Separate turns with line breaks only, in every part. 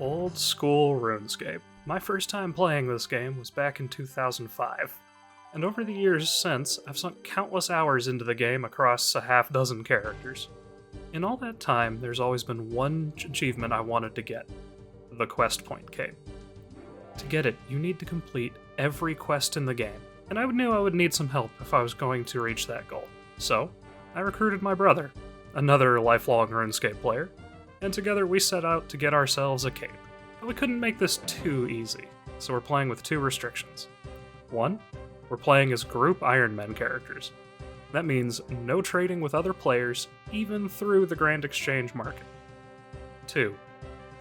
Old school RuneScape. My first time playing this game was back in 2005, and over the years since, I've sunk countless hours into the game across a half dozen characters. In all that time, there's always been one achievement I wanted to get, the Quest Point Cape. To get it, you need to complete every quest in the game, and I knew I would need some help if I was going to reach that goal. So, I recruited my brother, another lifelong RuneScape player, and together we set out to get ourselves a cape. But we couldn't make this too easy, so we're playing with two restrictions. One, we're playing as group Iron Men characters. That means no trading with other players, even through the Grand Exchange market. Two,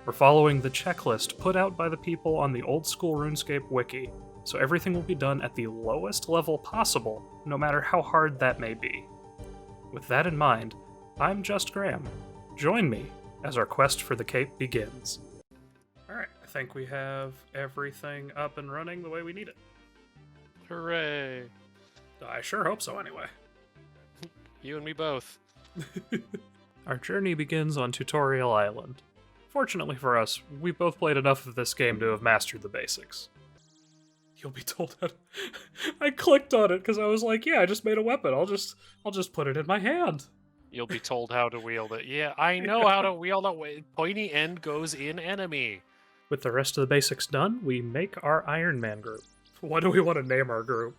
we're following the checklist put out by the people on the Old School RuneScape wiki, so everything will be done at the lowest level possible, no matter how hard that may be. With that in mind, I'm Just Graham. Join me as our quest for the cape begins. Alright, I think we have everything up and running the way we need it.
Hooray!
I sure hope so, anyway.
You and me both.
Our journey begins on Tutorial Island. Fortunately for us, we both played enough of this game to have mastered the basics. You'll be told how to... I clicked on it because I was like, yeah, I just made a weapon. I'll just put it in my hand.
You'll be told how to wield it. Yeah, I know how to wield it. Pointy end goes in enemy.
With the rest of the basics done, we make our Iron Man group. What do we want to name our group?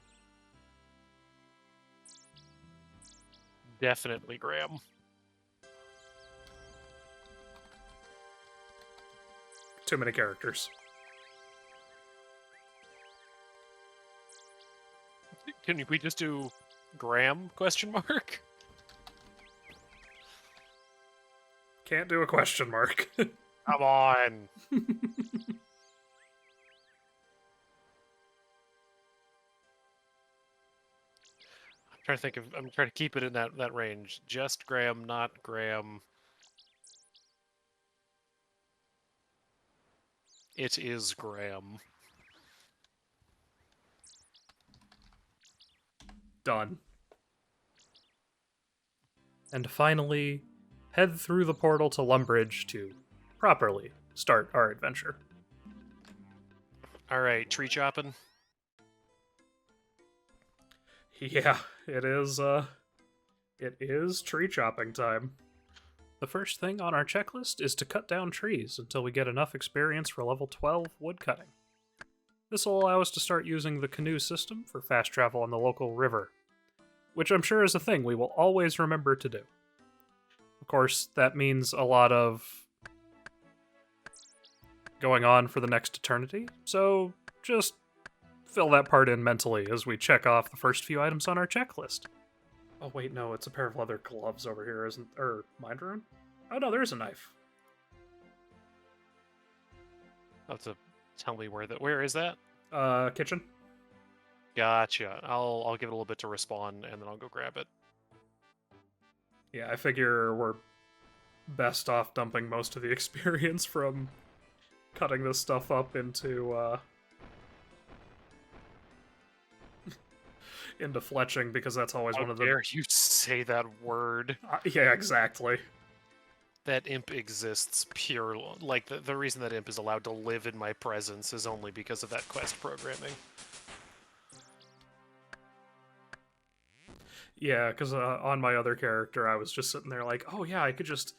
Definitely Graham.
Too many characters.
Can we just do Graham, question mark?
Can't do a question mark.
Come on. I'm trying to keep it in that range. Just Graham, not Graham. It is Graham.
Done. And finally, head through the portal to Lumbridge to properly start our adventure.
Alright, tree chopping?
Yeah, it is tree chopping time. The first thing on our checklist is to cut down trees until we get enough experience for level 12 woodcutting. This will allow us to start using the canoe system for fast travel on the local river, which I'm sure is a thing we will always remember to do. Of course, that means a lot of going on for the next eternity, so just fill that part in mentally as we check off the first few items on our checklist. Oh wait, no, it's a pair of leather gloves over here, isn't... mind rune? Oh no, there's a knife.
I'll have to tell me where is that?
Kitchen.
Gotcha. I'll give it a little bit to respawn, and then I'll go grab it.
Yeah, I figure we're best off dumping most of the experience from cutting this stuff up into fletching, because that's always one of the...
How dare you say that word?
Yeah, exactly.
That imp exists pure... Like, the reason that imp is allowed to live in my presence is only because of that quest programming.
Yeah, because on my other character, I was just sitting there like, oh yeah, I could just,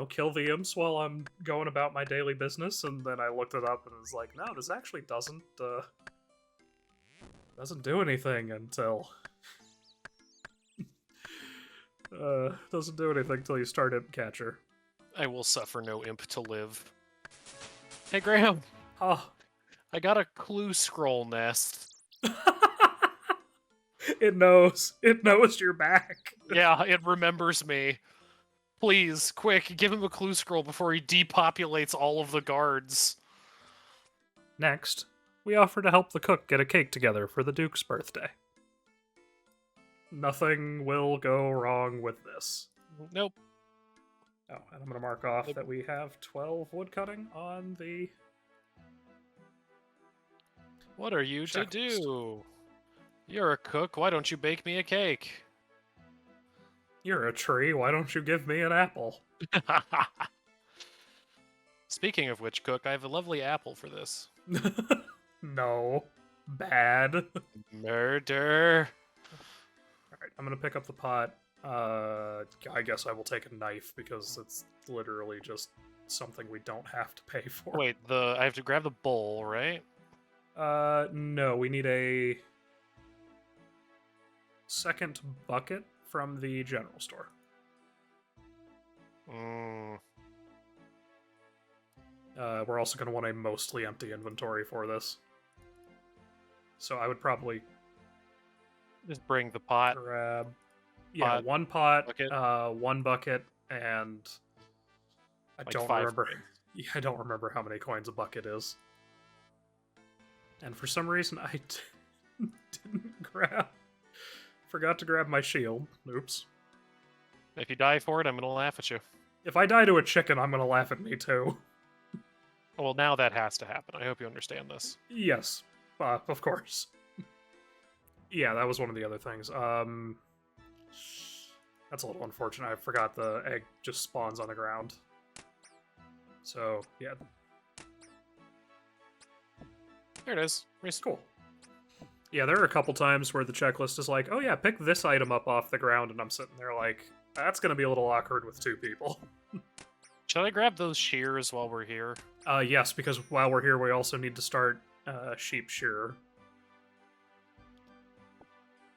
kill the imps while I'm going about my daily business, and then I looked it up and was like, no, this actually doesn't do anything until... doesn't do anything until you start Imp Catcher.
I will suffer no imp to live. Hey, Graham!
Oh.
I got a clue scroll nest.
It knows you're back.
Yeah, it remembers me. Please, quick, give him a clue scroll before he depopulates all of the guards.
Next, we offer to help the cook get a cake together for the Duke's birthday. Nothing will go wrong with this.
Nope.
Oh, and I'm going to mark off that we have 12 woodcutting on the...
What are you to
checklist.
do? You're a cook, why don't you bake me a cake?
You're a tree, why don't you give me an apple?
Speaking of which, Cook, I have a lovely apple for this.
No. Bad.
Murder.
Alright, I'm gonna pick up the pot. I guess I will take a knife because it's literally just something we don't have to pay for.
Wait, I have to grab the bowl, right?
No, we need a second bucket from the general store. We're also going to want a mostly empty inventory for this. So I would probably
Just bring the pot.
grab...
Pot,
one pot,
bucket.
one bucket, and... I
Like
don't
5
remember.
coins.
Yeah, I don't remember how many coins a bucket is. And for some reason, I didn't grab... Forgot to grab my shield. Oops.
If you die for it, I'm gonna laugh at you.
If I die to a chicken, I'm gonna laugh at me too.
Well, now that has to happen. I hope you understand this.
Yes, of course. Yeah, that was one of the other things. That's a little unfortunate. I forgot the egg just spawns on the ground. So, yeah.
There it is.
Cool. Yeah, there are a couple times where the checklist is like, oh yeah, pick this item up off the ground, and I'm sitting there like, that's gonna be a little awkward with 2 people.
Should I grab those shears while we're here?
Yes, because while we're here, we also need to start sheep shearer.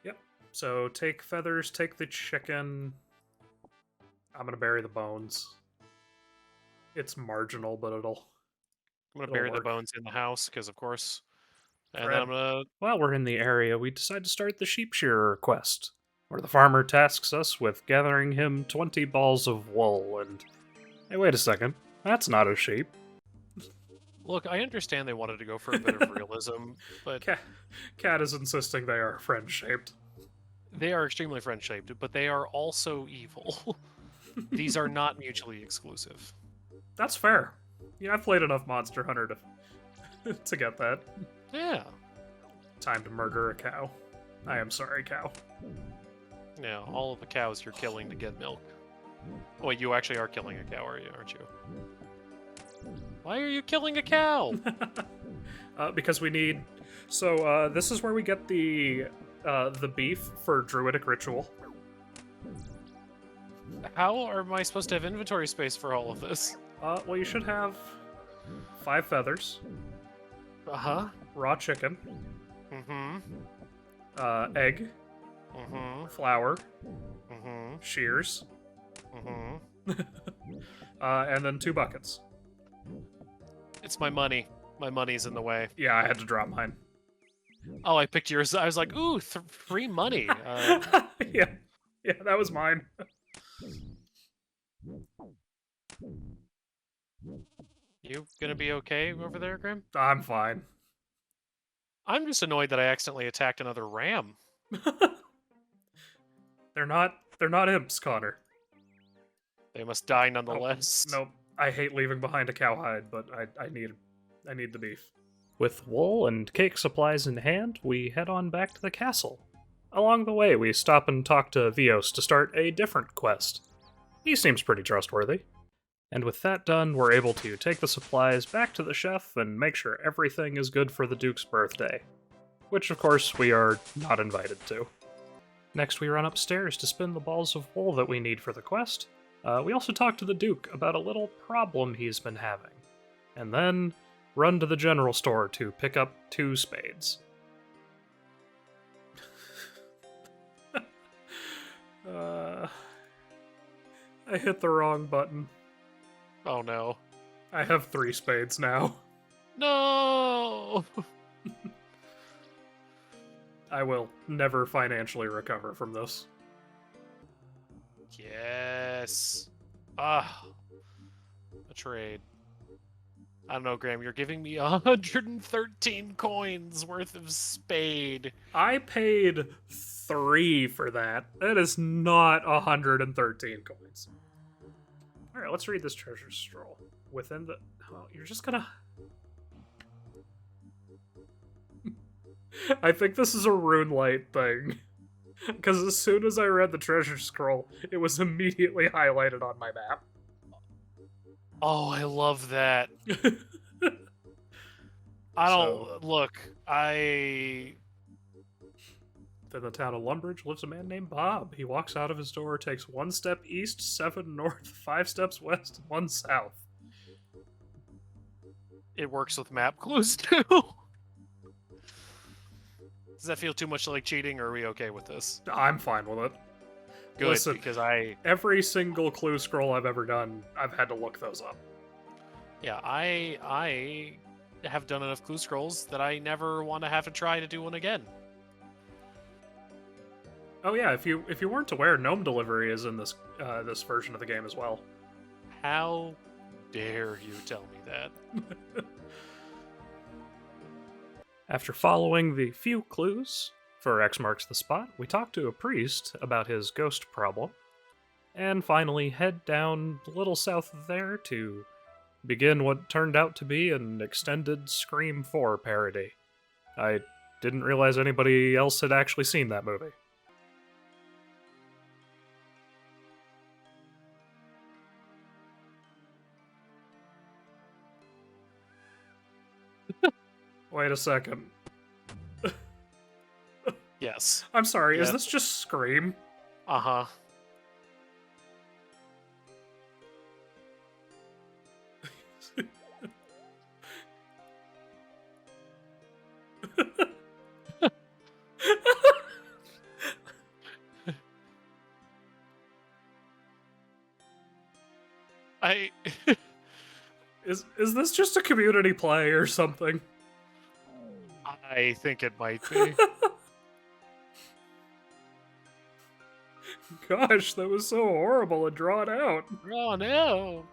Yep. So take feathers, take the chicken. I'm gonna bury the bones. It's marginal, but
I'm gonna
it'll
bury the
work.
bones in the house, because of course. And
Fred.
then I'm gonna...
While we're in the area, we decide to start the sheep shearer quest, where the farmer tasks us with gathering him 20 balls of wool, and... Hey, wait a second. That's not a sheep.
Look, I understand they wanted to go for a bit of realism, but
Cat is insisting they are friend-shaped.
they are extremely friend-shaped, but they are also evil. These are not mutually exclusive.
That's fair. Yeah, I've played enough Monster Hunter to to get that.
Yeah.
Time to murder a cow. I am sorry, cow.
Yeah, all of the cows you're killing to get milk. Oh, wait, you actually are killing a cow, aren't you? Why are you killing a cow?
Because we need... So, this is where we get the beef for Druidic Ritual.
How am I supposed to have inventory space for all of this?
Well, you should have 5 feathers,
Uh-huh.
raw chicken,
Mm-hmm.
egg, flour,
Mm-hmm.
shears,
Mm-hmm.
and then 2 buckets.
It's my money. My money's in the way.
Yeah, I had to drop mine.
Oh, I picked yours. I was like, ooh, free money.
Yeah, that was mine.
You gonna be okay over there, Grim?
I'm fine.
I'm just annoyed that I accidentally attacked another ram.
They're not imps, Connor.
They must die nonetheless.
Nope. I hate leaving behind a cowhide, but I need the beef. With wool and cake supplies in hand, we head on back to the castle. Along the way, we stop and talk to Vios to start a different quest. He seems pretty trustworthy. And with that done, we're able to take the supplies back to the chef and make sure everything is good for the Duke's birthday. Which, of course, we are not invited to. Next, we run upstairs to spin the balls of wool that we need for the quest. We also talk to the Duke about a little problem he's been having. And then run to the general store to pick up 2 spades. I hit the wrong button.
Oh no.
I have 3 spades now.
No!
I will never financially recover from this.
Yes. Ah. A trade. I don't know, Graham. You're giving me 113 coins worth of spade.
I paid 3 for that. That is not 113 coins. Alright, let's read this treasure scroll. Within the... Oh, you're just gonna... I think this is a rune light thing. Because as soon as I read the treasure scroll, it was immediately highlighted on my map.
Oh, I love that.
So-
look. I
In the town of Lumbridge lives a man named Bob. He walks out of his door, takes 1 step east, 7 north, 5 steps west, and 1 south.
It works with map clues too. Does that feel too much like cheating, or are we okay with this?
I'm fine with it.
Good,
Listen,
because
every single clue scroll I've ever done, I've had to look those up.
I have done enough clue scrolls that I never want to have to try to do one again.
Oh yeah, if you weren't aware, Gnome Delivery is in this this version of the game as well.
How dare you tell me that?
After following the few clues for X marks the spot, we talk to a priest about his ghost problem, and finally head down a little south of there to begin what turned out to be an extended Scream 4 parody. I didn't realize anybody else had actually seen that movie. Wait a second.
Yes.
I'm sorry, is
Yeah.
this just Scream?
Uh-huh. I
Is this just a community play or something?
I think it might be.
Gosh, that was so horrible and drawn out.
Oh no.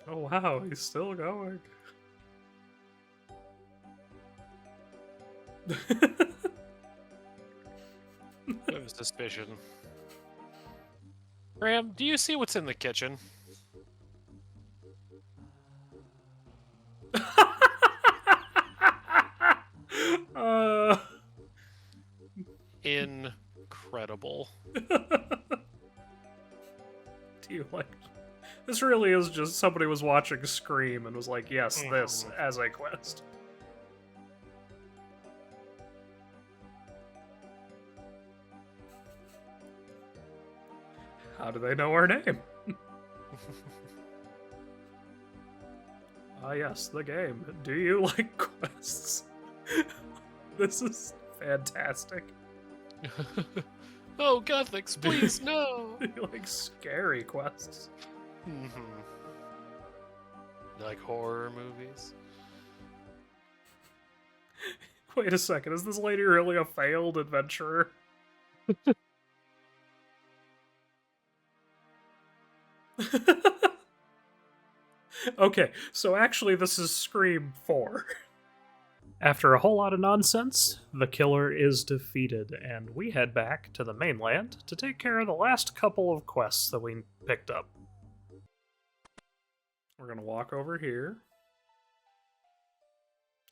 Oh wow, he's still going.
I have a suspicion. Graham, do you see what's in the kitchen?
uh,
Incredible.
do you like? This really is just somebody was watching Scream and was like, "Yes, this as a quest." How do they know our name? Ah, yes, the game. Do you like quests? This is fantastic.
Oh, Gothics, please, no!
Do you like scary quests?
Mhm. Like horror movies?
Wait a second, is this lady really a failed adventurer? Okay, so actually this is Scream 4. After a whole lot of nonsense, the killer is defeated, and we head back to the mainland to take care of the last couple of quests that we picked up. We're gonna walk over here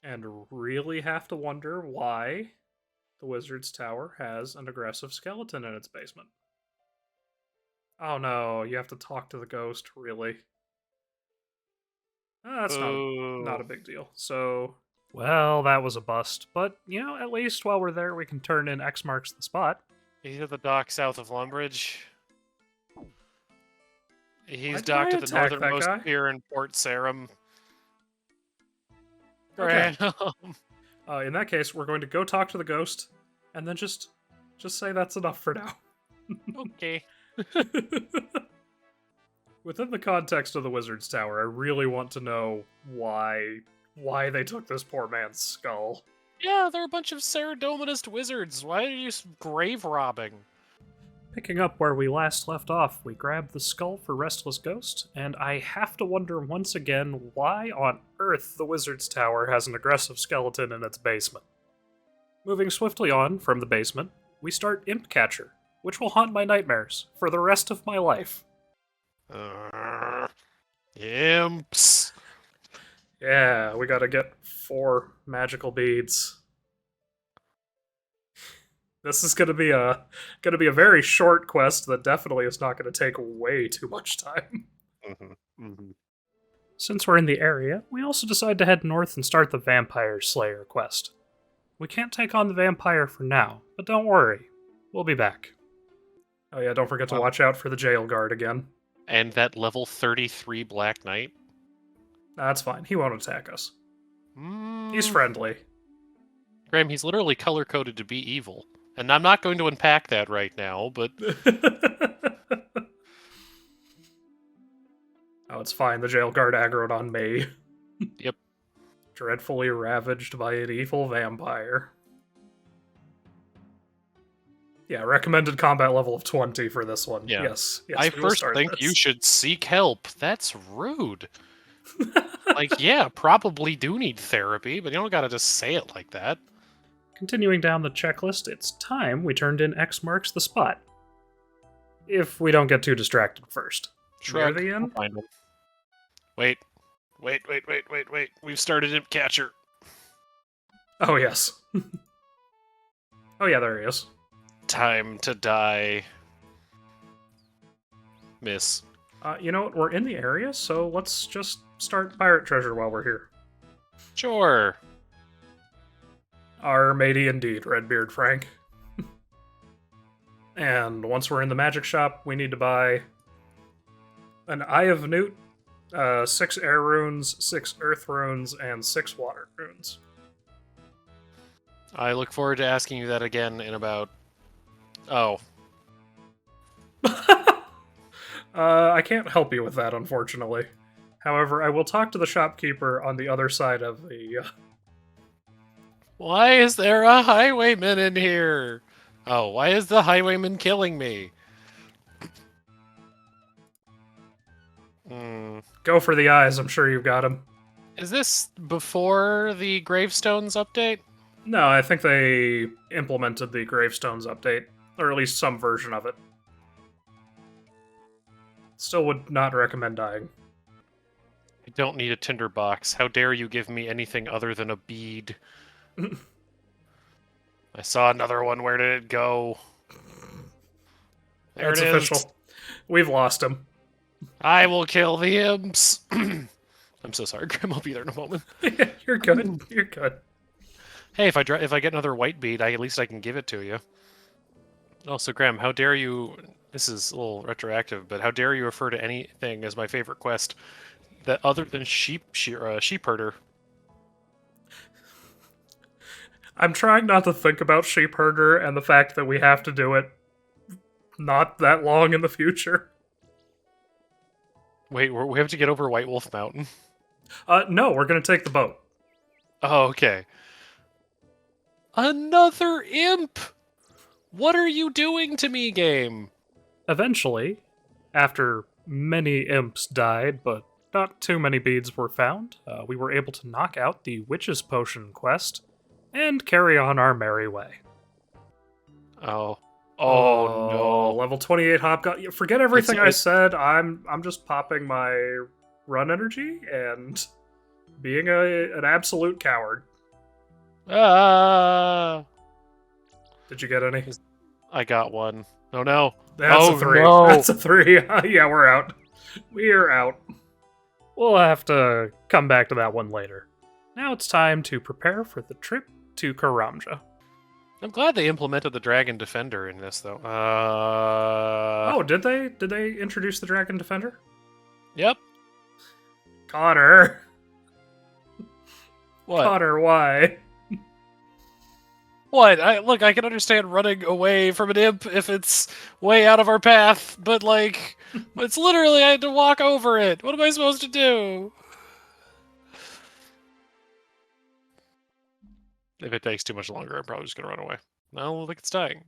and really have to wonder why the Wizard's Tower has an aggressive skeleton in its basement. Oh no, you have to talk to the ghost, really? That's not a big deal. So, well, that was a bust. But, you know, at least while we're there, we can turn in X marks the spot.
He's at the dock south of Lumbridge. He's
Why did
docked
I
at the
attack that
northernmost
guy?
pier in Port Sarum.
Okay.
Graham.
In that case, we're going to go talk to the ghost, and then just say that's enough for now.
Okay.
Within the context of the Wizard's Tower, I really want to know why they took this poor man's skull.
Yeah, they're a bunch of Saradominist wizards. Why are you grave robbing?
Picking up where we last left off, we grab the skull for Restless Ghost, and I have to wonder once again why on earth the Wizard's Tower has an aggressive skeleton in its basement. Moving swiftly on from the basement, we start Imp Catcher, which will haunt my nightmares for the rest of my life.
Imps.
Yeah, we gotta get 4 magical beads. This is gonna be a very short quest that definitely is not gonna take way too much time. Since we're in the area, we also decide to head north and start the Vampire Slayer quest. We can't take on the vampire for now, but don't worry, we'll be back. Oh yeah, don't forget to watch out for the jail guard again.
And that level 33 Black Knight?
That's fine, he won't attack us. He's friendly.
Graham, he's literally color-coded to be evil. And I'm not going to unpack that right now, but...
Oh, it's fine, the jail guard aggroed on me.
Yep.
Dreadfully ravaged by an evil vampire. Yeah, recommended combat level of 20 for this one.
Yeah.
Yes,
I first think you should seek help. That's rude. Like, yeah, probably do need therapy, but you don't gotta just say it like that.
Continuing down the checklist, it's time we turned in X marks the spot. If we don't get too distracted first.
Shrug.
Near the end?
Find him. Wait. We've started Imp Catcher.
Oh, yes. Oh, yeah, there he is.
Time to die. Miss.
You know what? We're in the area, so let's just start pirate treasure while we're here.
Sure.
Our matey indeed, Redbeard Frank. And once we're in the magic shop, we need to buy an Eye of Newt, 6 air runes, 6 earth runes, and 6 water runes.
I look forward to asking you that again in about... Oh.
I can't help you with that, unfortunately. However, I will talk to the shopkeeper on the other side of the...
Why is there a highwayman in here? Oh, why is the highwayman killing me?
Go for the eyes, I'm sure you've got him.
Is this before the Gravestones update?
No, I think they implemented the Gravestones update, or at least some version of it. Still would not recommend dying.
I don't need a tinderbox. How dare you give me anything other than a bead? I saw another one. Where did it go? There
That's
it is.
official. We've lost him.
I will kill the imps. I'm so sorry, Grim. I'll be there in a moment.
You're good. You're good.
Hey, if I get another white bead, at least I can give it to you. Also, Graham, how dare you... This is a little retroactive, but how dare you refer to anything as my favorite quest that other than sheep herder?
I'm trying not to think about sheep herder and the fact that we have to do it not that long in the future.
Wait, we have to get over White Wolf Mountain?
No, we're gonna take the boat.
Oh, okay. Another imp! What are you doing to me, game?
Eventually, after many imps died, but not too many beads were found, we were able to knock out the Witch's Potion quest and carry on our merry way.
Oh no.
Level 28 Hobgoblin. Forget everything I said. I'm just popping my run energy and being an absolute coward.
Ah!
Did you get any?
I got one. Oh no.
That's a 3.
No.
That's a 3. Yeah, we're out. We're out. We'll have to come back to that one later. Now it's time to prepare for the trip to Karamja.
I'm glad they implemented the Dragon Defender in this, though.
Oh, did they? Did they introduce the Dragon Defender?
Yep.
Connor.
What?
Connor, why?
What? Look, I can understand running away from an imp if it's way out of our path, but, like, it's literally I had to walk over it. What am I supposed to do? If it takes too much longer, I'm probably just going to run away. No, look, it's dying.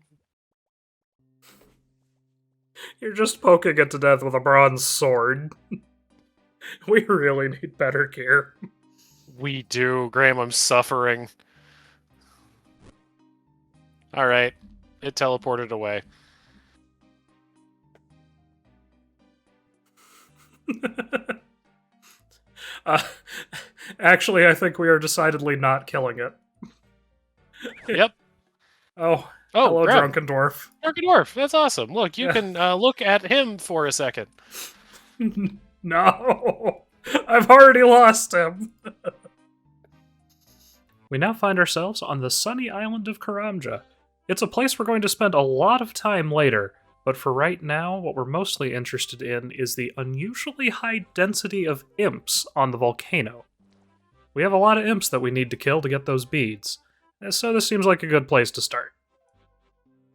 You're just poking it to death with a bronze sword. We really need better gear.
We do. Graham, I'm suffering. Alright. It teleported away.
Actually, I think we are decidedly not killing it.
Yep.
Oh, hello,
Graham.
Drunken Dwarf.
Drunken Dwarf, that's awesome. Look, you can look at him for a second.
No! I've already lost him! We now find ourselves on the sunny island of Karamja. It's a place we're going to spend a lot of time later, but for right now, what we're mostly interested in is the unusually high density of imps on the volcano. We have a lot of imps that we need to kill to get those beads, so this seems like a good place to start.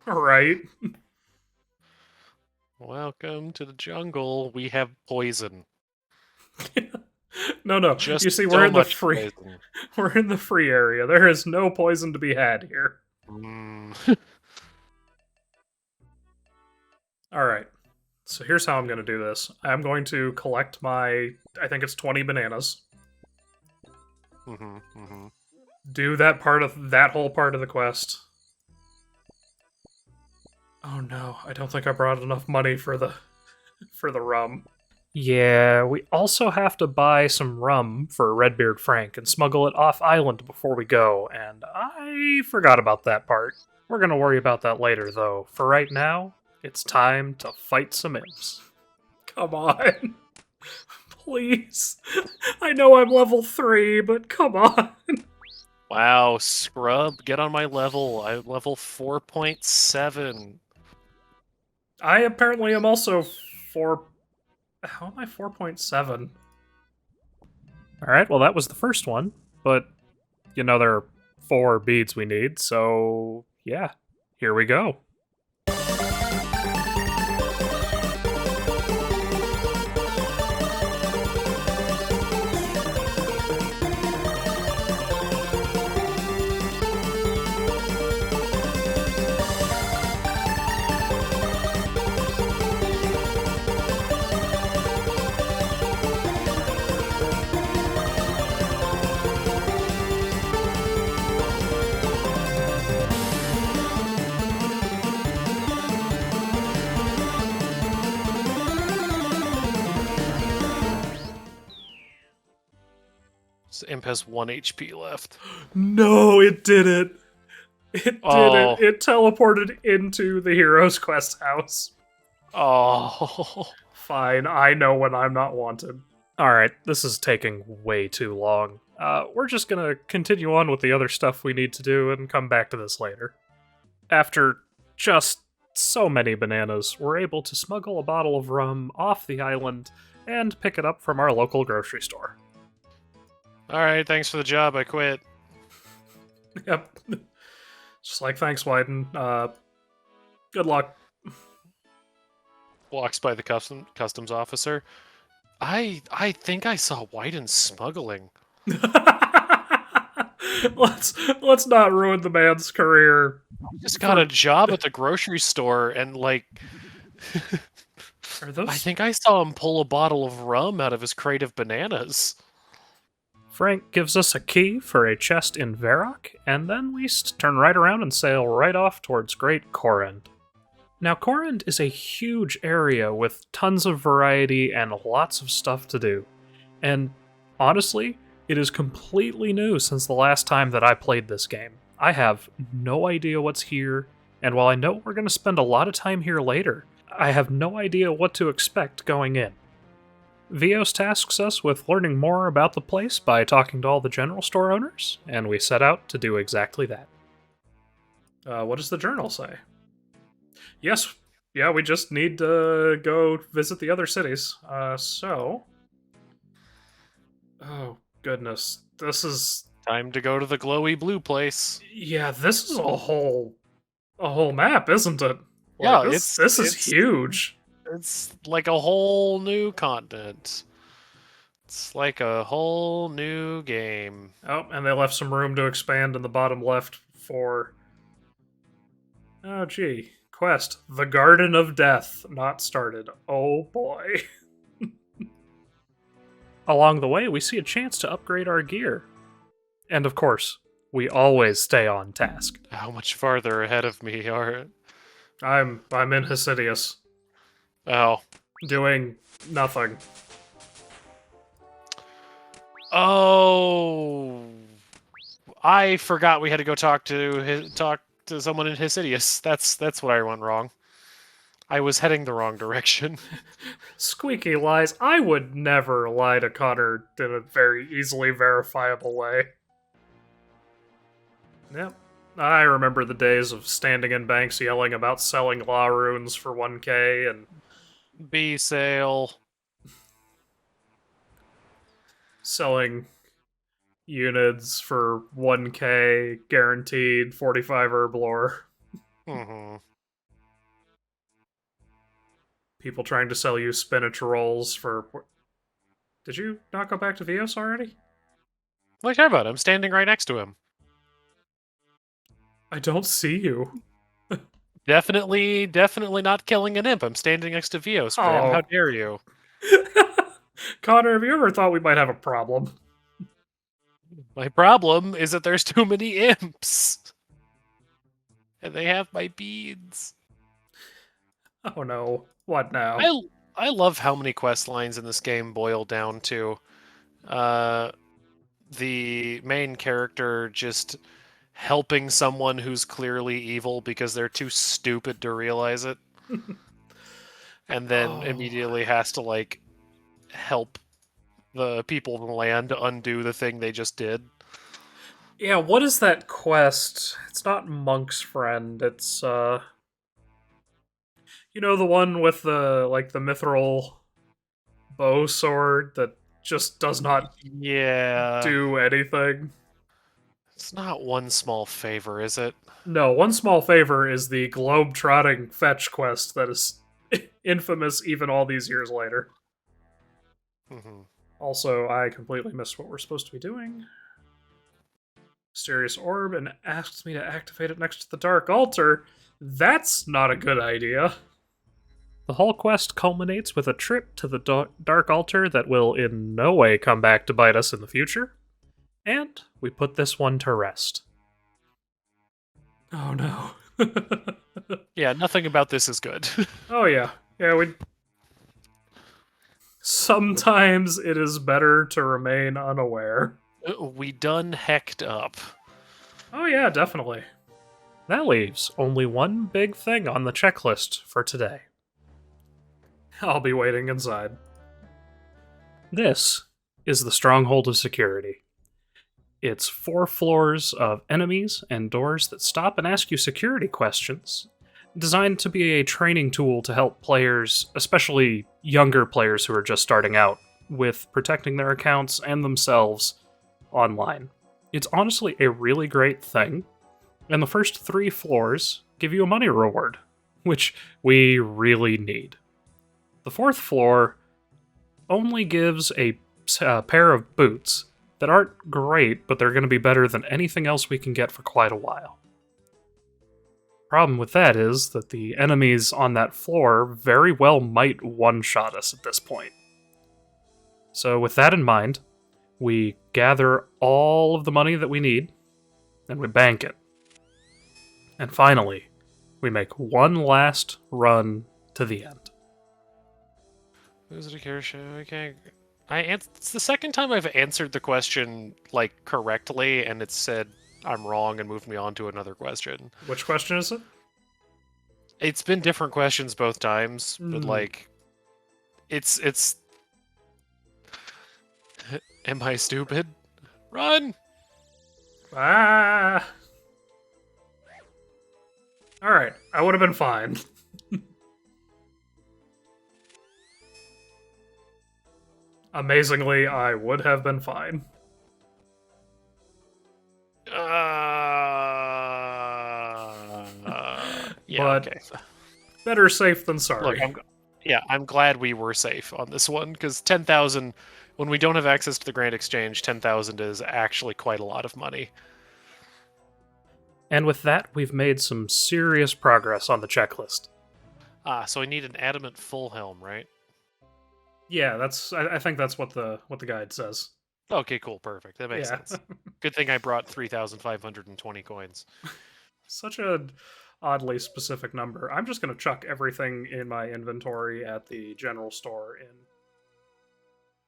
Right?
Welcome to the jungle. We have poison.
No.
Just
you see,
so
we're in the
much
free.
poison.
We're in the free area. There is no poison to be had here. All right. So here's how I'm going to do this. I'm going to collect my, I think it's 20 bananas. Do that whole part of the quest. Oh no, I don't think I brought enough money for the rum. Yeah, we also have to buy some rum for Redbeard Frank and smuggle it off island before we go, and I forgot about that part. We're gonna worry about that later, though. For right now, it's time to fight some imps. Come on. Please. I know I'm level 3, but come on.
Wow, scrub, get on my level. I'm level 4.7.
I apparently am also 4... How am I 4.7? Alright, well that was the first one, but, you know, there are 4 beads we need, so yeah, here we go.
This imp has 1 HP left.
No, it didn't. It
Oh.
didn't. It teleported into the Hero's Quest house.
Oh.
Fine, I know when I'm not wanted. Alright, this is taking way too long. We're just gonna continue on with the other stuff we need to do and come back to this later. After just so many bananas, we're able to smuggle a bottle of rum off the island and pick it up from our local grocery store.
Alright, thanks for the job, I quit.
Yep. Just like, thanks, Wyden. Good luck.
Walks by the customs officer. I think I saw Wyden smuggling.
let's not ruin the man's career.
He just got a job at the grocery store and, like...
Are those...
I think I saw him pull a bottle of rum out of his crate of bananas.
Frank gives us a key for a chest in Varrock, and then we turn right around and sail right off towards Great Korend. Now, Korend is a huge area with tons of variety and lots of stuff to do. And honestly, it is completely new since the last time that I played this game. I have no idea what's here, and while I know we're going to spend a lot of time here later, I have no idea what to expect going in. Vios tasks us with learning more about the place by talking to all the general store owners, and we set out to do exactly that. What does the journal say? Yes, yeah, we just need to go visit the other cities. Oh, goodness. This is...
Time to go to the glowy blue place.
Yeah, this is a whole map, isn't it?
Yeah,
Like, this is huge.
It's like a whole new continent. It's like a whole new game.
Oh, and they left some room to expand in the bottom left for... Oh, gee. Quest. The Garden of Death. Not started. Oh, boy. Along the way, we see a chance to upgrade our gear. And of course, we always stay on task.
How much farther ahead of me are...
I'm in Hesidius.
Oh.
Doing nothing.
Oh, I forgot we had to go talk to someone in Hesidius. That's what I went wrong. I was heading the wrong direction.
Squeaky lies. I would never lie to Connor in a very easily verifiable way. Yep. I remember the days of standing in banks yelling about selling law runes for 1k and
B sale.
selling units for 1k guaranteed 45 herblore.
Mm-hmm.
People trying to sell you spinach rolls for... Did you not go back to Vios already?
What are you talking about? I'm standing right next to him.
I don't see you.
Definitely not killing an imp. I'm standing next to Vios, Graham.
Oh.
How dare you?
Connor, have you ever thought we might have a problem?
My problem is that there's too many imps. And they have my beads.
Oh no. What now?
I love how many quest lines in this game boil down to the main character just helping someone who's clearly evil because they're too stupid to realize it. And then immediately has to, like, help the people in the land to undo the thing they just did.
Yeah, what is that quest? It's not Monk's Friend, it's you know, the one with the like the mithril bow sword that just does not do anything.
It's not One Small Favor, is it?
No, One Small Favor is the globe-trotting fetch quest that is infamous even all these years later.
Mm-hmm.
Also, I completely missed what we're supposed to be doing. Mysterious orb and asks me to activate it next to the Dark Altar. That's not a good idea. The whole quest culminates with a trip to the Dark Altar that will in no way come back to bite us in the future. And we put this one to rest. Oh no.
Yeah, nothing about this is good.
Oh yeah. Yeah, we... Sometimes it is better to remain unaware.
We done hecked up.
Oh yeah, definitely. That leaves only one big thing on the checklist for today. I'll be waiting inside. This is the Stronghold of Security. It's 4 floors of enemies and doors that stop and ask you security questions, designed to be a training tool to help players, especially younger players who are just starting out, with protecting their accounts and themselves online. It's honestly a really great thing, and the first 3 floors give you a money reward, which we really need. The 4th floor only gives a pair of boots that aren't great, but they're going to be better than anything else we can get for quite a while. Problem with that is that the enemies on that floor very well might one-shot us at this point. So with that in mind, we gather all of the money that we need, and we bank it. And finally, we make one last run to the end.
Who's it a care show? Okay. It's the second time I've answered the question, like, correctly, and it said I'm wrong and moved me on to another question.
Which question is it?
It's been different questions both times, but, like, it's... Am I stupid? Run!
Ah! Alright, I would have been fine. Amazingly, I would have been fine.
Yeah,
but
okay.
Better safe than sorry.
Look, I'm glad we were safe on this one, because 10,000, when we don't have access to the Grand Exchange, 10,000 is actually quite a lot of money.
And with that, we've made some serious progress on the checklist.
So I need an adamant full helm, right?
Yeah, I think that's what the guide says.
Okay, cool, perfect. That makes sense. Good thing I brought 3,520 coins.
Such a oddly specific number. I'm just going to chuck everything in my inventory at the general store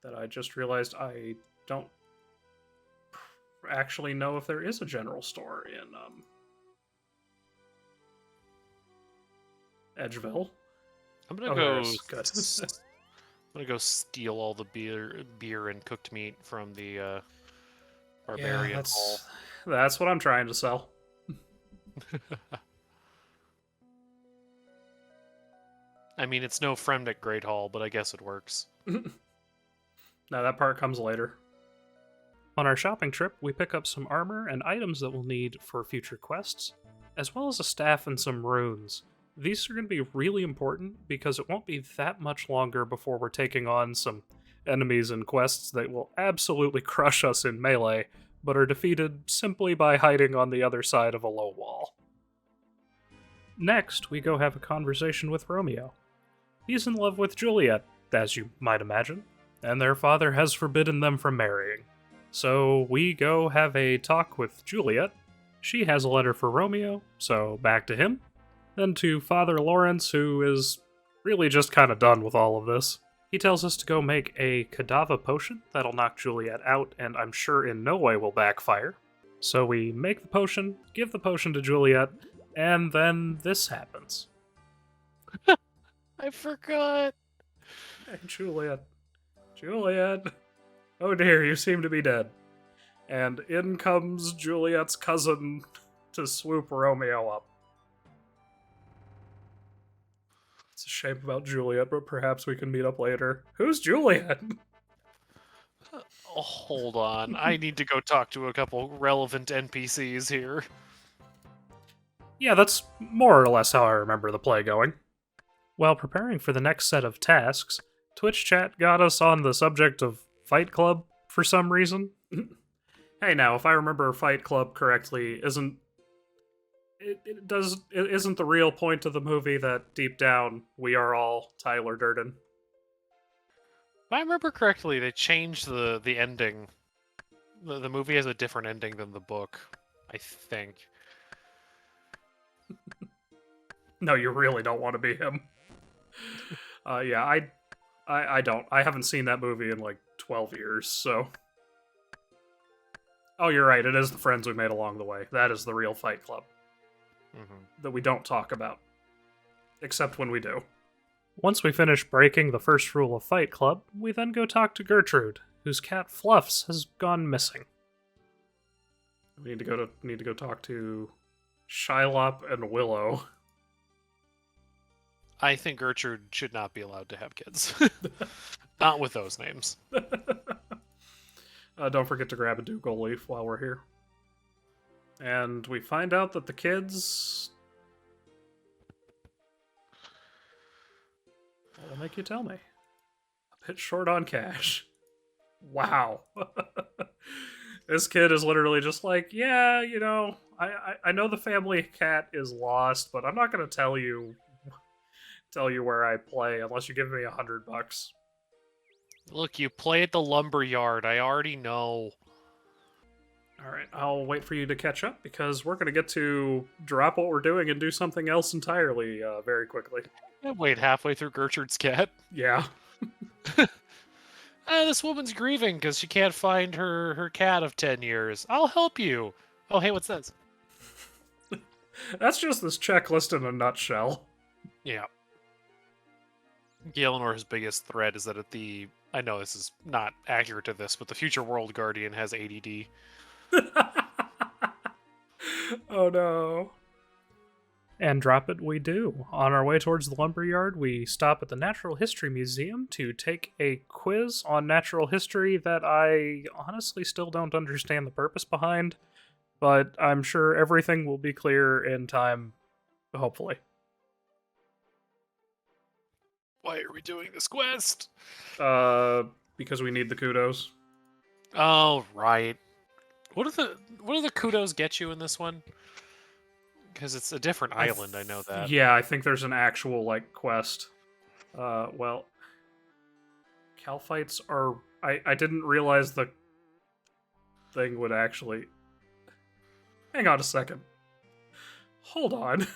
that I just realized I don't actually know if there is a general store in Edgeville.
I'm gonna
Oh,
go.
there is. Good.
I'm gonna go steal all the beer and cooked meat from the
Yeah,
barbarian hall.
that's what I'm trying to sell.
I mean, it's no Fremnik Great Hall, but I guess it works.
Now that part comes later. On our shopping trip, we pick up some armor and items that we'll need for future quests, as well as a staff and some runes. These are going to be really important because it won't be that much longer before we're taking on some enemies and quests that will absolutely crush us in melee, but are defeated simply by hiding on the other side of a low wall. Next, we go have a conversation with Romeo. He's in love with Juliet, as you might imagine, and their father has forbidden them from marrying. So we go have a talk with Juliet. She has a letter for Romeo, so back to him. Then to Father Lawrence, who is really just kind of done with all of this. He tells us to go make a Kadava potion that'll knock Juliet out, and I'm sure in no way will backfire. So we make the potion, give the potion to Juliet, and then this happens.
I forgot.
Hey, Juliet. Juliet. Oh dear, you seem to be dead. And in comes Juliet's cousin to swoop Romeo up. It's a shame about Juliet, but perhaps we can meet up later. Who's Juliet?
Oh, hold on. I need to go talk to a couple relevant NPCs here.
Yeah, that's more or less how I remember the play going. While preparing for the next set of tasks, Twitch chat got us on the subject of Fight Club for some reason. Hey, now, if I remember Fight Club correctly, isn't the real point of the movie that deep down we are all Tyler Durden?
If I remember correctly, they changed the ending. The movie has a different ending than the book, I think.
No, you really don't want to be him. Yeah, I don't. I haven't seen that movie in like 12 years, so. Oh, you're right. It is the friends we made along the way. That is the real Fight Club. That we don't talk about. Except when we do. Once we finish breaking the first rule of Fight Club, we then go talk to Gertrude, whose cat Fluffs has gone missing. We need to go talk to Shylop and Willow.
I think Gertrude should not be allowed to have kids. Not with those names.
Don't forget to grab a Dougal leaf while we're here. And we find out that the kids... What'll make you tell me? A bit short on cash. Wow. This kid is literally just like, yeah, you know, I know the family cat is lost, but I'm not going to tell you where I play unless you give me $100.
Look, you play at the lumber yard. I already know.
Alright, I'll wait for you to catch up because we're going to get to drop what we're doing and do something else entirely very quickly.
Wait halfway through Gertrude's cat.
Yeah.
This woman's grieving because she can't find her cat of 10 years. I'll help you. Oh, hey, what's this?
That's just this checklist in a nutshell.
Yeah. Galenor's biggest threat is that I know this is not accurate to this, but the future world guardian has ADD.
Oh no. And drop it we do. On our way towards the lumberyard, we stop at the Natural History Museum to take a quiz on natural history that I honestly still don't understand the purpose behind, but I'm sure everything will be clear in time, hopefully.
Why are we doing this quest?
Because we need the kudos.
Oh, right. What do the kudos get you in this one? Because it's a different island, I know that.
Yeah, I think there's an actual, like, quest. Well, Calphites are... I didn't realize the thing would actually... Hang on a second. Hold on.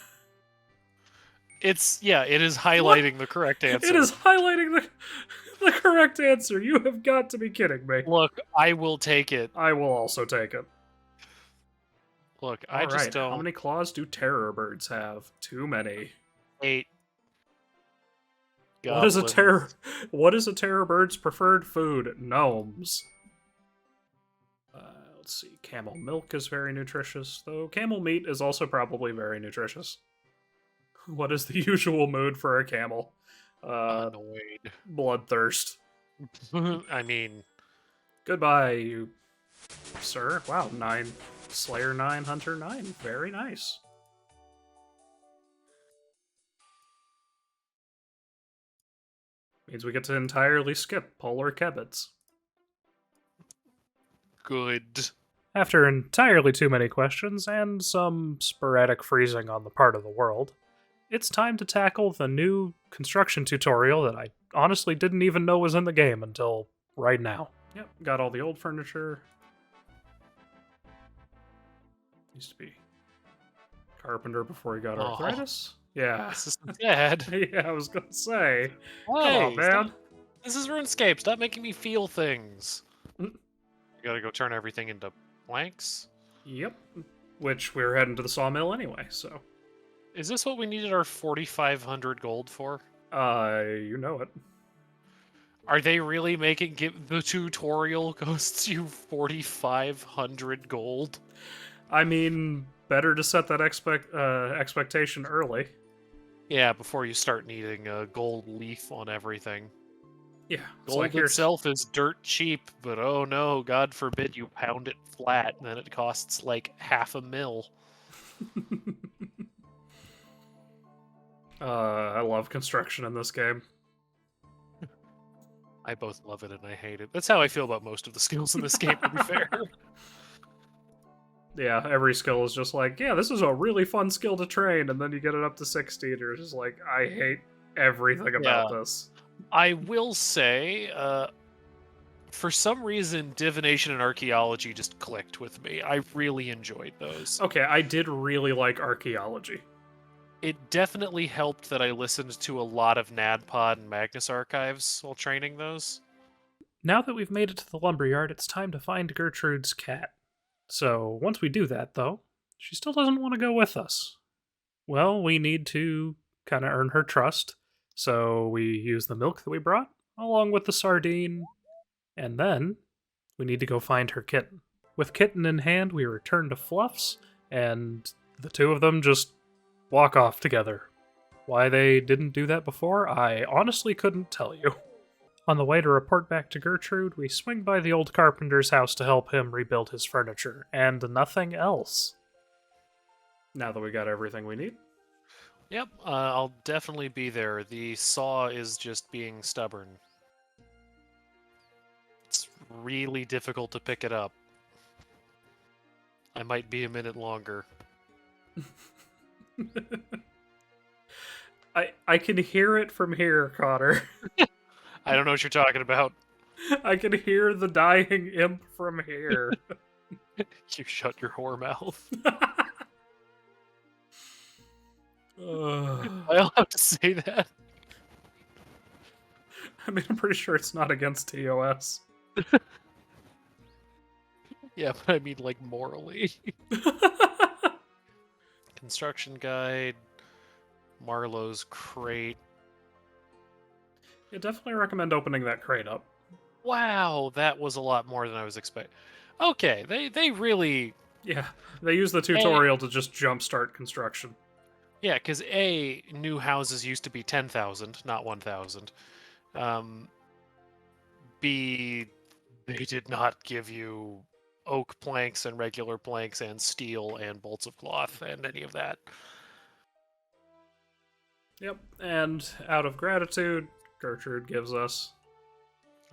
It is highlighting the correct answer.
It is highlighting the correct answer. You have got to be kidding me.
Look, I will take it.
I will also take it.
Look, I just don't...
How many claws do terror birds have? Too many.
8. goblins.
What is a terror bird's preferred food? Gnomes. Let's see. Camel milk is very nutritious, though camel meat is also probably very nutritious. What is the usual mood for a camel?
Annoyed.
Bloodthirst.
I mean,
Goodbye, you sir. Wow, 9 Slayer 9, Hunter 9. Very nice. Means we get to entirely skip polar Cabbages.
good.
After entirely too many questions and some sporadic freezing on the part of the world, it's time to tackle the new construction tutorial that I honestly didn't even know was in the game until right now. Yep, got all the old furniture. Used to be carpenter before he got arthritis. Yeah.
This is sad.
Yeah, I was gonna say.
Hey,
Oh, man.
this is RuneScape. Stop making me feel things.
Mm.
You gotta go turn everything into planks.
Yep. Which we're heading to the sawmill anyway, so.
Is this what we needed our 4,500 gold for?
You know it.
Are they really making the tutorial costs you 4,500 gold?
I mean, better to set that expectation early.
Yeah, before you start needing a gold leaf on everything.
Yeah, it's
Gold
like here's
itself is dirt cheap, but oh no, God forbid you pound it flat, and then it costs like $500,000.
I love construction in this game.
I both love it and I hate it. That's how I feel about most of the skills in this game, to be fair.
Yeah, every skill is just like, yeah, this is a really fun skill to train, and then you get it up to 60, and you're just like, I hate everything about this.
I will say, for some reason, divination and archaeology just clicked with me. I really enjoyed those.
Okay, I did really like archaeology.
It definitely helped that I listened to a lot of NADPOD and Magnus archives while training those.
Now that we've made it to the lumberyard, it's time to find Gertrude's cat. So, once we do that, though, she still doesn't want to go with us. Well, we need to kind of earn her trust, so we use the milk that we brought, along with the sardine, and then we need to go find her kitten. With kitten in hand, we return to Fluff's, and the two of them just walk off together. Why they didn't do that before, I honestly couldn't tell you. On the way to report back to Gertrude, we swing by the old carpenter's house to help him rebuild his furniture, and nothing else. Now that we got everything we need.
Yep, I'll definitely be there. The saw is just being stubborn. It's really difficult to pick it up. I might be a minute longer.
I can hear it from here, Connor.
I don't know what you're talking about.
I can hear the dying imp from here.
You shut your whore mouth. I'll have to say that.
I mean, I'm pretty sure it's not against TOS.
Yeah, but I mean, like, morally. Construction guide. Marlowe's crate.
Yeah, definitely recommend opening that crate up.
Wow, that was a lot more than I was expecting. Okay, they really...
Yeah, they use the tutorial to just jumpstart construction.
Yeah, because A, new houses used to be 10,000, not 1,000. B, they did not give you oak planks and regular planks and steel and bolts of cloth and any of that.
Yep, and out of gratitude, Gertrude gives us...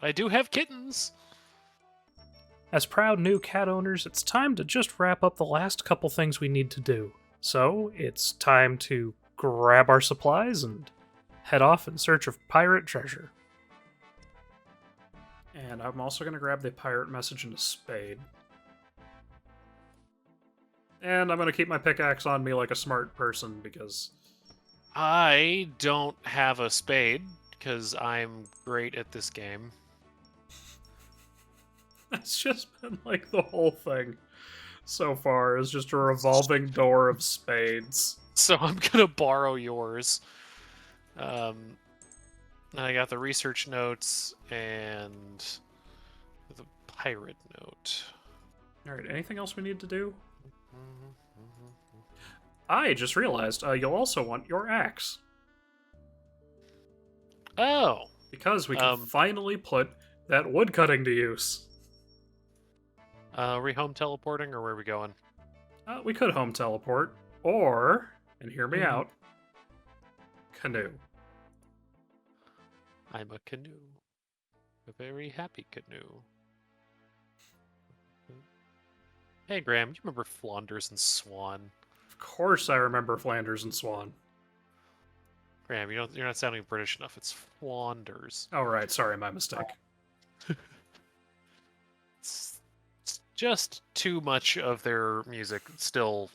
I do have kittens!
As proud new cat owners, it's time to just wrap up the last couple things we need to do. So, it's time to grab our supplies and head off in search of pirate treasure. And I'm also going to grab the pirate message and a spade. And I'm going to keep my pickaxe on me like a smart person, because...
I don't have a spade, because I'm great at this game.
That's just been like the whole thing so far, is just a revolving door of spades.
So I'm gonna borrow yours. And I got the research notes and the pirate note.
Alright, anything else we need to do? I just realized you'll also want your axe.
Oh!
Because we can finally put that woodcutting to use.
Are we home teleporting, or where are we going?
We could home teleport, or, and hear me out, canoe.
I'm a canoe. A very happy canoe. Hey, Graham, you remember Flanders and Swan?
Of course I remember Flanders and Swan.
Graham, you're not sounding British enough. It's Flanders.
Oh, right. Sorry, my mistake.
It's just too much of their music still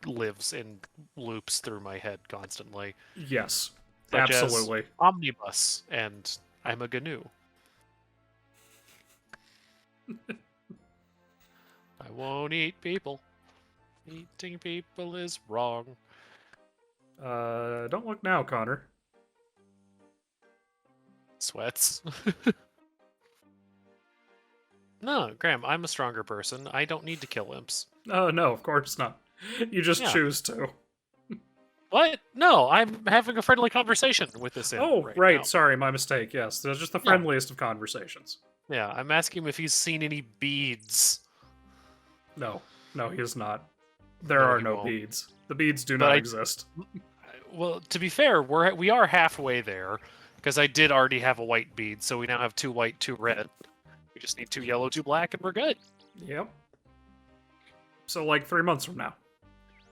lives in loops through my head constantly.
Yes,
Such
absolutely.
As Omnibus and I'm a Gnu. I won't eat people. Eating people is wrong.
Don't look now, Connor.
Sweats. No, Graham, I'm a stronger person. I don't need to kill imps.
Oh, no, of course not. You just choose to.
What? No, I'm having a friendly conversation with this imp.
Oh,
right. Now.
Sorry, my mistake. Yes, they're just the friendliest of conversations.
Yeah, I'm asking him if he's seen any beads.
No, he is not. There are no beads. The beads do not exist.
Well, to be fair, we are halfway there, because I did already have a white bead, so we now have 2 white, 2 red. We just need 2 yellow, 2 black, and we're good.
Yep. So, like 3 months from now.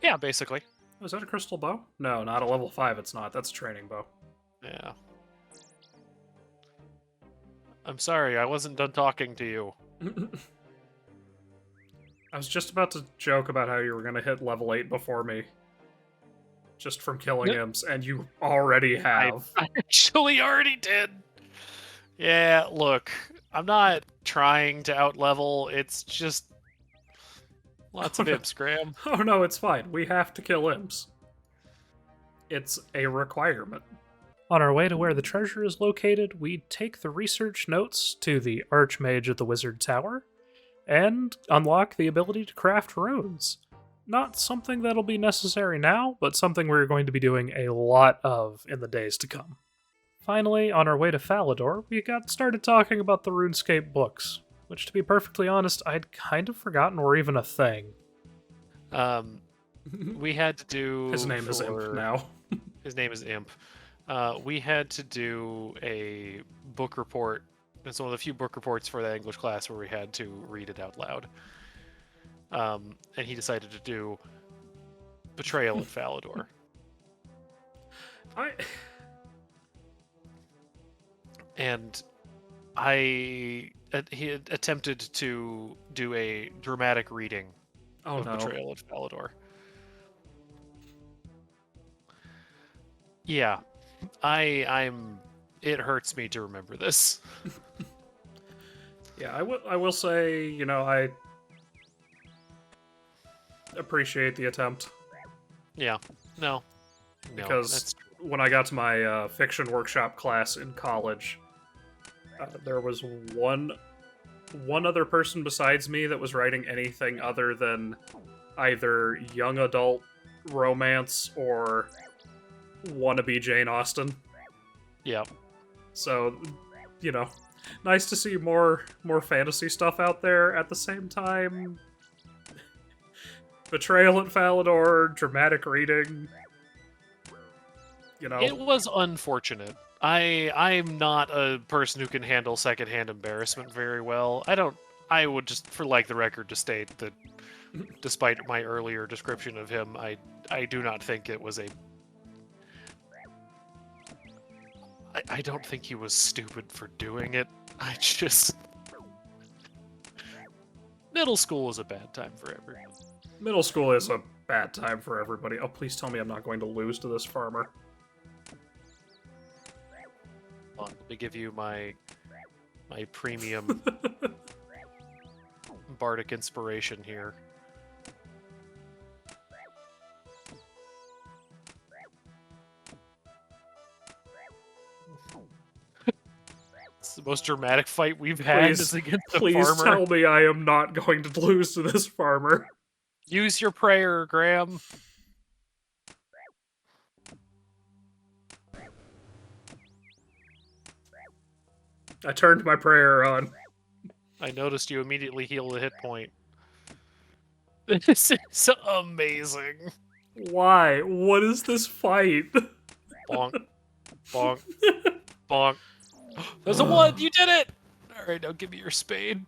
Yeah, basically.
Oh, is that a crystal bow? No, not a level 5, it's not. That's a training bow.
Yeah. I'm sorry, I wasn't done talking to you.
I was just about to joke about how you were going to hit level 8 before me. Just from killing imps, and you already have.
I actually already did. Yeah, look, I'm not trying to outlevel, it's just lots of imps, Graham.
Oh no, it's fine. We have to kill imps. It's a requirement. On our way to where the treasure is located, we take the research notes to the Archmage at the Wizard Tower, and unlock the ability to craft runes. Not something that'll be necessary now, but something we're going to be doing a lot of in the days to come. Finally, on our way to Falador, we got started talking about the RuneScape books, which, to be perfectly honest, I'd kind of forgotten were even a thing.
We had to do...
His name is Imp now.
His name is Imp. We had to do a book report. It's one of the few book reports for that English class where we had to read it out loud. And he decided to do Betrayal at Falador. He attempted to do a dramatic reading of Betrayal at Falador. Yeah, it hurts me to remember this.
Yeah, I will say, I appreciate the attempt.
Yeah, no.
Because when I got to my fiction workshop class in college, there was one other person besides me that was writing anything other than either young adult romance or wannabe Jane Austen.
Yep.
So, nice to see more fantasy stuff out there. At the same time, Betrayal at Falador, dramatic reading.
It was unfortunate. I'm not a person who can handle secondhand embarrassment very well. I would just, for the record, to state that despite my earlier description of him, I do not think it was I don't think he was stupid for doing it. Middle school was a bad time for everyone.
Middle school is a bad time for everybody. Oh, please tell me I'm not going to lose to this farmer.
Let me give you my premium bardic inspiration here. most dramatic fight we've had is against the
please
farmer.
tell me I am not going to lose to this farmer.
Use your prayer, Graham.
I turned my prayer on.
I noticed you immediately healed a hit point. This is amazing.
Why? What is this fight?
Bonk. Bonk. Bonk. There's a 1! You did it! Alright, now give me your spade.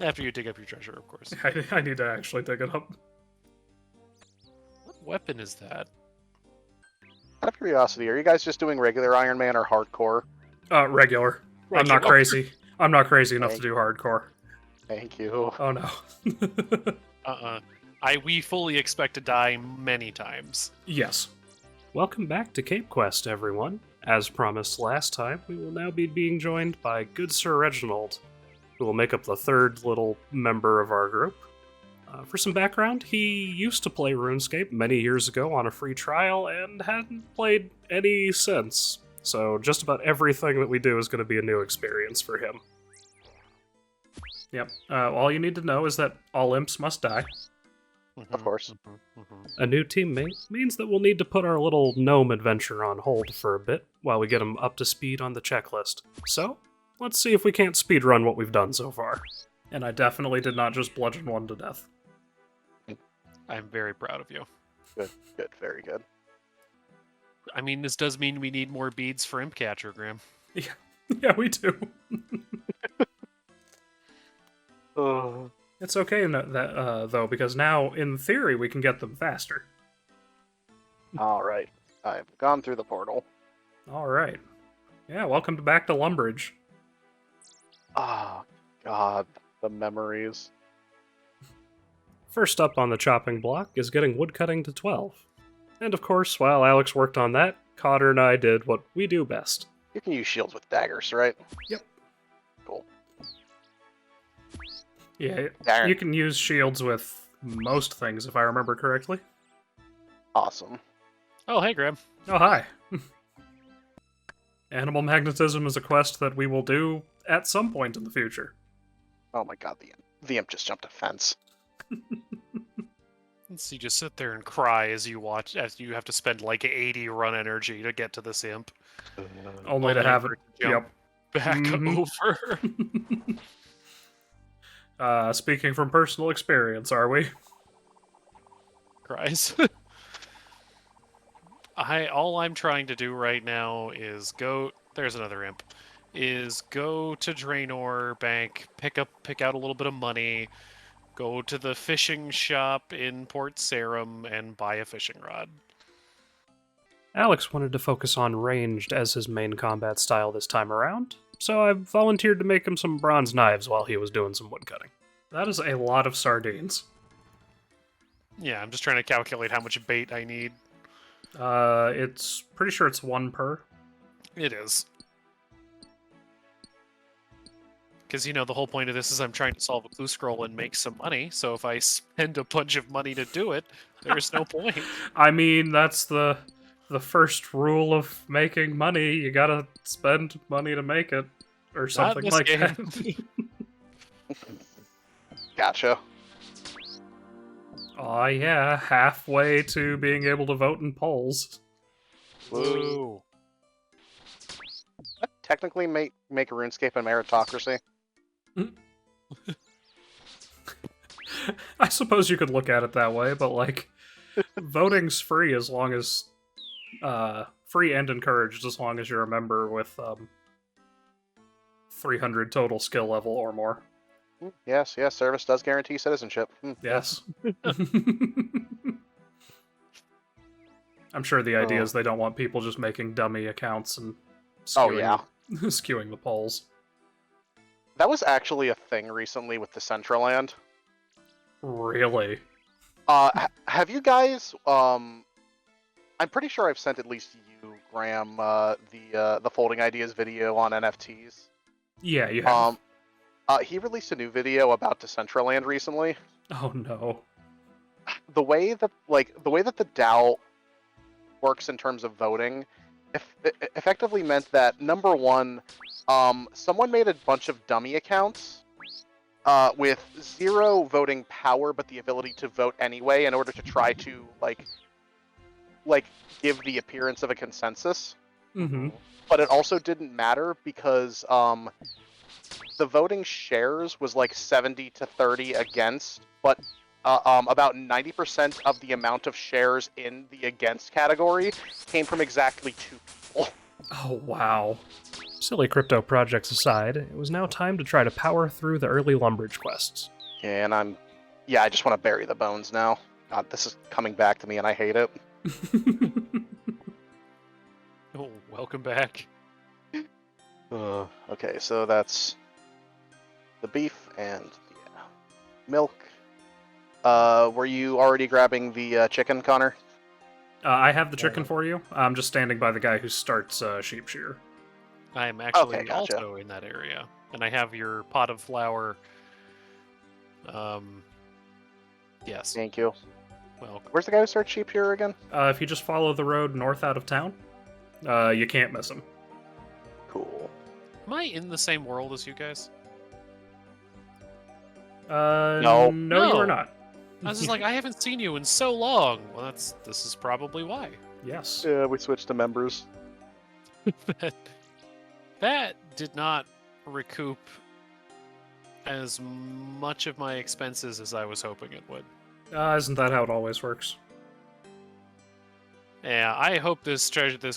After you dig up your treasure, of course.
I need to actually dig it up.
What weapon is that?
Out of curiosity, are you guys just doing regular Iron Man or hardcore?
Regular. I'm not crazy. I'm not crazy enough to do hardcore.
Thank you.
Oh no.
We fully expect to die many times.
Yes. Welcome back to Cape Quest, everyone. As promised last time, we will now be being joined by good Sir Reginald, who will make up the third little member of our group. For some background, he used to play RuneScape many years ago on a free trial and hadn't played any since. So just about everything that we do is going to be a new experience for him. Yep. All you need to know is that all imps must die.
Of course.
A new teammate means that we'll need to put our little gnome adventure on hold for a bit while we get him up to speed on the checklist. So, let's see if we can't speedrun what we've done so far. And I definitely did not just bludgeon one to death.
I'm very proud of you.
Good, good, very good.
I mean, this does mean we need more beads for Imp Catcher, Graham.
Yeah, we do.
Oh.
It's okay though, because now, in theory, we can get them faster.
Alright. I've gone through the portal.
Alright. Yeah, welcome back to Lumbridge.
Oh, God. The memories.
First up on the chopping block is getting woodcutting to 12. And of course, while Alex worked on that, Cotter and I did what we do best.
You can use shields with daggers, right?
Yep.
Cool.
Yeah,
Darn.
you can use shields with most things, if I remember correctly.
Awesome.
Oh, hey, Graham.
Oh, hi. Animal magnetism is a quest that we will do at some point in the future.
Oh my God, the imp just jumped a fence.
So you just sit there and cry as you have to spend like 80 run energy to get to this imp.
Only to have it
jump back over.
Speaking from personal experience, are we?
Cries. All I'm trying to do right now is go. There's another imp. Is go to Draenor Bank, pick out a little bit of money, go to the fishing shop in Port Sarum, and buy a fishing rod.
Alex wanted to focus on ranged as his main combat style this time around, so I volunteered to make him some bronze knives while he was doing some woodcutting. That is a lot of sardines.
Yeah, I'm just trying to calculate how much bait I need.
It's pretty sure it's 1 per.
It is. Because, the whole point of this is I'm trying to solve a clue scroll and make some money, so if I spend a bunch of money to do it, there's no point.
I mean, that's the first rule of making money. You gotta spend money to make it, or something like that.
Gotcha.
Aw, yeah, halfway to being able to vote in polls.
Woo.
That technically make a RuneScape a meritocracy.
I suppose you could look at it that way, but like, voting's free as long as free and encouraged as long as you're a member with 300 total skill level or more.
Yes, service does guarantee citizenship.
Yes. I'm sure the idea is they don't want people just making dummy accounts and skewing the polls.
That was actually a thing recently with the Centraland.
Really?
Have you guys? I'm pretty sure I've sent at least you, Graham, the Folding Ideas video on NFTs.
Yeah, you have.
He released a new video about Decentraland recently.
Oh no.
The way that the DAO works in terms of voting, if effectively meant that, number one, someone made a bunch of dummy accounts with 0 voting power, but the ability to vote anyway in order to try to, like give the appearance of a consensus.
Mm-hmm.
But it also didn't matter because the voting shares was like 70 to 30 against, but about 90% of the amount of shares in the against category came from exactly 2 people.
Oh, wow. Silly crypto projects aside, it was now time to try to power through the early Lumbridge quests.
Yeah, and I just want to bury the bones now. God, this is coming back to me and I hate it.
Oh, welcome back.
Okay, so that's the beef and the milk. Were you already grabbing the chicken, Connor?
I have the chicken for you. I'm just standing by the guy who starts sheep shear.
I am actually
Okay, gotcha.
also in that area, and I have your pot of flour. Yes.
Thank you.
Well,
Where's the guy who starts sheep here again?
If you just follow the road north out of town, you can't miss him.
Cool.
am I in the same world as you guys?
No.
No, you are not.
I was just like, I haven't seen you in so long. Well, this is probably why.
Yes.
Yeah, we switched to members.
That did not recoup as much of my expenses as I was hoping it would.
Isn't that how it always works?
Yeah, I hope this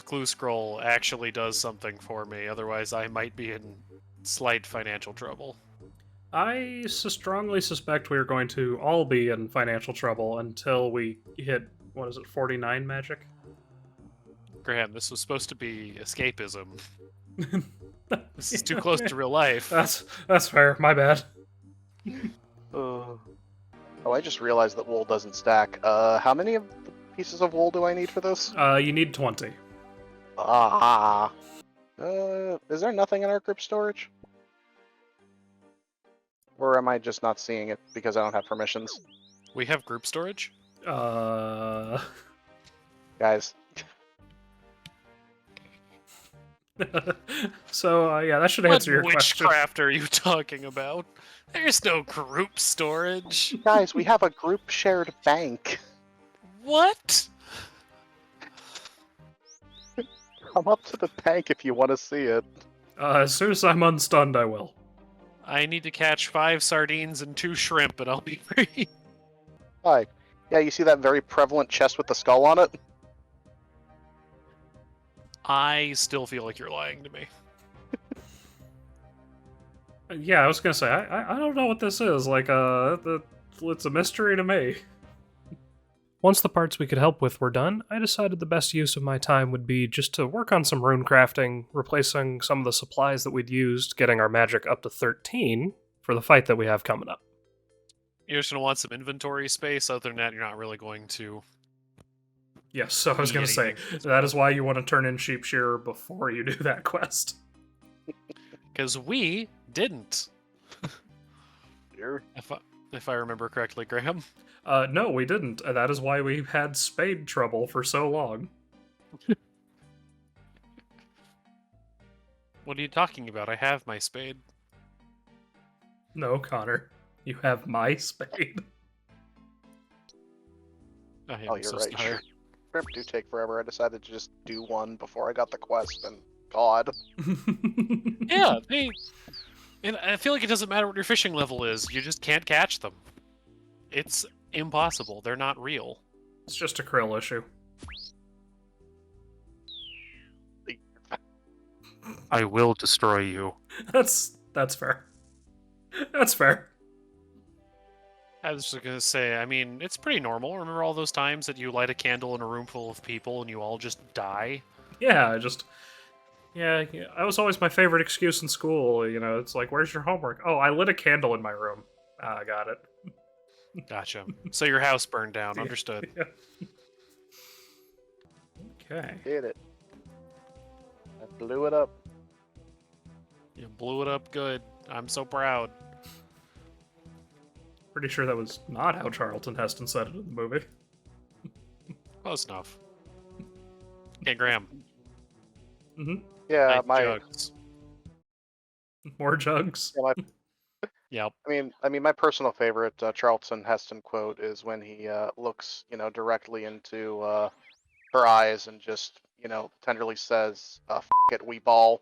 clue scroll actually does something for me. Otherwise, I might be in slight financial trouble.
I strongly suspect we are going to all be in financial trouble until we hit, 49 magic?
Graham, this was supposed to be escapism. This is too close to real life.
That's fair. My bad.
Oh, I just realized that wool doesn't stack. How many of the pieces of wool do I need for this?
You need 20.
Ah. Is there nothing in our group storage? Or am I just not seeing it because I don't have permissions?
We have group storage?
Guys.
So, yeah, that should answer your question.
What witchcraft are you talking about? There's no group storage.
Guys, we have a group shared bank.
What?
Come up to the bank if you want to see it.
As soon as I'm unstunned, I will.
I need to catch 5 sardines and 2 shrimp, and I'll be free.
Hi. Yeah, you see that very prevalent chest with the skull on it?
I still feel like you're lying to me.
Yeah, I was gonna say, I don't know what this is. Like, it's a mystery to me. Once the parts we could help with were done, I decided the best use of my time would be just to work on some rune crafting, replacing some of the supplies that we'd used, getting our magic up to 13 for the fight that we have coming up.
You're just going to want some inventory space. Other than that, you're not really going to...
Yes, so I was going to say, that is why you want to turn in Sheep Shearer before you do that quest.
Because we didn't.
Here.
If I remember correctly, Graham.
No, we didn't. That is why we've had spade trouble for so long.
What are you talking about? I have my spade.
No, Connor. You have my spade.
Oh, you're right. Sure. Shrimp do take forever. I decided to just do one before I got the quest, and God.
Yeah, and I feel like it doesn't matter what your fishing level is. You just can't catch them. It's impossible. They're not real.
It's just a krill issue.
I will destroy you.
That's fair. That's fair.
I was just gonna say, I mean, it's pretty normal. Remember all those times that you light a candle in a room full of people and you all just die?
Yeah, Yeah, that was always my favorite excuse in school. You know, it's like, where's your homework? Oh, I lit a candle in my room. Ah, I got it.
Gotcha. So your house burned down. Understood.
Yeah. Okay.
Did it. I blew it up.
You blew it up good. I'm so proud.
Pretty sure that was not how Charlton Heston said it in the movie.
Close enough. Okay, Graham.
Mm-hmm.
Yeah,
Jugs.
More jugs.
yeah,
Yep.
I mean, my personal favorite Charlton Heston quote is when he looks, directly into her eyes and just, tenderly says, "F it, we ball."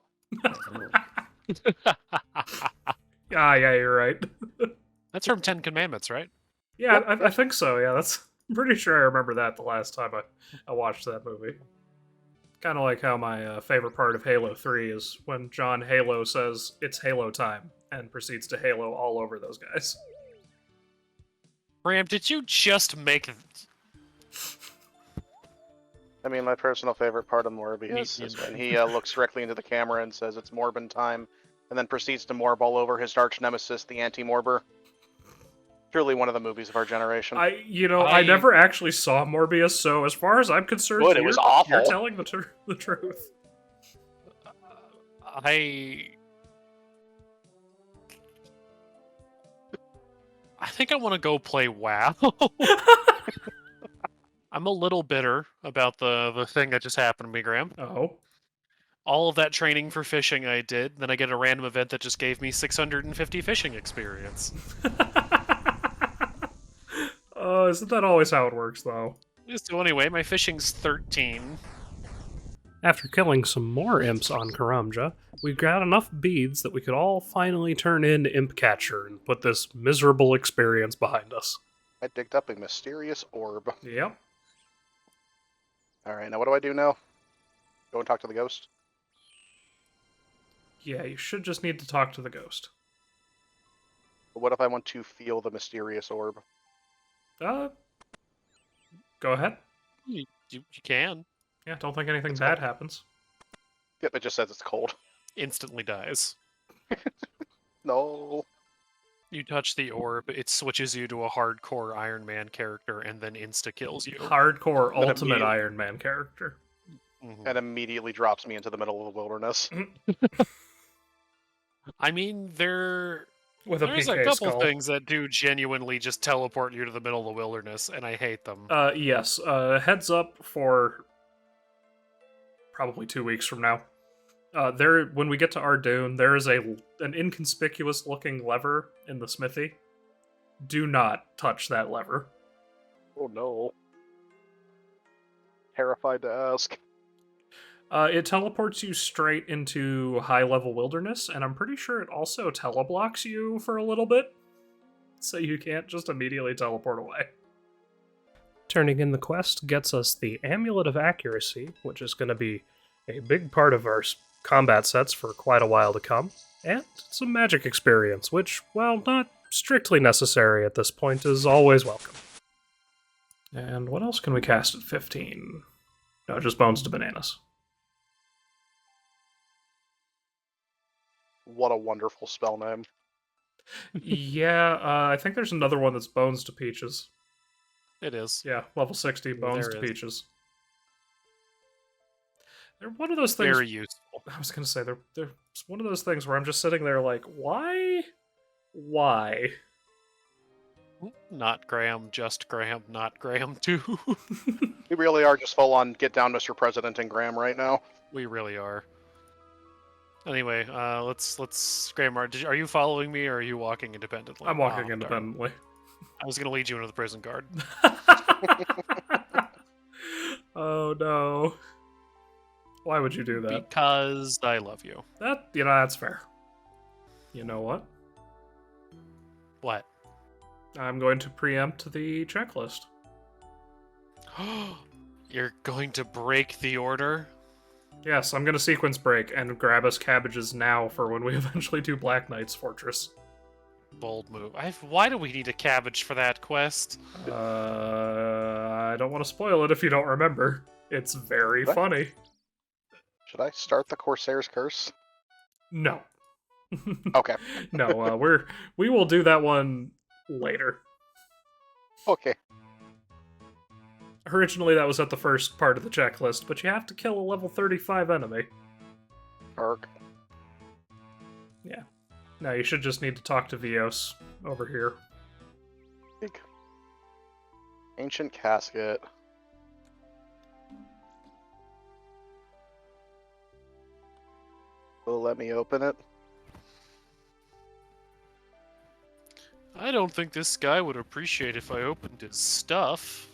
Yeah, you're right.
That's from Ten Commandments, right?
Yeah,
Yep,
I
yep.
think so. Yeah, I'm pretty sure I remember that the last time I watched that movie. Kind of like how my favorite part of Halo 3 is when John Halo says it's Halo time and proceeds to Halo all over those guys.
Graham, did you just make...
I mean, my personal favorite part of Morbius is when he looks directly into the camera and says it's Morbin time, and then proceeds to morb all over his arch nemesis, the Anti-Morber. Truly one of the movies of our generation.
I never actually saw Morbius, so as far as I'm concerned,
Good, it was awful.
You're telling the truth.
I think I want to go play WoW. I'm a little bitter about the thing that just happened to me, Graham.
Oh.
All of that training for fishing I did, then I get a random event that just gave me 650 fishing experience.
Isn't that always how it works, though?
So anyway, my fishing's 13.
After killing some more imps on Karamja, we got enough beads that we could all finally turn in Imp Catcher and put this miserable experience behind us.
I digged up a mysterious orb.
Yep.
Alright, now what do I do now? Go and talk to the ghost?
Yeah, you should just need to talk to the ghost.
But what if I want to feel the mysterious orb?
Go ahead.
You can.
Yeah, don't think anything bad happens.
Yep, it just says it's cold.
Instantly dies.
No.
You touch the orb, it switches you to a hardcore Iron Man character and then insta-kills you.
Hardcore
Then
Ultimate Iron Man character.
Mhm.
And immediately drops me into the middle of the wilderness.
I mean, there's
With a
a
PK
couple
skull.
things that do genuinely just teleport you to the middle of the wilderness, and I hate them.
Yes. Heads up for probably 2 weeks from now. When we get to Ardoon, there is an inconspicuous looking lever in the smithy. Do not touch that lever.
Oh no. Terrified to ask.
It teleports you straight into high-level wilderness, and I'm pretty sure it also teleblocks you for a little bit, so you can't just immediately teleport away. Turning in the quest gets us the Amulet of Accuracy, which is going to be a big part of our combat sets for quite a while to come, and some magic experience, which, while not strictly necessary at this point, is always welcome. And what else can we cast at 15? No, just Bones to Bananas.
What a wonderful spell name.
Yeah, I think there's another one that's Bones to Peaches.
It is.
Yeah, level 60, Bones to Peaches. They're one of those things...
Very useful.
I was going to say, they're one of those things where I'm just sitting there like, why? Why?
Not Graham, just Graham, not Graham too.
We really are just full on get down Mr. President and Graham right now.
We really are. Anyway, let's Graham, are you following me or are you walking independently?
I'm walking independently.
I was gonna lead you into the prison guard.
Oh no. Why would you do that?
Because I love you.
That's fair. You know what?
What?
I'm going to preempt the checklist.
You're going to break the order?
Yes, I'm going to sequence break and grab us Cabbages now for when we eventually do Black Knight's Fortress.
Bold move. Why do we need a cabbage for that quest?
I don't want to spoil it if you don't remember. It's very funny.
Should I start the Corsair's Curse?
No.
Okay.
No, we will do that one later.
Okay.
Originally, that was at the first part of the checklist, but you have to kill a level 35 enemy.
Arc.
Yeah. No, you should just need to talk to Vios over here.
Big. Ancient Casket. Will let me open it?
I don't think this guy would appreciate if I opened his stuff.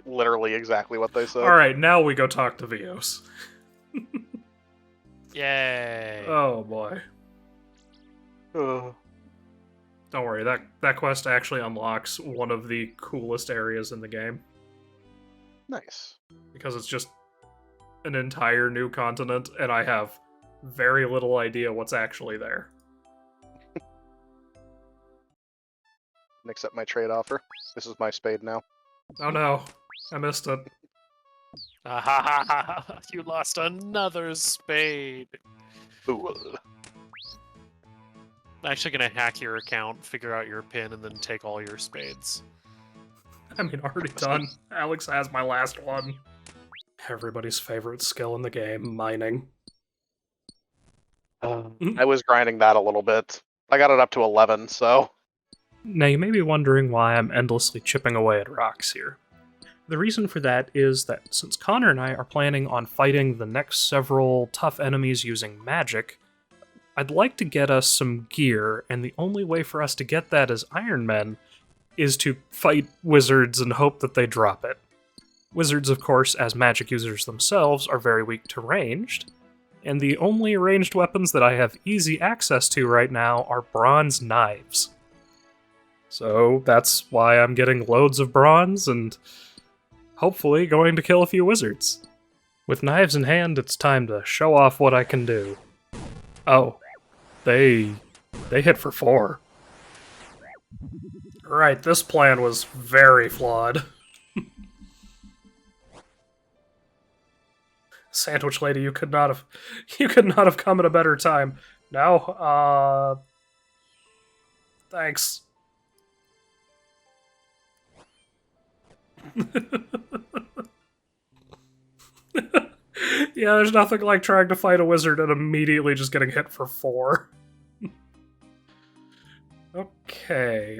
Literally exactly what they said.
Alright, now we go talk to Vios.
Yay.
Oh boy.
Ugh.
Don't worry, that quest actually unlocks one of the coolest areas in the game.
Nice.
Because it's just an entire new continent, and I have very little idea what's actually there.
Accept my trade offer. This is my spade now.
Oh no, I missed it.
Ah, ha, ha, ha, ha. You lost another spade.
Ooh.
I'm actually gonna hack your account, figure out your pin, and then take all your spades.
I mean, already done. Alex has my last one. Everybody's favorite skill in the game, mining.
I was grinding that a little bit. I got it up to 11, so...
Now, you may be wondering why I'm endlessly chipping away at rocks here. The reason for that is that since Connor and I are planning on fighting the next several tough enemies using magic, I'd like to get us some gear, and the only way for us to get that as Iron Men is to fight wizards and hope that they drop it. Wizards, of course, as magic users themselves, are very weak to ranged, and the only ranged weapons that I have easy access to right now are bronze knives. So that's why I'm getting loads of bronze and hopefully going to kill a few wizards. With knives in hand, it's time to show off what I can do. Oh, they hit for 4. Right, this plan was very flawed. Sandwich lady, you could not have come at a better time. No, thanks. Yeah, there's nothing like trying to fight a wizard and immediately just getting hit for 4. Okay,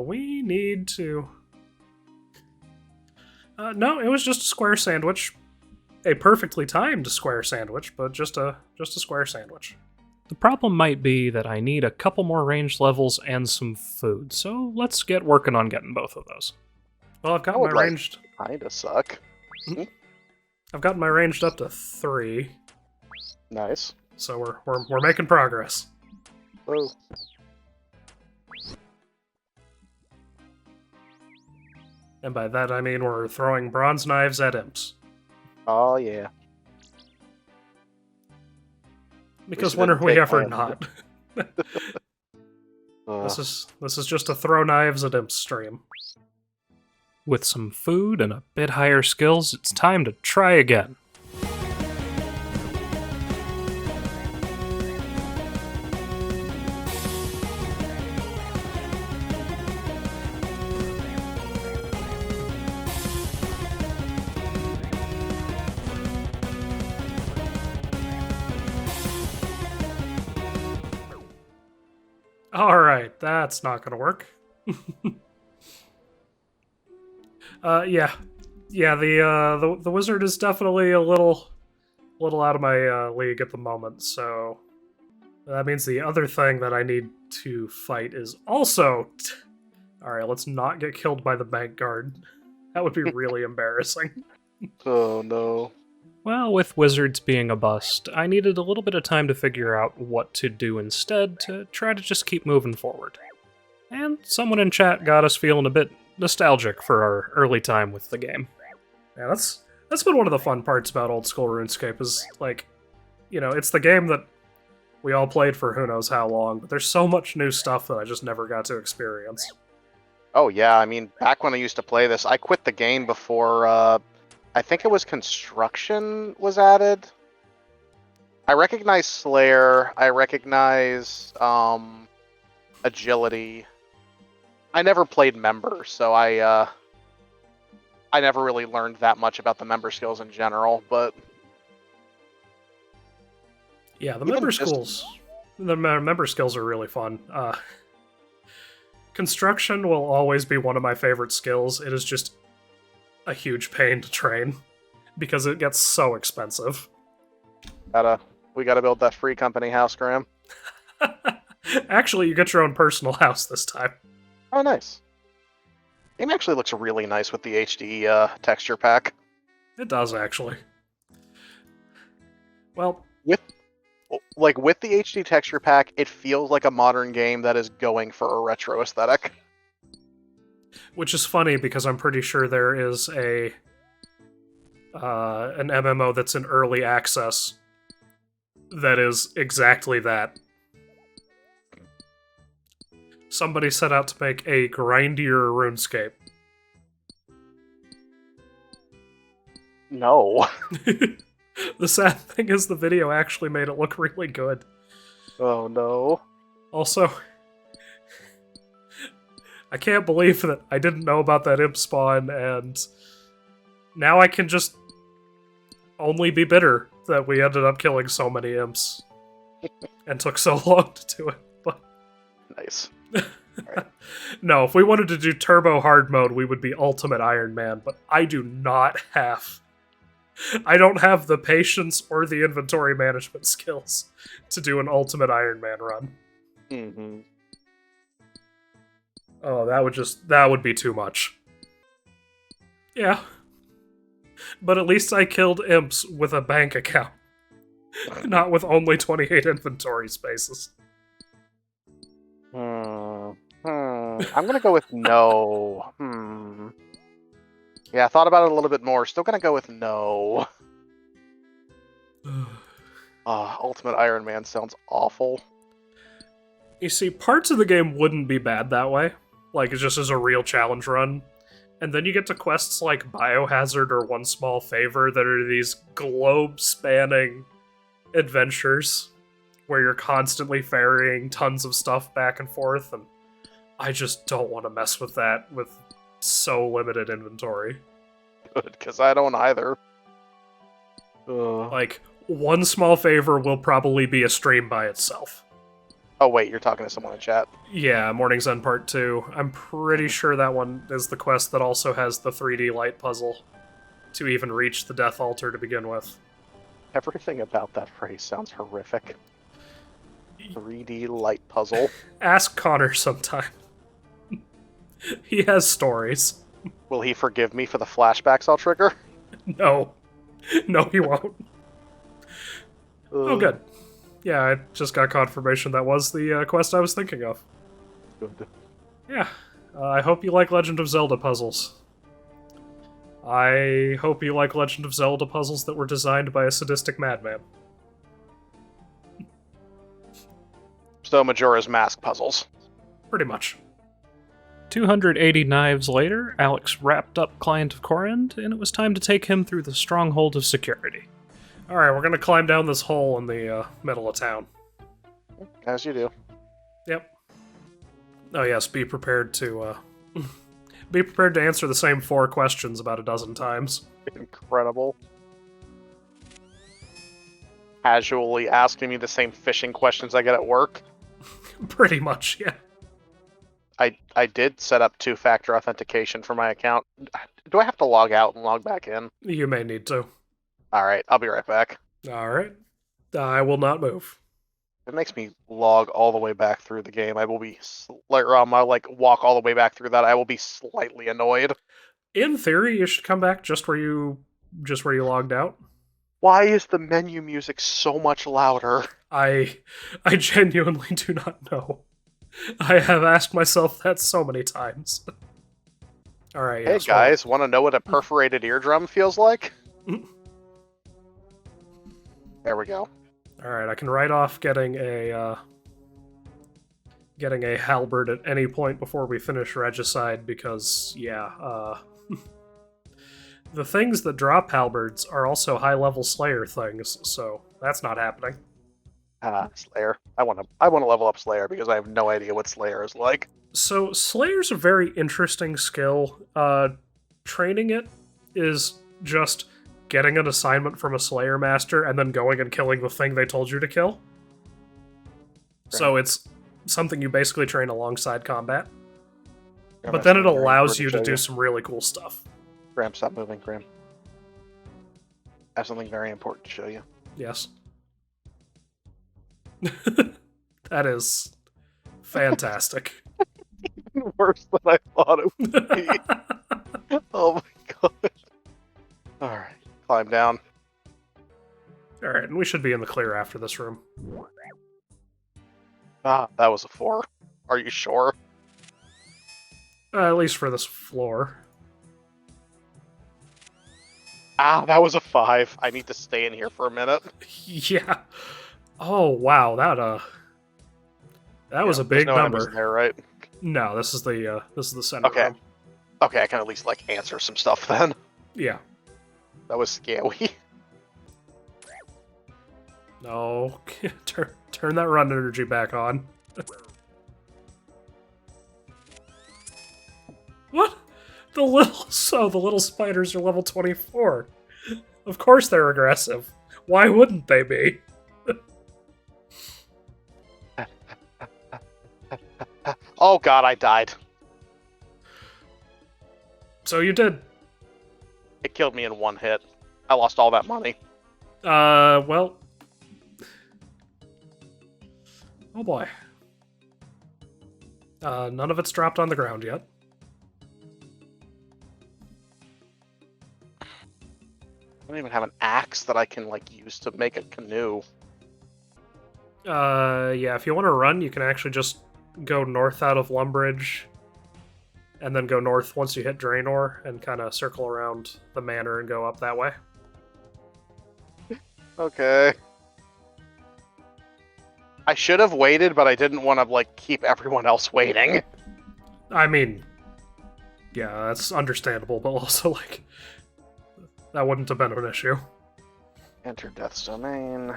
we need to... no, it was just a square sandwich. A perfectly timed square sandwich, but just a square sandwich. The problem might be that I need a couple more ranged levels and some food, so let's get working on getting both of those. Well, I've got my ranged...
Kinda suck.
I've gotten my ranged up to 3.
Nice.
So we're making progress.
Whoa.
And by that I mean we're throwing bronze knives at imps.
Oh yeah.
Because when are we ever not?
Uh,
This is just a throw knives at imps stream. With some food and a bit higher skills, it's time to try again. Alright, that's not gonna work. Yeah, the wizard is definitely a little out of my league at the moment. So that means the other thing that I need to fight is also. All right, let's not get killed by the bank guard. That would be really embarrassing.
oh no.
Well, with wizards being a bust, I needed a little bit of time to figure out what to do instead to try to just keep moving forward. And someone in chat got us feeling a bit nostalgic for our early time with the game. Yeah, that's been one of the fun parts about old school RuneScape is, like, you know, it's the game that we all played for who knows how long, but there's so much new stuff that I just never got to experience.
Oh yeah, I mean, back when I used to play this, I quit the game before, I think it was Construction was added. I recognize Slayer, I recognize, Agility. I never played Member, so I never really learned that much about the member skills in general, but...
Yeah, the member skills are really fun. Construction will always be one of my favorite skills. It is just a huge pain to train, because it gets so expensive.
Gotta We gotta build that free company house, Graham.
Actually, you get your own personal house this time.
Oh, nice. Game actually looks really nice with the HD texture pack.
It does, actually. Well,
With the HD texture pack, it feels like a modern game that is going for a retro aesthetic.
which is funny because I'm pretty sure there is an MMO that's in early access that is exactly that. Somebody set out to make a grindier RuneScape.
No.
The sad thing is the video actually made it look really good.
Oh no.
Also, I can't believe that I didn't know about that imp spawn, and now I can just only be bitter that we ended up killing so many imps and took so long to do it. But
Nice.
no, if we wanted to do turbo hard mode, we would be Ultimate Iron Man, but I don't have the patience or the inventory management skills to do an Ultimate Iron Man run.
Mm-hmm.
Oh, that would be too much. Yeah. But at least I killed imps with a bank account. Not with only 28 inventory spaces.
I'm gonna go with no. Yeah, I thought about it a little bit more. Still gonna go with no. Ultimate Iron Man sounds awful.
You see, parts of the game wouldn't be bad that way. Like, it's just as a real challenge run. And then you get to quests like Biohazard or One Small Favor that are these globe-spanning adventures where you're constantly ferrying tons of stuff back and forth, and I just don't want to mess with that with so limited inventory.
Good, because I don't either.
Like, One Small Favor will probably be a stream by itself.
Oh wait, you're talking to someone in chat.
Yeah, Morning's End Part 2. I'm pretty sure that one is the quest that also has the 3D light puzzle to even reach the Death Altar to begin with.
Everything about that phrase sounds horrific. 3D light puzzle.
Ask Connor sometime. He has stories.
Will he forgive me for the flashbacks I'll trigger?
No. No, he won't. Oh, good. Yeah, I just got confirmation that was the quest I was thinking of.
Good.
Yeah. I hope you like Legend of Zelda puzzles. I hope you like Legend of Zelda puzzles that were designed by a sadistic madman.
So Majora's Mask puzzles.
Pretty much. 280 knives later, Alex wrapped up Client of Korend, and it was time to take him through the Stronghold of Security. Alright, we're gonna climb down this hole in the middle of town.
As you do.
Yep. Oh yes, be prepared to be prepared to answer the same 4 questions about a dozen times.
Incredible. Casually asking me the same fishing questions I get at work.
Pretty much, yeah.
I did set up 2-factor authentication for my account. Do I have to log out and log back in?
You may need to.
Alright, I'll be right back.
Alright. I will not move.
It makes me log all the way back through the game. I will be, I'll walk all the way back through that. I will be slightly annoyed.
In theory, you should come back just where you logged out.
Why is the menu music so much louder?
I genuinely do not know. I have asked myself that so many times. Alright,
Hey
yes,
guys, want to know what a perforated eardrum feels like? There we go.
Alright, I can write off getting a halberd at any point before we finish Regicide because, yeah, the things that drop halberds are also high-level Slayer things, so that's not happening.
Slayer. I want to level up Slayer because I have no idea what Slayer is like.
So Slayer's a very interesting skill. Training it is just getting an assignment from a Slayer master and then going and killing the thing they told you to kill. Right. So it's something you basically train alongside combat. But then it allows you to do some really cool stuff.
Graham, stop moving, Graham. I have something very important to show you.
Yes. That is fantastic.
Worse than I thought it would be. Oh my god. Alright, climb down.
Alright, and we should be in the clear after this room.
Ah, that was a 4. Are you sure?
At least for this floor.
Ah, that was a 5. I need to stay in here for a minute.
Yeah. Oh, wow, that was a big
no enemies
number.
in there, right?
No, this is the center
Okay.
room.
Okay, I can at least, like, answer some stuff then.
Yeah.
That was scary.
No, turn that run energy back on. What? The little spiders are level 24. Of course they're aggressive. Why wouldn't they be?
Oh god, I died.
So you did.
It killed me in 1 hit. I lost all that money.
Well. Oh boy. None of it's dropped on the ground yet.
I don't even have an axe that I can, like, use to make a canoe.
Yeah, if you want to run, you can actually just go north out of Lumbridge, and then go north once you hit Draenor, and kind of circle around the manor and go up that way.
Okay. I should have waited, but I didn't want to, like, keep everyone else waiting.
I mean, yeah, that's understandable, but also, like, that wouldn't have been an issue.
Enter Death's Domain.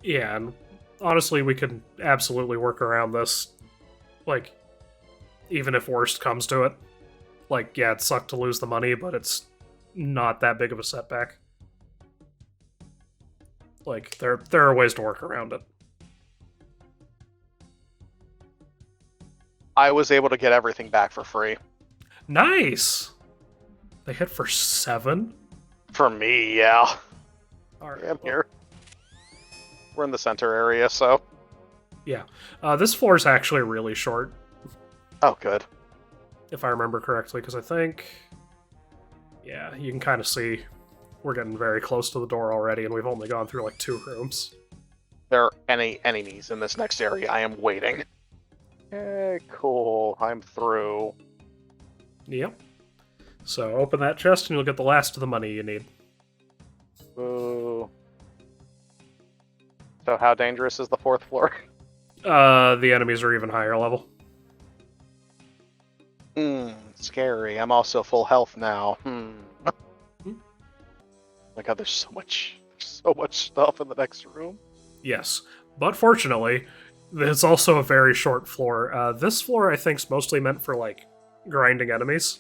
Yeah, and honestly, we could absolutely work around this. Like, even if worst comes to it. Like, yeah, it sucked to lose the money, but it's not that big of a setback. Like, there are ways to work around it.
I was able to get everything back for free.
Nice! They hit for 7?
For me, yeah.
Alright,
I'm here. We're in the center area, so...
Yeah. This floor is actually really short,
Oh, good.
if I remember correctly, because I think... Yeah, you can kind of see we're getting very close to the door already, and we've only gone through, like, 2 rooms.
There are any enemies in this next area. I am waiting. Okay, cool. I'm through.
Yep. So open that chest and you'll get the last of the money you need.
Ooh. So how dangerous is the 4th floor?
The enemies are even higher level.
Scary. I'm also full health now. My god, there's so much stuff in the next room.
Yes. But fortunately, it's also a very short floor. This floor, I think, is mostly meant for, like, grinding enemies.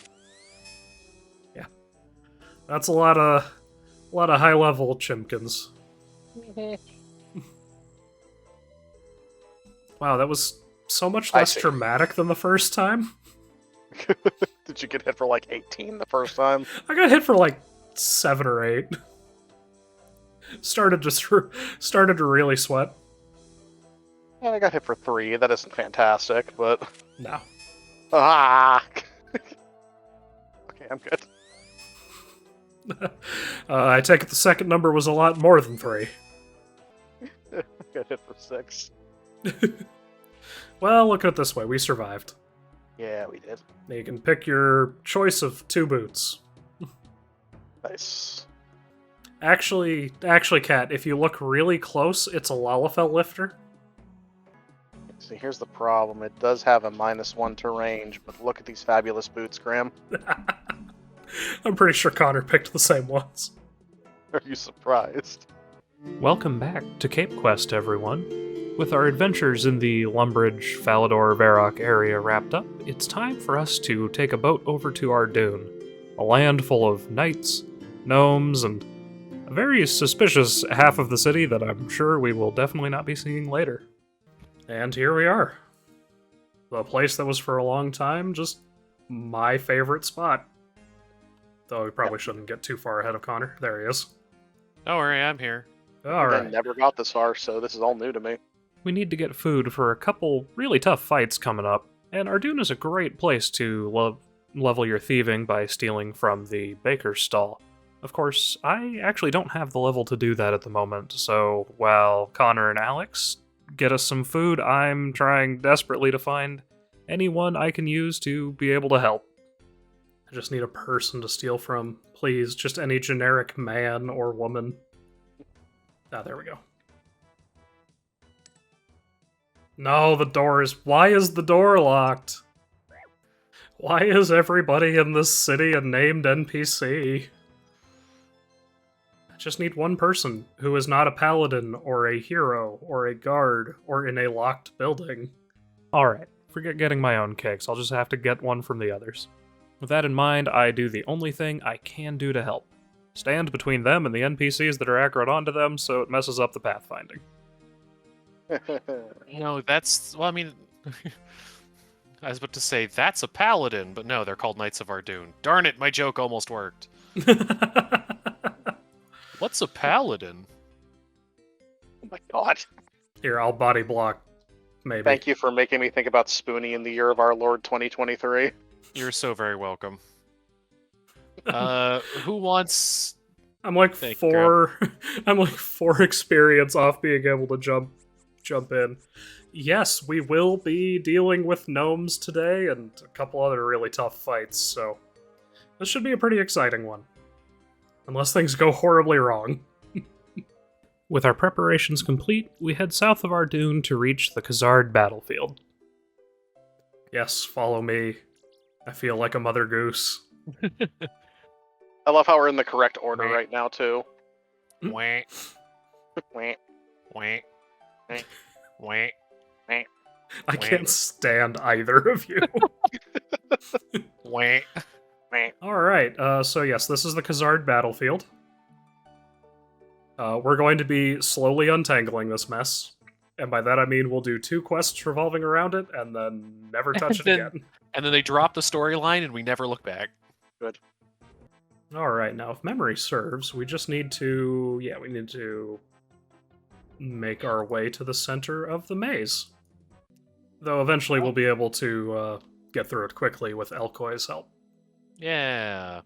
Yeah. That's a lot of high-level chimkins. Wow, that was so much less dramatic than the first time.
Did you get hit for like 18 the first time?
I got hit for like 7 or 8. Started to really sweat.
Yeah, I got hit for 3. That isn't fantastic, but...
No.
Ah! Okay, I'm good.
I take it the second number was a lot more than 3.
Got hit for 6.
Well, look at it this way. We survived.
Yeah, we did.
Now you can pick your choice of 2 boots.
Nice.
Actually, Kat, if you look really close, it's a Lalafell lifter.
See, here's the problem. It does have a -1 to range, but look at these fabulous boots, Graham.
I'm pretty sure Connor picked the same ones.
Are you surprised?
Welcome back to Cape Quest, everyone. With our adventures in the Lumbridge, Falador, Varrock area wrapped up, it's time for us to take a boat over to our dune, a land full of knights, gnomes, and a very suspicious half of the city that I'm sure we will definitely not be seeing later. And here we are. The place that was for a long time just my favorite spot. Though we probably shouldn't get too far ahead of Connor. There he is.
Don't worry, I'm here.
All
I
right.
never got this far, so this is all new to me.
We need to get food for a couple really tough fights coming up, and Ardoon is a great place to level your thieving by stealing from the baker's stall. Of course, I actually don't have the level to do that at the moment, so while Connor and Alex get us some food, I'm trying desperately to find anyone I can use to be able to help. I just need a person to steal from. Please, just any generic man or woman. Ah, there we go. No, the door is... Why is the door locked? Why is everybody in this city a named NPC? I just need one person who is not a paladin, or a hero, or a guard, or in a locked building. Alright, forget getting my own cakes, I'll just have to get one from the others. With that in mind, I do the only thing I can do to help. Stand between them and the NPCs that are aggroed onto them so it messes up the pathfinding.
No, that's... Well, I mean... I was about to say, that's a paladin, but no, they're called Knights of Ardoon. Darn it, my joke almost worked. What's a paladin?
Oh my god.
Here, I'll body block, maybe.
Thank you for making me think about Spoonie in the year of our Lord 2023.
You're so very welcome. Who wants...
I'm like
Thank
I'm like 4 experience off being able to jump in. Yes, we will be dealing with gnomes today and a couple other really tough fights, so this should be a pretty exciting one. Unless things go horribly wrong. With our preparations complete, we head south of Ardoon to reach the Khazard battlefield. Yes, follow me. I feel like a mother goose.
I love how we're in the correct order right now, too.
Wah,
Wah.
wah, wah.
I can't stand either of you.
Wah.
Alright, so yes, this is the Khazard battlefield. We're going to be slowly untangling this mess. And by that I mean we'll do 2 quests revolving around it, and then never touch it again.
And then they drop the storyline and we never look back.
Good.
Alright, now if memory serves, we just need to... Yeah, we need to make our way to the center of the maze. Though eventually we'll be able to get through it quickly with Elkoi's help.
Yeah.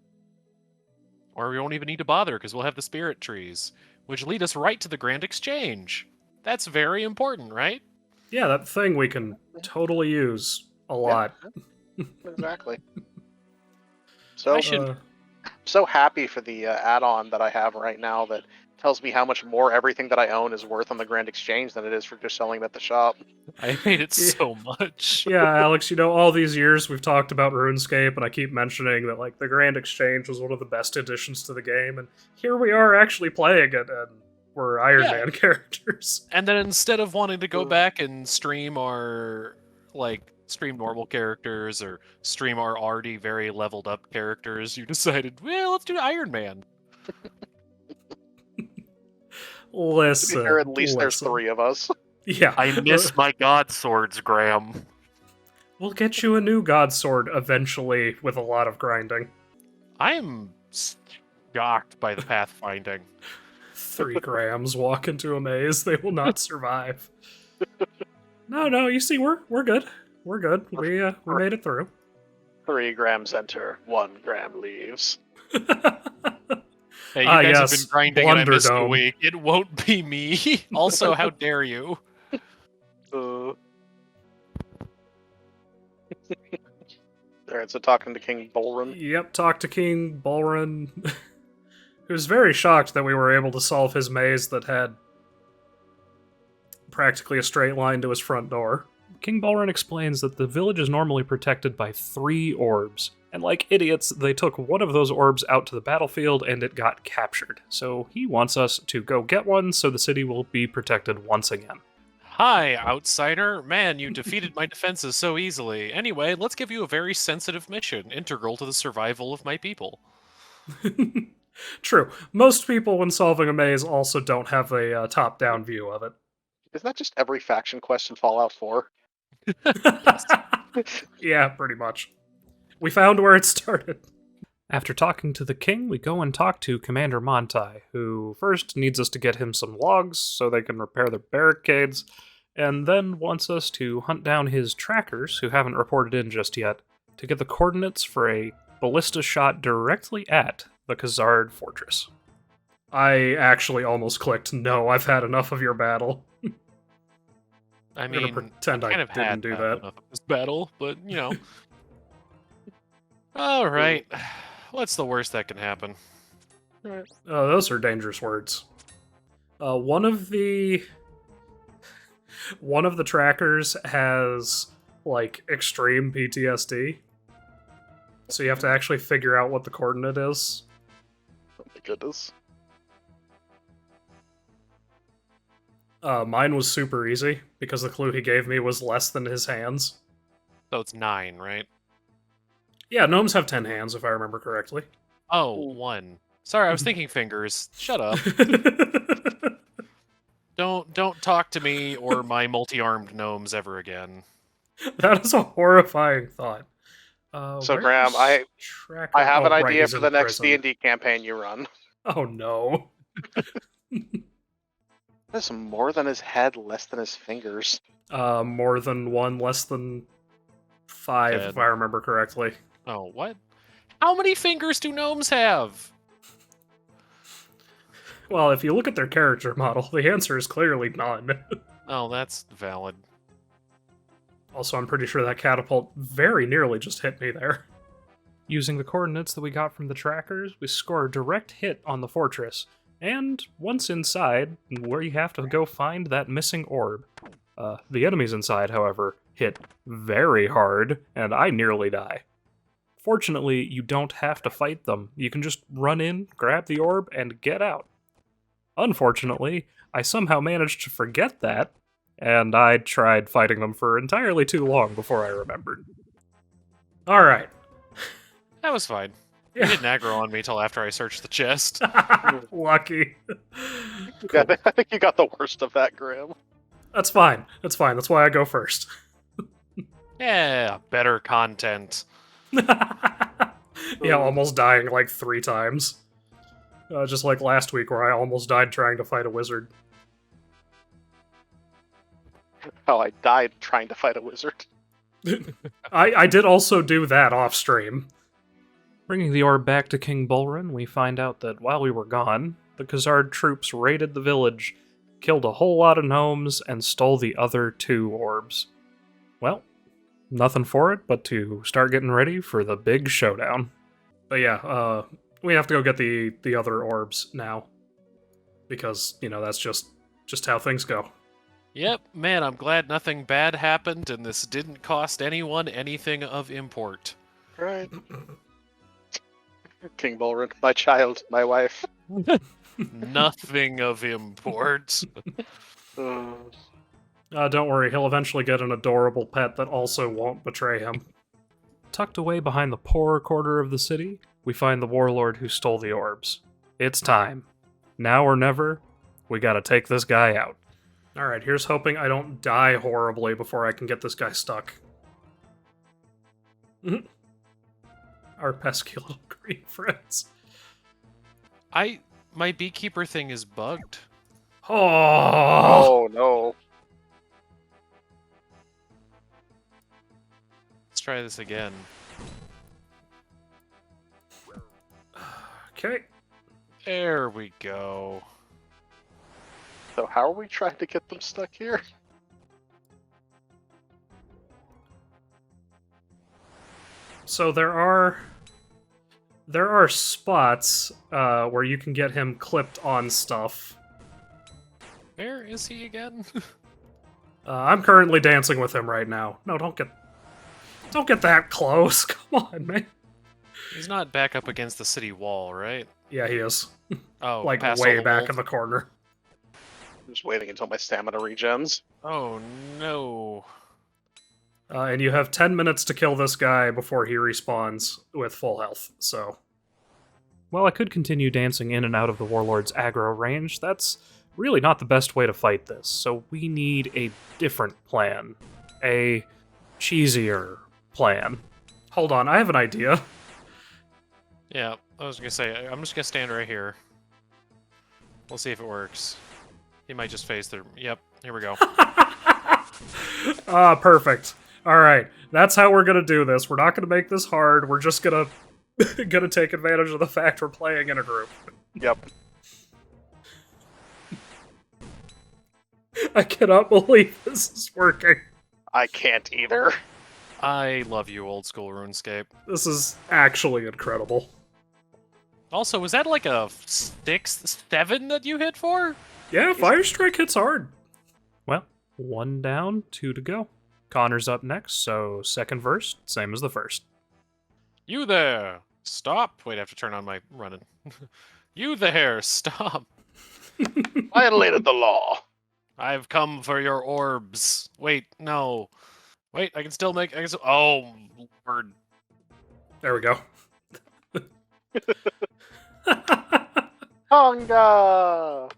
Or we won't even need to bother because we'll have the spirit trees, which lead us right to the Grand Exchange. That's very important, right?
Yeah, that thing we can totally use a lot.
Exactly. So,
I should...
so happy for the add-on that I have right now that tells me how much more everything that I own is worth on the Grand Exchange than it is for just selling them at the shop.
I hate it so much.
Yeah, Alex, you know, all these years we've talked about RuneScape, and I keep mentioning that, like, the Grand Exchange was one of the best additions to the game, and here we are actually playing it, and we're Iron Man characters.
And then instead of wanting to go back and stream our, stream normal characters or stream our already very leveled up characters, you decided, well, let's do Iron Man.
Listen,
To be fair, at least there's 3 of us.
Yeah.
I miss my god swords, Graham.
We'll get you a new god sword eventually with a lot of grinding.
I am shocked by the pathfinding.
3 grams walk into a maze, they will not survive. No, you see, we're good. We're good. We made it through.
3 grams enter, 1 gram leaves.
Hey, you guys have
yes,
been grinding and I missed a
Blunderdome.
week. It won't be me. Also, how dare you?
Alright, so talking to King Bolrun.
Yep, talk to King Bolrun, who's very shocked that we were able to solve his maze that had practically a straight line to his front door. King Bolrun explains that the village is normally protected by 3 orbs, and like idiots, they took one of those orbs out to the battlefield and it got captured. So he wants us to go get one so the city will be protected once again.
Hi, outsider. Man, you defeated my defenses so easily. Anyway, let's give you a very sensitive mission, integral to the survival of my people.
True. Most people, when solving a maze, also don't have a top-down view of it.
Isn't that just every faction quest in Fallout 4?
Yeah, pretty much. We found where it started. After talking to the king, we go and talk to Commander Montai, who first needs us to get him some logs so they can repair their barricades, and then wants us to hunt down his trackers, who haven't reported in just yet, to get the coordinates for a ballista shot directly at the Khazard fortress. I actually almost clicked, no, I've had enough of your battle.
I'm
gonna pretend I didn't do that.
Enough of this battle, but, All right. What's the worst that can happen?
Those are dangerous words. One of the trackers has, like, extreme PTSD. So you have to actually figure out what the coordinate is.
Oh my goodness.
Mine was super easy, because the clue he gave me was less than his hands.
So it's 9, right?
Yeah, gnomes have 10 hands, if I remember correctly.
Oh, 1. Sorry, I was thinking fingers. Shut up. Don't talk to me or my multi-armed gnomes ever again.
That is a horrifying thought.
So, Graham, I have an idea for the next
prison.
D&D campaign you run.
Oh, no.
That's more than his head, less than his fingers.
More than 1, less than 5,
10.
if I remember correctly.
Oh, what? How many fingers do gnomes have?
Well, if you look at their character model, the answer is clearly none.
Oh, that's valid.
Also, I'm pretty sure that catapult very nearly just hit me there. Using the coordinates that we got from the trackers, we score a direct hit on the fortress. And once inside, where you have to go find that missing orb. The enemies inside, however, hit very hard, and I nearly die. Fortunately, you don't have to fight them. You can just run in, grab the orb, and get out. Unfortunately, I somehow managed to forget that, and I tried fighting them for entirely too long before I remembered. Alright.
That was fine.
Yeah.
He didn't aggro on me till after I searched the chest.
Lucky.
Yeah, I think you got the worst of that, Graham.
That's fine. That's fine. That's why I go first.
Yeah, better content.
Yeah, almost dying like 3 times. Just like last week where I almost died trying to fight a wizard.
Oh, I died trying to fight a wizard.
I did also do that off stream. Bringing the orb back to King Bulrun, we find out that while we were gone, the Khazard troops raided the village, killed a whole lot of gnomes, and stole the other 2 orbs. Well, nothing for it but to start getting ready for the big showdown. But yeah, we have to go get the other orbs now. Because, that's just how things go.
Yep, man, I'm glad nothing bad happened and this didn't cost anyone anything of import.
Right. King Bulrun, my child, my wife.
Nothing of import.
Don't worry, he'll eventually get an adorable pet that also won't betray him. Tucked away behind the poorer quarter of the city, we find the warlord who stole the orbs. It's time. Now or never, we gotta take this guy out. Alright, here's hoping I don't die horribly before I can get this guy stuck. Our pesky little green friends.
My beekeeper thing is bugged.
Oh no.
Let's try this again.
Okay.
There we go.
So how are we trying to get them stuck here?
So there are spots where you can get him clipped on stuff.
Where is he again?
I'm currently dancing with him right now. No, don't get that close. Come on, man.
He's not back up against the city wall, right?
Yeah, he is.
Oh,
Like
past
way
all the
back
wolf?
in the corner.
I'm just waiting until my stamina regens.
Oh no.
And you have 10 minutes to kill this guy before he respawns with full health, so... While I could continue dancing in and out of the Warlord's aggro range, that's really not the best way to fight this, so we need a different plan. A cheesier plan. Hold on, I have an idea.
Yeah, I was gonna say, I'm just gonna stand right here. We'll see if it works. He might just phase through. Yep, here we go.
Perfect. All right, that's how we're gonna do this. We're not gonna make this hard. We're just gonna gonna take advantage of the fact we're playing in a group.
Yep.
I cannot believe this is working.
I can't either.
I love you, old school RuneScape.
This is actually incredible.
Also, was that like a 6-7 that you hit for?
Yeah, Fire Strike hits hard. Well, 1 down, 2 to go. Connor's up next, so second verse, same as the first.
You there! Stop! Wait, I have to turn on my running. You there! Stop!
Violated the law.
I've come for your orbs. Wait, no. Wait, I can still make. Oh, Lord.
There we go.
Tonga!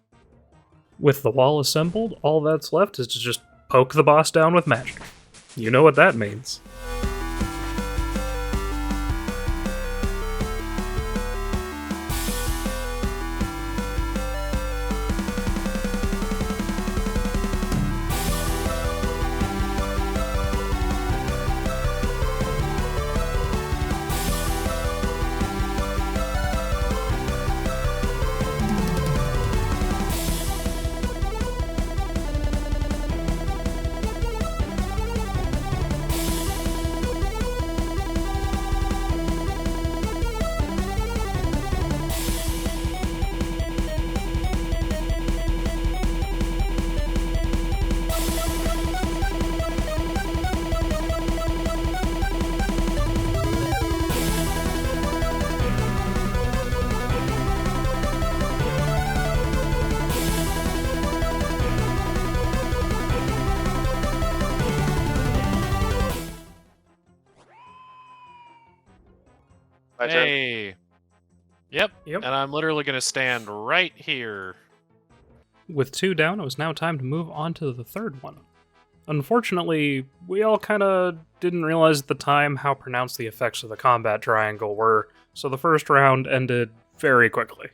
With the wall assembled, all that's left is to just poke the boss down with magic. You know what that means.
My turn.
Hey. Yep.
Yep.
And I'm literally gonna stand right here.
With 2 down, it was now time to move on to the third one. Unfortunately, we all kinda didn't realize at the time how pronounced the effects of the combat triangle were, so the first round ended very quickly.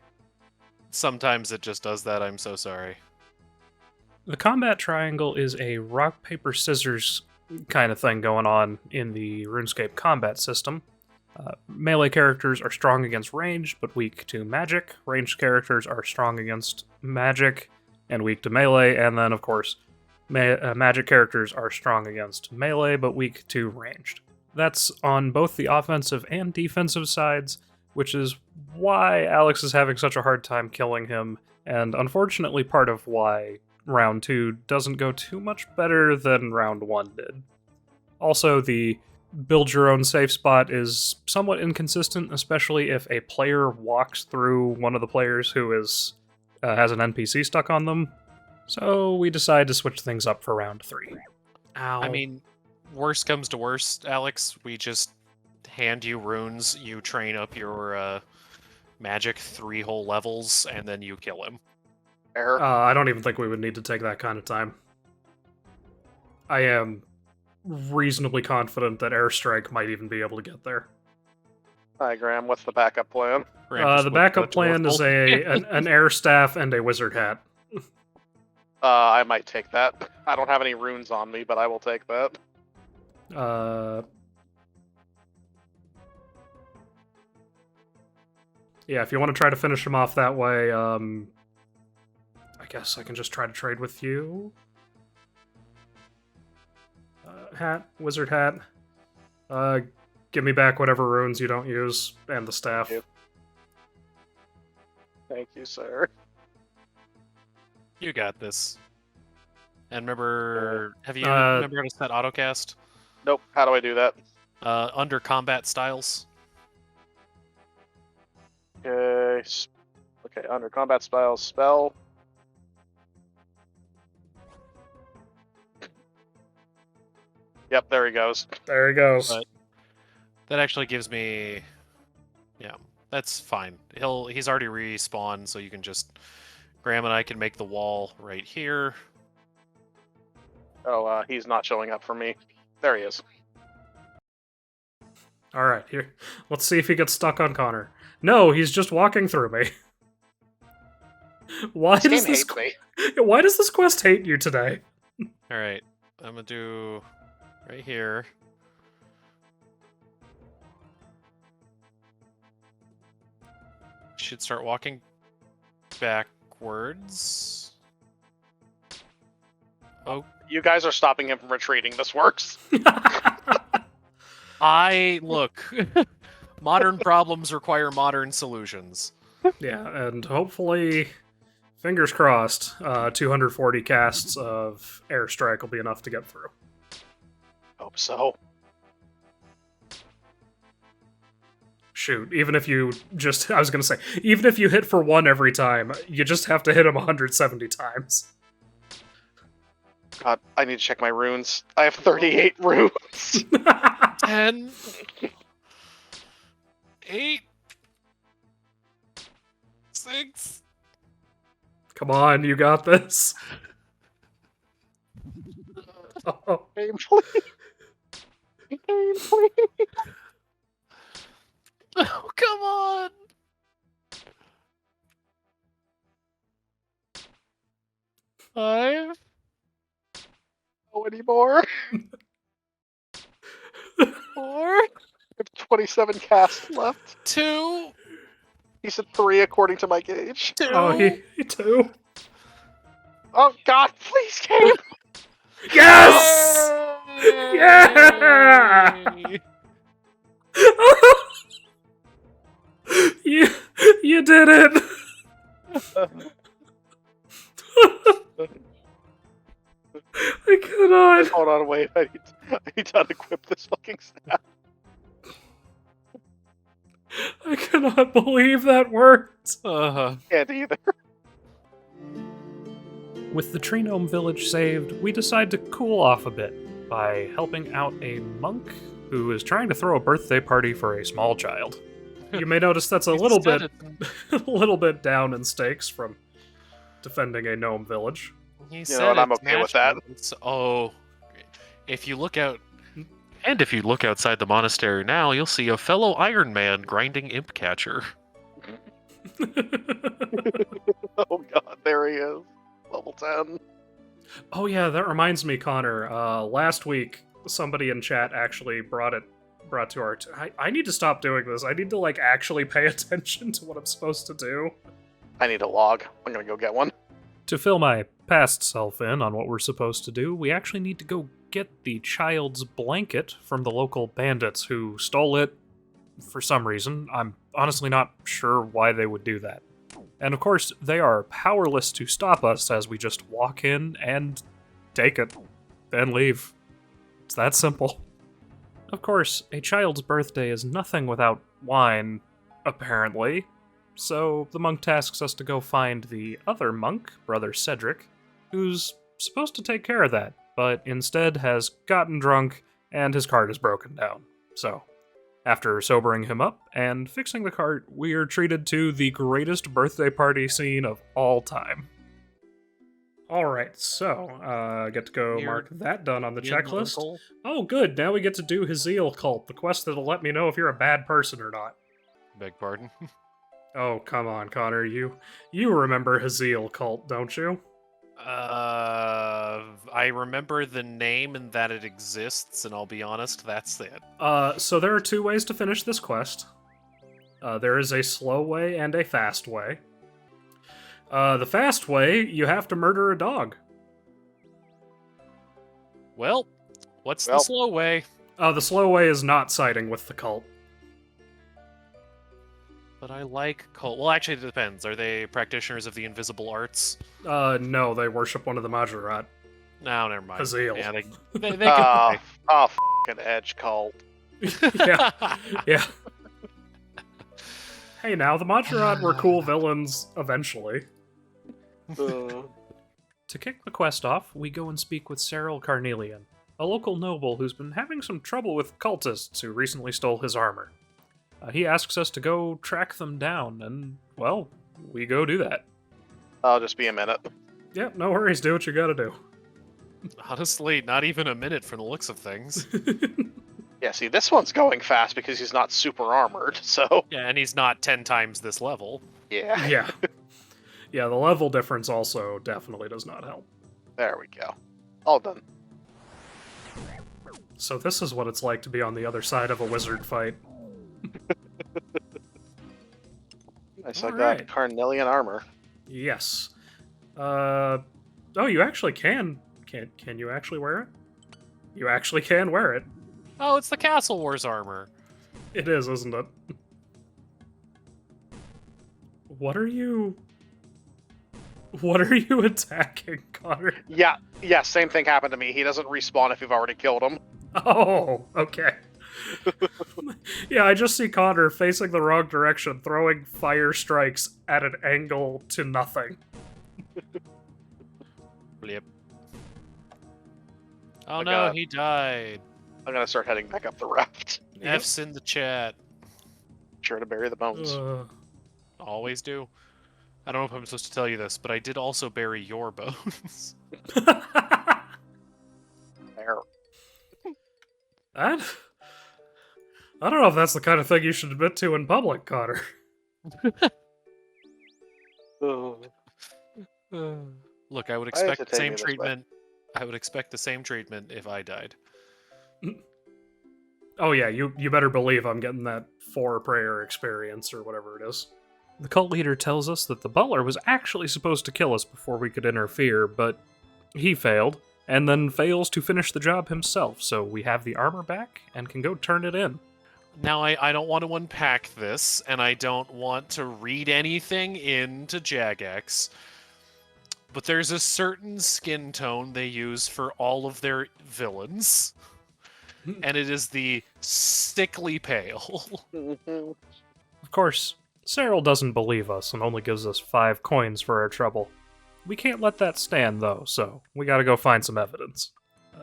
Sometimes it just does that. I'm so sorry.
The combat triangle is a rock, paper, scissors kind of thing going on in the RuneScape combat system. Melee characters are strong against range, but weak to magic. Ranged characters are strong against magic and weak to melee, and then, of course, magic characters are strong against melee, but weak to ranged. That's on both the offensive and defensive sides, which is why Alex is having such a hard time killing him, and unfortunately part of why round 2 doesn't go too much better than round 1 did. Also, the build your own safe spot is somewhat inconsistent, especially if a player walks through one of the players who is has an NPC stuck on them. So we decide to switch things up for round 3. Ow.
I mean, worst comes to worst, Alex. We just hand you runes, you train up your magic 3 whole levels, and then you kill him.
Error.
I don't even think we would need to take that kind of time. I am reasonably confident that Airstrike might even be able to get there.
Hi, Graham. What's the backup plan?
The backup plan is an air staff and a wizard hat.
I might take that. I don't have any runes on me, but I will take that.
Yeah, if you want to try to finish him off that way, I guess I can just try to trade with you. Hat, wizard hat. Give me back whatever runes you don't use, and the staff.
Thank you, sir.
You got this. And remember, have you remember how to set autocast?
Nope. How do I do that?
Under combat styles.
Okay. Okay. Under combat styles, spell. Yep. There he goes.
There he goes.
But that actually gives me, yeah, that's fine. He's already respawned, so you can just Graham and I can make the wall right here.
Oh, he's not showing up for me. There he is.
Alright, here. Let's see if he gets stuck on Connor. No, he's just walking through me. Why
This
does
game
this
hates me.
Why does this quest hate you today?
All right, I'm gonna do right here. Should start walking backwards. Oh,
You guys are stopping him from retreating. This works.
look. Modern problems require modern solutions.
Yeah, and hopefully, fingers crossed, 240 casts of airstrike will be enough to get through.
Hope so.
Shoot, even if you just, I was gonna say, even if you hit for one every time, you just have to hit him 170 times.
God, I need to check my runes. I have 38 runes.
10, 8, 6.
Come on, you got this. Oh,
Game, please. Game, please.
Oh, come on! 5.
No anymore.
4.
I have 27 casts left.
2.
He said 3 according to my gauge.
2.
oh, he too.
Oh God, please, game.
Yes! Yeah! You did it! I cannot.
Hold on, wait. I need to unequip this fucking snap.
I cannot believe that worked.
Can't either.
With the Tree Gnome village saved, we decide to cool off a bit by helping out a monk who is trying to throw a birthday party for a small child. You may notice that's a little bit down in stakes from defending a gnome village.
He
You
said
know what, I'm
it's
okay with that.
Oh, if you look out, and if you look outside the monastery now, you'll see a fellow Iron Man grinding imp catcher.
Oh God, there he is. Level 10.
Oh yeah, that reminds me, Connor. Last week, somebody in chat actually brought to our... I need to stop doing this. I need to, like, actually pay attention to what I'm supposed to do.
I need a log. I'm gonna go get one.
To fill my past self in on what we're supposed to do, we actually need to go get the child's blanket from the local bandits who stole it for some reason. I'm honestly not sure why they would do that. And of course, they are powerless to stop us as we just walk in and take it, then leave. It's that simple. Of course, a child's birthday is nothing without wine, apparently. So the monk tasks us to go find the other monk, Brother Cedric, who's supposed to take care of that, but instead has gotten drunk and his cart is broken down. So, after sobering him up and fixing the cart, we are treated to the greatest birthday party scene of all time. Alright, so, get to go mark that done on the checklist. Oh good, now we get to do Haziel Cult, the quest that'll let me know if you're a bad person or not.
Beg pardon?
Oh, come on, Connor, you remember Haziel Cult, don't you?
I remember the name and that it exists, and I'll be honest, that's it.
So there are two ways to finish this quest. There is a slow way and a fast way. The fast way, you have to murder a dog.
Well, what's the slow way?
The slow way is not siding with the cult.
But I like cult. Well, actually, it depends. Are they practitioners of the invisible arts?
No, they worship one of the Majorat.
No, never mind.
Haziel.
Yeah, they can...
F***ing edge cult.
Yeah, yeah. Hey, now, the Majorat were cool villains eventually. To kick the quest off, we go and speak with Cyril Carnelian, a local noble who's been having some trouble with cultists who recently stole his armor. He asks us to go track them down, and, well, we go do that.
I'll just be a minute.
Yeah, no worries, do what you gotta do.
Honestly, not even a minute from the looks of things.
Yeah, see, this one's going fast because he's not super armored, so...
Yeah, and he's not 10 times this level.
Yeah.
Yeah. Yeah, the level difference also definitely does not help.
There we go. All done.
So this is what it's like to be on the other side of a wizard fight.
Nice, I got
Alright.
Carnelian armor.
Yes. Oh, you actually can. Can you actually wear it? You actually can wear it.
Oh, it's the Castle Wars armor.
It is, isn't it? What are you attacking, Connor?
Yeah, same thing happened to me. He doesn't respawn if you've already killed him.
Oh, okay. Yeah, I just see Connor facing the wrong direction, throwing fire strikes at an angle to nothing.
Blip. Oh
I
no,
got-
he died.
I'm gonna start heading back up the raft.
F's in the chat.
Sure to bury the bones.
Always do. I don't know if I'm supposed to tell you this, but I did also bury your bones.
There.
I don't know if that's the kind of thing you should admit to in public, Connor.
Look, I would
Why is
expect
it
the
taking
same
me this way?
treatment. I would expect the same treatment if I died.
Oh yeah, you better believe I'm getting that 4 prayer experience or whatever it is. The cult leader tells us that the butler was actually supposed to kill us before we could interfere, but he failed, and then fails to finish the job himself, so we have the armor back and can go turn it in.
Now, I don't want to unpack this, and I don't want to read anything into Jagex, but there's a certain skin tone they use for all of their villains, and it is the sickly pale.
Of course, Cyril doesn't believe us and only gives us 5 coins for our trouble. We can't let that stand, though, so we gotta go find some evidence.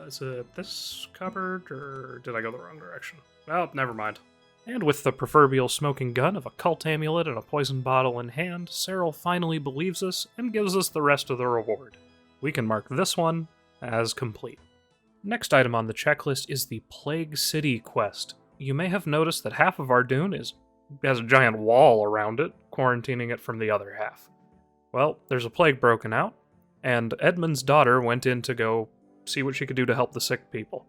Is it this cupboard, or did I go the wrong direction? Well, never mind. And with the proverbial smoking gun of a cult amulet and a poison bottle in hand, Cyril finally believes us and gives us the rest of the reward. We can mark this one as complete. Next item on the checklist is the Plague City quest. You may have noticed that half of our dune has a giant wall around it, quarantining it from the other half. Well, there's a plague broken out, and Edmund's daughter went in to go see what she could do to help the sick people.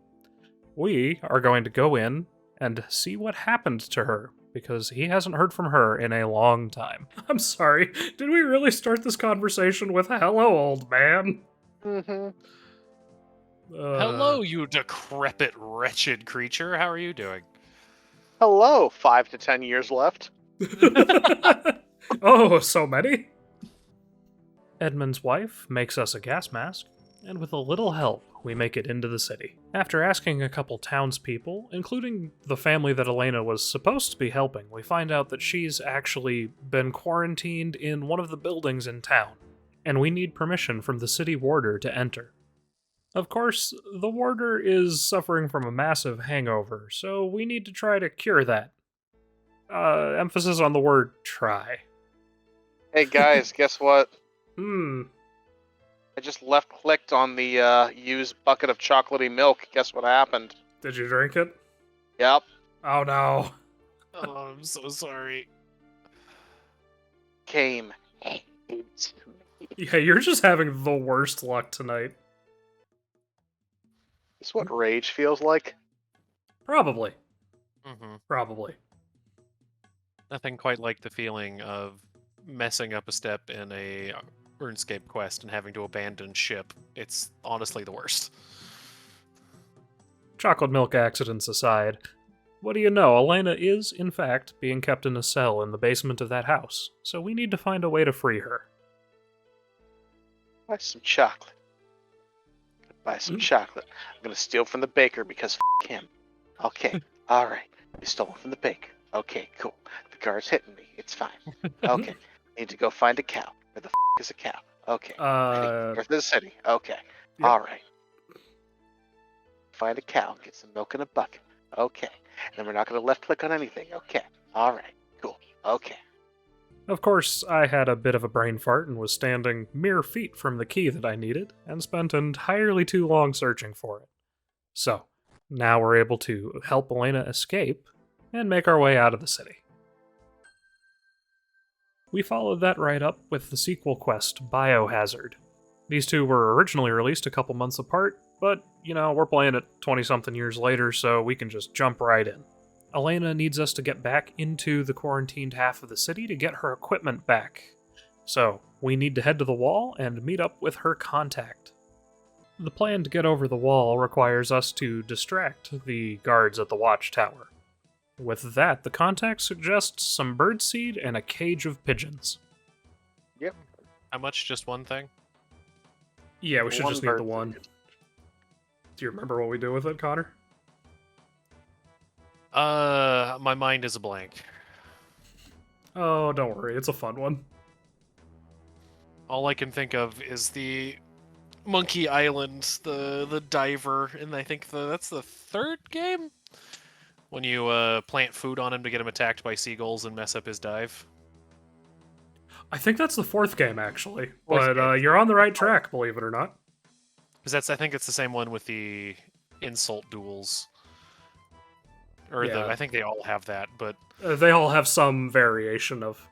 We are going to go in and see what happened to her, because he hasn't heard from her in a long time. I'm sorry, did we really start this conversation with "Hello, old man"?
Mm-hmm.
Hello, you decrepit, wretched creature. How are you doing?
Hello, 5 to 10 years left.
Oh, so many? Edmund's wife makes us a gas mask, and with a little help, we make it into the city. After asking a couple townspeople, including the family that Elena was supposed to be helping, we find out that she's actually been quarantined in one of the buildings in town, and we need permission from the city warder to enter. Of course, the warder is suffering from a massive hangover, so we need to try to cure that. Emphasis on the word try.
Hey guys, guess what?
I
I just left-clicked on the used bucket of chocolatey milk. Guess what happened?
Did you drink it?
Yep.
Oh no.
Oh, I'm so sorry.
Came.
Yeah, you're just having the worst luck tonight.
Is what rage feels like?
Probably.
Mm-hmm.
Probably.
Nothing quite like the feeling of messing up a step in a RuneScape quest and having to abandon ship. It's honestly the worst.
Chocolate milk accidents aside, what do you know? Elena is, in fact, being kept in a cell in the basement of that house, so we need to find a way to free her.
Buy some chocolate. Buy some chocolate. I'm gonna steal from the baker because him. Okay. Alright. You stole from the baker. Okay, cool. The guard's hitting me. It's fine. Okay. Need to go find a cow. Where the is a cow? Okay. North of the city. Okay.
Yep.
Alright. Find a cow. Get some milk in a bucket. Okay. And then we're not gonna left click on anything. Okay. Alright. Cool. Okay.
Of course, I had a bit of a brain fart and was standing mere feet from the key that I needed, and spent entirely too long searching for it. So, Now we're able to help Elena escape and make our way out of the city. We followed that right up with the sequel quest, Biohazard. These two were originally released a couple months apart, but, we're playing it 20-something years later, so we can just jump right in. Elena needs us to get back into the quarantined half of the city to get her equipment back. So, we need to head to the wall and meet up with her contact. The plan to get over the wall requires us to distract the guards at the watchtower. With that, the contact suggests some birdseed and a cage of pigeons.
Yep.
How much? Just one thing?
Yeah, we should
One
just need the
birdseed.
one. Do you remember what we do with it, Connor?
My mind is a blank.
Oh, don't worry, it's a fun one.
All I can think of is the Monkey Island, the diver, and I think that's the third game? When you plant food on him to get him attacked by seagulls and mess up his dive.
I think that's the fourth game, actually.
Fourth
But
game.
you're on the right track, believe it or not.
Because I think it's the same one with the insult duels. Or
Yeah.
I think they all have that, but
They all have some variation of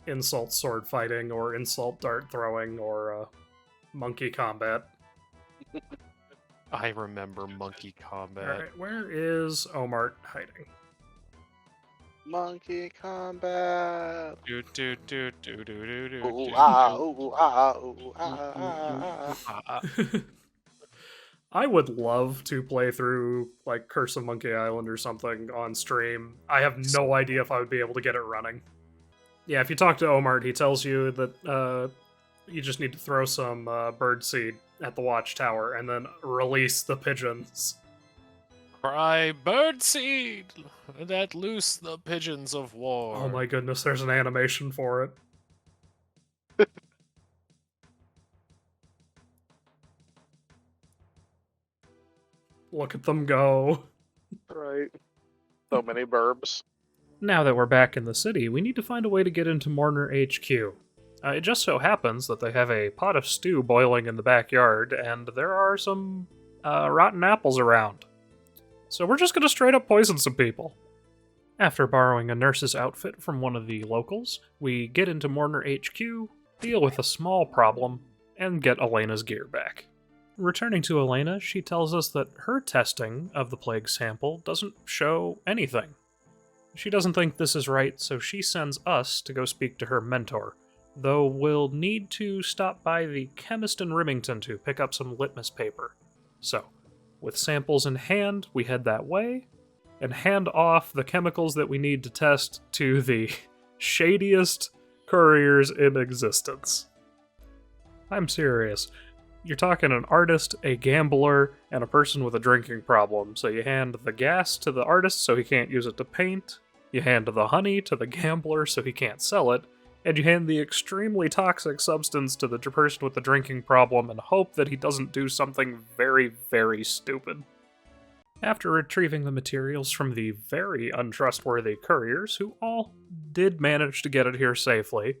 insult sword fighting, or insult dart throwing, or monkey combat.
I remember Monkey Combat.
Alright, where is Omart hiding?
Monkey combat.
Do do do do do do do.
Ooh,
do,
ah,
do.
ooh, ah, ooh, ah, ah, ah.
I would love to play through, like, Curse of Monkey Island or something on stream. I have no idea if I would be able to get it running. Yeah, if you talk to Omart, he tells you that you just need to throw some birdseed at the watchtower and then release the pigeons.
Cry birdseed that loose the pigeons of war.
Oh my goodness, there's an animation for it. Look at them go.
Right. So many burbs.
Now that we're back in the city, we need to find a way to get into Morner HQ. It just so happens that they have a pot of stew boiling in the backyard, and there are some rotten apples around. So we're just gonna straight up poison some people. After borrowing a nurse's outfit from one of the locals, we get into Morner HQ, deal with a small problem, and get Elena's gear back. Returning to Elena, she tells us that her testing of the plague sample doesn't show anything. She doesn't think this is right, so she sends us to go speak to her mentor, though we'll need to stop by the chemist in Remington to pick up some litmus paper. So, with samples in hand, we head that way, and hand off the chemicals that we need to test to the shadiest couriers in existence. I'm serious. You're talking an artist, a gambler, and a person with a drinking problem. So you hand the gas to the artist so he can't use it to paint, you hand the honey to the gambler so he can't sell it, and you hand the extremely toxic substance to the person with the drinking problem and hope that he doesn't do something very, very stupid. After retrieving the materials from the very untrustworthy couriers, who all did manage to get it here safely,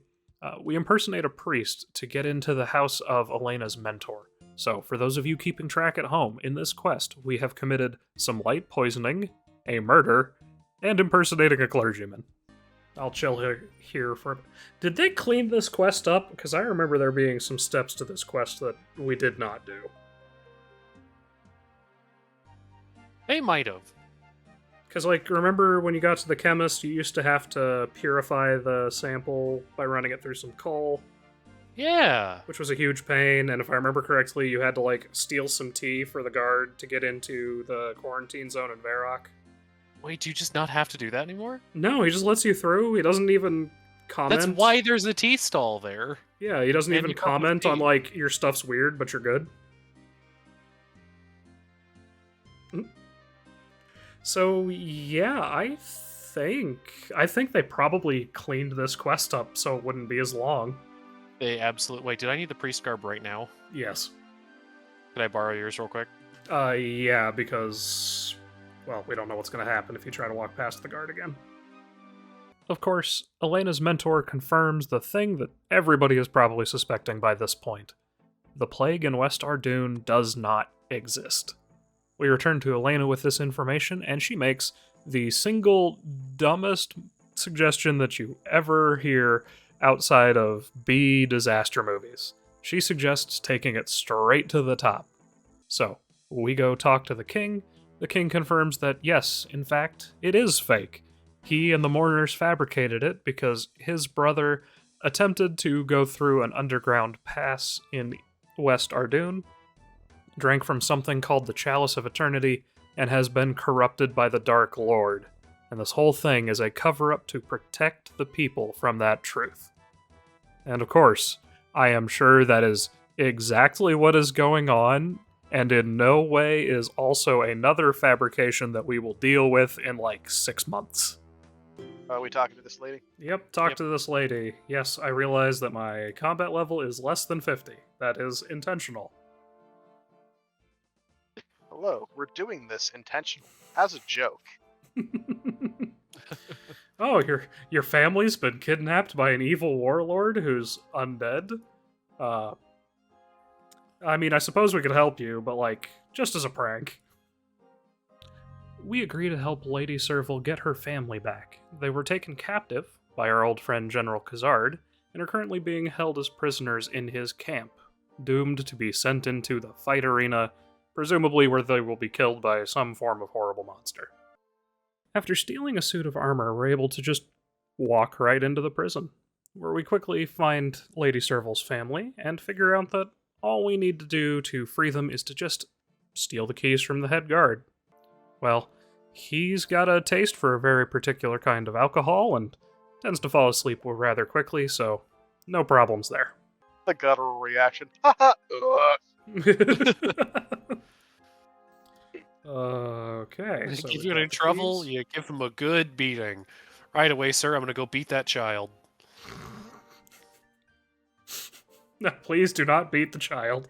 we impersonate a priest to get into the house of Elena's mentor. So, for those of you keeping track at home, in this quest, we have committed some light poisoning, a murder, and impersonating a clergyman. I'll chill here for a bit. Did they clean this quest up? Because I remember there being some steps to this quest that we did not do.
They might have.
Because, remember when you got to the chemist, you used to have to purify the sample by running it through some coal,
Yeah.
which was a huge pain, and if I remember correctly, you had to, steal some tea for the guard to get into the quarantine zone in Varrock.
Wait, do you just not have to do that anymore?
No, he just lets you through. He doesn't even comment.
That's why there's a tea stall there.
Yeah, he doesn't
And
even
you come with
comment on,
tea.
your stuff's weird, but you're good. So, yeah, I think they probably cleaned this quest up so it wouldn't be as long.
They absolutely. Wait, did I need the priest garb right now?
Yes.
Could I borrow yours real quick?
Yeah, because, well, we don't know what's going to happen if you try to walk past the guard again. Of course, Elena's mentor confirms the thing that everybody is probably suspecting by this point. The plague in West Ardoon does not exist. We return to Elena with this information, and she makes the single dumbest suggestion that you ever hear outside of B disaster movies. She suggests taking it straight to the top. So, we go talk to the king. The king confirms that yes, in fact, it is fake. He and the mourners fabricated it because his brother attempted to go through an underground pass in West Ardoon, drank from something called the Chalice of Eternity, and has been corrupted by the Dark Lord. And this whole thing is a cover-up to protect the people from that truth. And of course, I am sure that is exactly what is going on, and in no way is also another fabrication that we will deal with in like 6 months.
Are we talking to this lady?
Yep, talk to this lady. Yes, I realize that my combat level is less than 50. That is intentional.
Hello, we're doing this intentional. As a joke.
Oh, your family's been kidnapped by an evil warlord who's undead? I mean, I suppose we could help you, but like, just as a prank. We agree to help Lady Serval get her family back. They were taken captive by our old friend General Khazard, and are currently being held as prisoners in his camp, doomed to be sent into the fight arena, presumably where they will be killed by some form of horrible monster. After stealing a suit of armor, we're able to just walk right into the prison, where we quickly find Lady Serval's family, and figure out that all we need to do to free them is to just steal the keys from the head guard. Well, he's got a taste for a very particular kind of alcohol, and tends to fall asleep rather quickly, so no problems there.
The guttural reaction. Haha.
Okay. So
If you're in trouble, you give him a good beating. Right away, sir, I'm going to go beat that child.
No, please do not beat the child.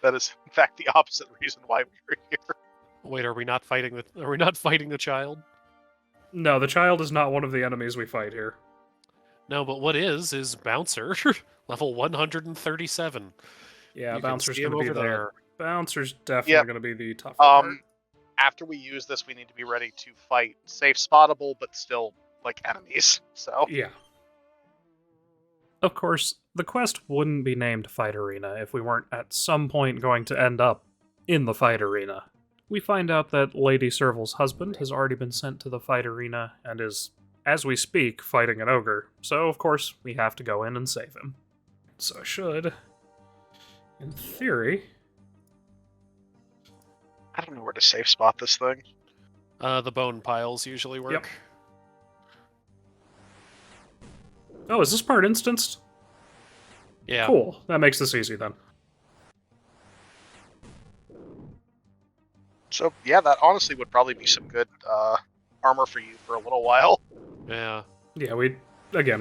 That is, in fact, the opposite reason why we're here.
Wait, are we not fighting the child?
No, the child is not one of the enemies we fight here.
No, but what is Bouncer, level 137.
Yeah,
You can
Bouncer's
see him
going to be
over
there.
there.
Bouncer's definitely
Yep.
going to be the tougher part.
After we use this, we need to be ready to fight safe spottable, but still, like, enemies. So,
Yeah. Of course, the quest wouldn't be named Fight Arena if we weren't at some point going to end up in the fight arena. We find out that Lady Serval's husband has already been sent to the fight arena and is, as we speak, fighting an ogre, so of course we have to go in and save him. So I should, in theory...
I don't know where to safe spot this thing.
The bone piles usually work.
Yep. Oh, is this part instanced?
Yeah.
Cool, that makes this easy then.
So, yeah, that honestly would probably be some good armor for you for a little while.
Yeah.
Yeah, we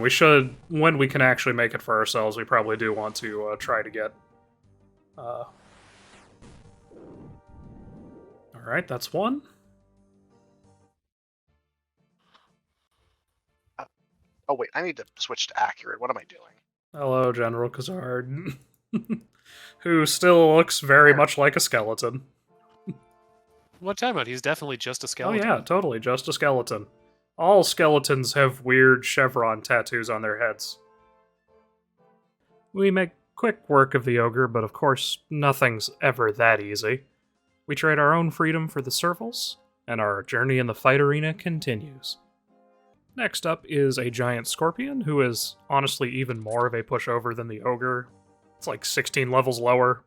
should, when we can actually make it for ourselves, we probably do want to try to get... Alright, that's one.
Oh, wait, I need to switch to accurate. What am I doing?
Hello, General Khazard. Who still looks very much like a skeleton.
What time about? He's definitely just a skeleton.
Oh yeah, totally, just a skeleton. All skeletons have weird chevron tattoos on their heads. We make quick work of the ogre, but of course, nothing's ever that easy. We trade our own freedom for the Servals, and our journey in the fight arena continues. Next up is a giant scorpion, who is honestly even more of a pushover than the ogre. It's like 16 levels lower,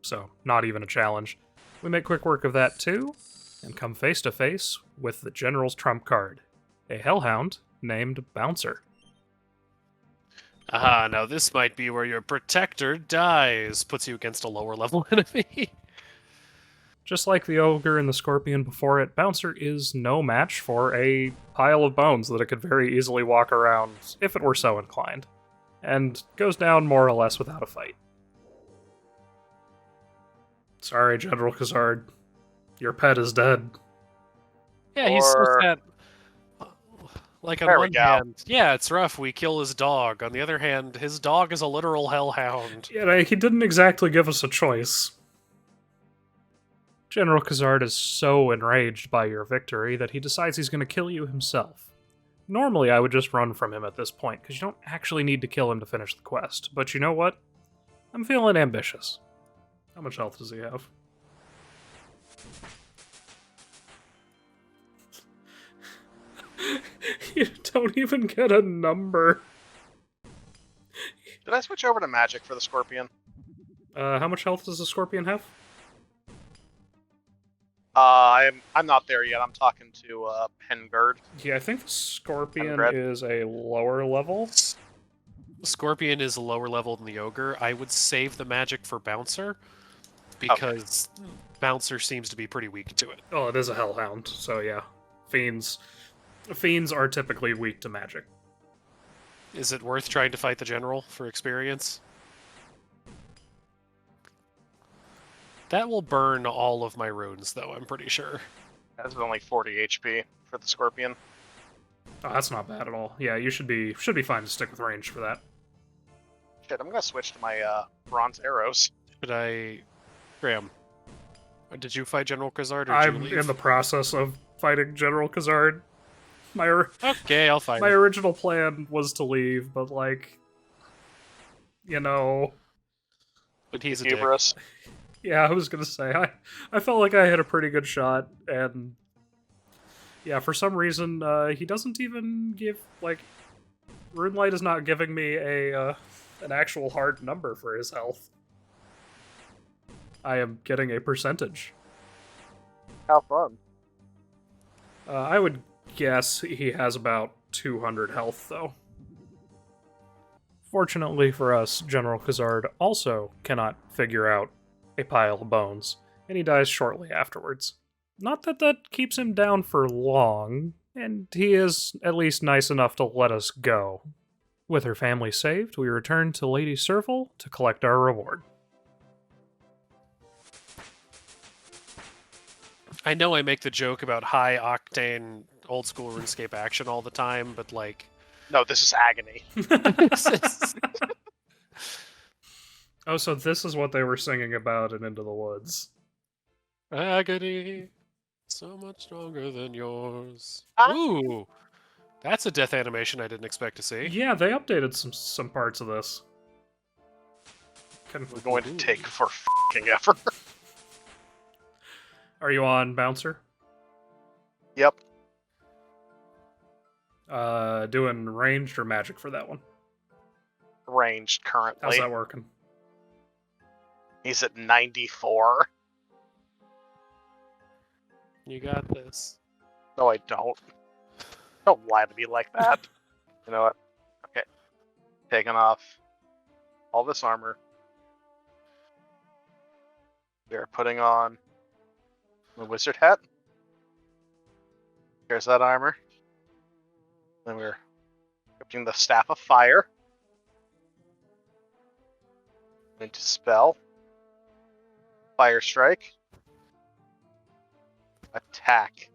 so not even a challenge. We make quick work of that too, and come face to face with the General's trump card, a hellhound named Bouncer.
Aha, now this might be where your protector dies. Puts you against a lower level enemy.
Just like the ogre and the scorpion before it, Bouncer is no match for a pile of bones that it could very easily walk around if it were so inclined, and goes down more or less without a fight. Sorry, General Khazard. Your pet is dead.
Yeah, he's so
Or-
sad. Like on
There we
one
go.
hand, yeah, it's rough. We kill his dog. On the other hand, his dog is a literal hellhound.
Yeah, he didn't exactly give us a choice. General Khazard is so enraged by your victory that he decides he's going to kill you himself. Normally, I would just run from him at this point, because you don't actually need to kill him to finish the quest. But you know what? I'm feeling ambitious. How much health does he have? You don't even get a number.
Did I switch over to magic for the Scorpion?
How much health does the Scorpion have?
I'm not there yet. I'm talking to Pengard.
Yeah, I think the Scorpion
Pengard.
is a lower level.
Scorpion is a lower level than the Ogre. I would save the magic for Bouncer, because Bouncer seems to be pretty weak to it.
Oh, it is a Hellhound, so yeah. Fiends are typically weak to magic.
Is it worth trying to fight the General for experience? That will burn all of my runes, though, I'm pretty sure.
That's only 40 HP for the Scorpion.
Oh, that's not bad at all. Yeah, you should be fine to stick with range for that.
Shit, I'm gonna switch to my bronze arrows.
Graham, did you fight General Khazard, or did
I'm
you leave?
in the process of fighting General Khazard.
Okay, I'll fight
My
him.
original plan was to leave, but like, you know,
But he's a dick.
Hubris.
yeah, I was gonna say I felt like I had a pretty good shot, and yeah, for some reason he doesn't even give like Runelight is not giving me an actual hard number for his health. I am getting a percentage.
How fun.
I would guess he has about 200 health, though. Fortunately for us, General Khazard also cannot figure out a pile of bones, and he dies shortly afterwards. Not that that keeps him down for long, and he is at least nice enough to let us go. With her family saved, we return to Lady Serval to collect our reward.
I know I make the joke about high-octane, old-school RuneScape action all the time, but, like...
No, this is agony.
Oh, so this is what they were singing about in Into the Woods.
Agony, so much stronger than yours.
Ah.
Ooh! That's a death animation I didn't expect to see.
Yeah, they updated some parts of this.
We're going to take for f***ing effort.
Are you on Bouncer?
Yep.
Doing ranged or magic for that one?
Ranged currently.
How's that working?
He's at 94.
You got this.
No, I don't. Don't lie to me like that. You know what? Okay. Taking off all this armor. We are putting on the wizard hat. Here's that armor. Then we're equipping the staff of fire. Into spell. Fire strike. Attack.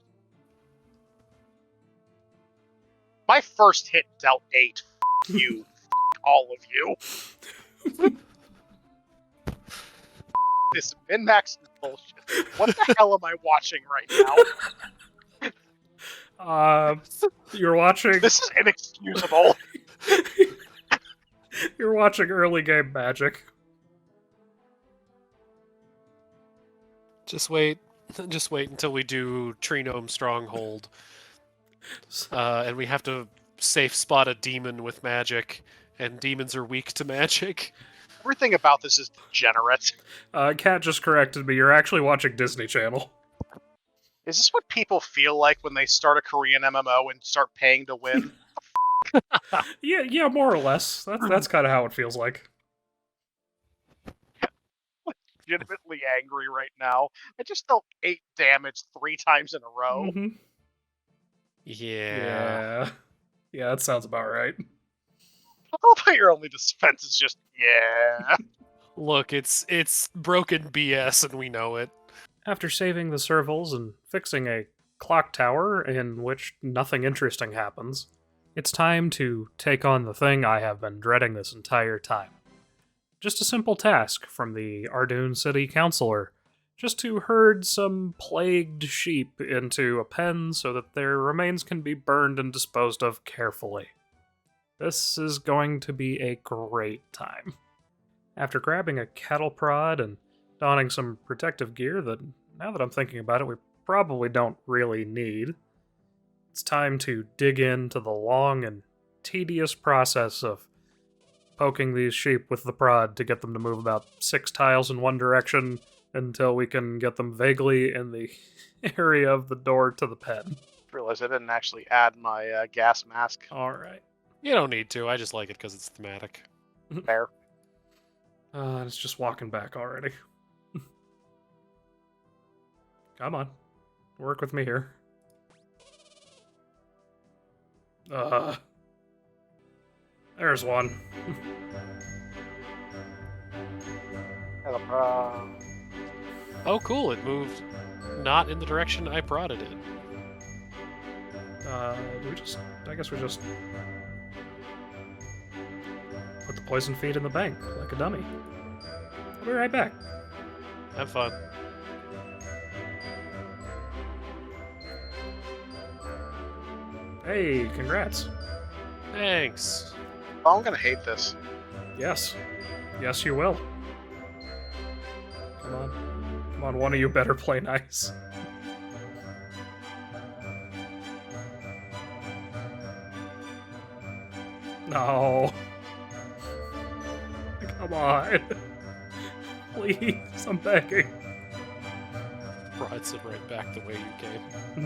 My first hit dealt 8. F you. F all of you. This min-max is bullshit. What the hell am I watching right now?
You're watching.
This is inexcusable.
You're watching early game magic.
Just wait until we do Trinome Stronghold. And we have to safe spot a demon with magic, and demons are weak to magic.
Everything about this is degenerate.
Kat just corrected me. You're actually watching Disney Channel.
Is this what people feel like when they start a Korean MMO and start paying to win?
Yeah, more or less. That's kind of how it feels like.
Legitimately angry right now. I just dealt 8 damage 3 times in a row.
Mm-hmm.
Yeah.
Yeah, that sounds about right.
I love how your only defense is just, yeah.
Look, it's broken BS, and we know it.
After saving the Servals and fixing a clock tower in which nothing interesting happens, it's time to take on the thing I have been dreading this entire time. Just a simple task from the Ardoon City Councilor just to herd some plagued sheep into a pen so that their remains can be burned and disposed of carefully. This is going to be a great time. After grabbing a cattle prod and donning some protective gear that, now that I'm thinking about it, we probably don't really need, it's time to dig into the long and tedious process of poking these sheep with the prod to get them to move about 6 tiles in one direction until we can get them vaguely in the area of the door to the pen.
Realize I didn't actually add my gas mask.
Alright.
You don't need to. I just like it because it's thematic.
Fair.
It's just walking back already. Come on. Work with me here. There's one.
Oh, cool. It moved not in the direction I prodded it.
Do we just... I guess we just... put the poison feed in the bank, like a dummy. I'll be right back.
Have fun.
Hey, congrats.
Thanks.
Oh, I'm gonna hate this.
Yes. Yes, you will. Come on. Come on, one of you better play nice. No. Come on. Please, I'm begging.
Brought it right back the way you came.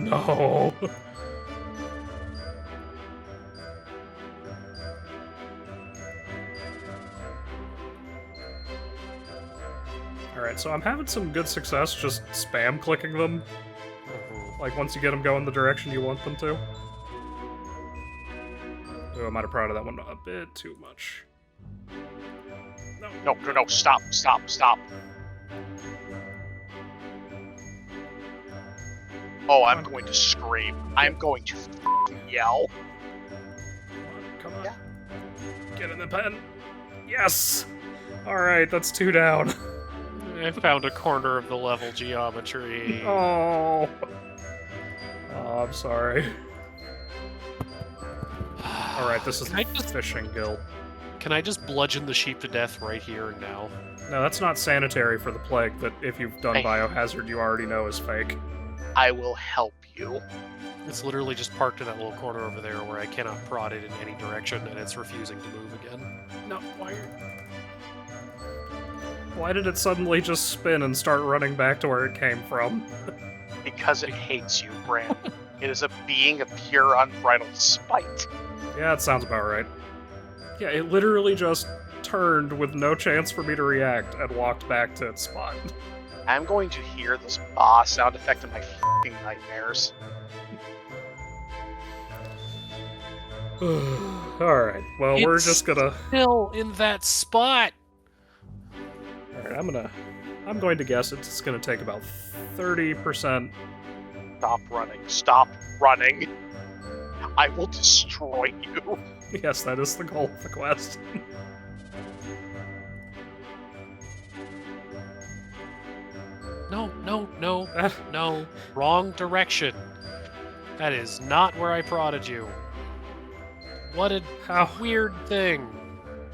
No. Alright, so I'm having some good success just spam clicking them. Like, once you get them going the direction you want them to. Oh, I might have prodded that one a bit too much.
No, stop. Oh, I'm going to scream. I'm going to yell.
Come on.
Yeah.
Get in the pen. Yes! Alright, that's 2 down.
I found a corner of the level geometry.
Oh. Oh, I'm sorry. Alright, this is the fishing guild.
Can I just bludgeon the sheep to death right here and now?
No, that's not sanitary for the plague that if you've done
Hey.
biohazard you already know is fake.
I will help you.
It's literally just parked in that little corner over there where I cannot prod it in any direction and it's refusing to move again.
No, why did it suddenly just spin and start running back to where it came from?
Because it hates you, Bran. It is a being of pure, unbridled spite.
Yeah, it sounds about right. Yeah, it literally just turned with no chance for me to react and walked back to its spot.
I'm going to hear this boss sound effect in my f***ing nightmares.
Alright, well, we're
It's
just gonna...
Still in that spot!
Alright, I'm going to guess it's gonna take about 30%.
Stop running. I will destroy you.
Yes, that is the goal of the quest.
No, no. Wrong direction. That is not where I prodded you. What a weird thing.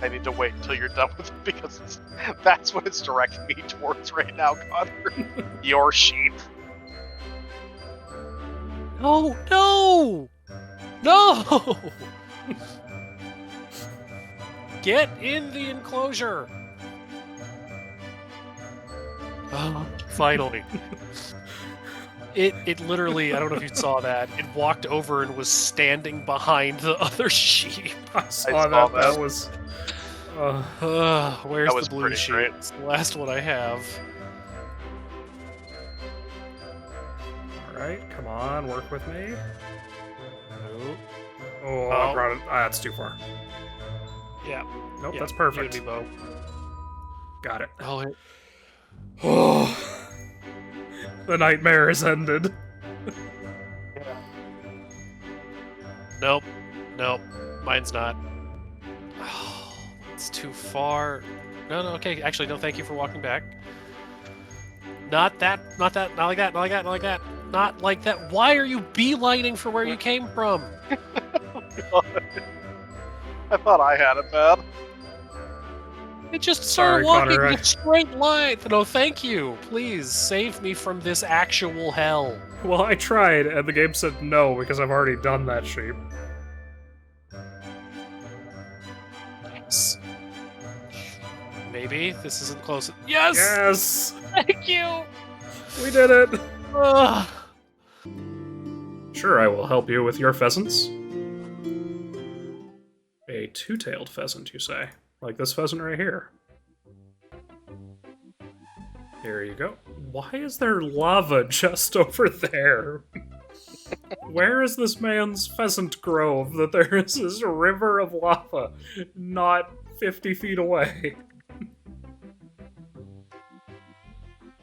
I need to wait until you're done with it because that's what it's directing me towards right now, Connor. Your sheep.
No! Get in the enclosure! Oh, finally. It literally, I don't know if you saw that, it walked over and was standing behind the other sheep.
I saw that. That was...
Where's
That was
the blue
pretty
sheep?
great.
It's the last one I have.
Alright, come on, work with me.
Nope.
Oh, I brought it... that's too far.
Yeah.
Nope,
Yeah,
that's perfect.
you and me both.
Got it.
Oh,
Oh, the nightmare has ended.
Nope. Mine's not. Oh, it's too far. No, okay. Actually, no, thank you for walking back. Not that, not that, not like that, not like that, not like that. Not like that. Why are you beelining for where you came from?
I thought I had it bad.
It just
Sorry,
started walking
Connor,
in a straight line. No, thank you. Please save me from this actual hell.
Well, I tried, and the game said no because I've already done that sheep.
Thanks. Maybe this isn't close. Yes!
Yes!
Thank you!
We did it!
Ugh.
Sure, I will help you with your pheasants. A two-tailed pheasant, you say? Like this pheasant right here. Here you go. Why is there lava just over there? Where is this man's pheasant grove that there is this river of lava not 50 feet away?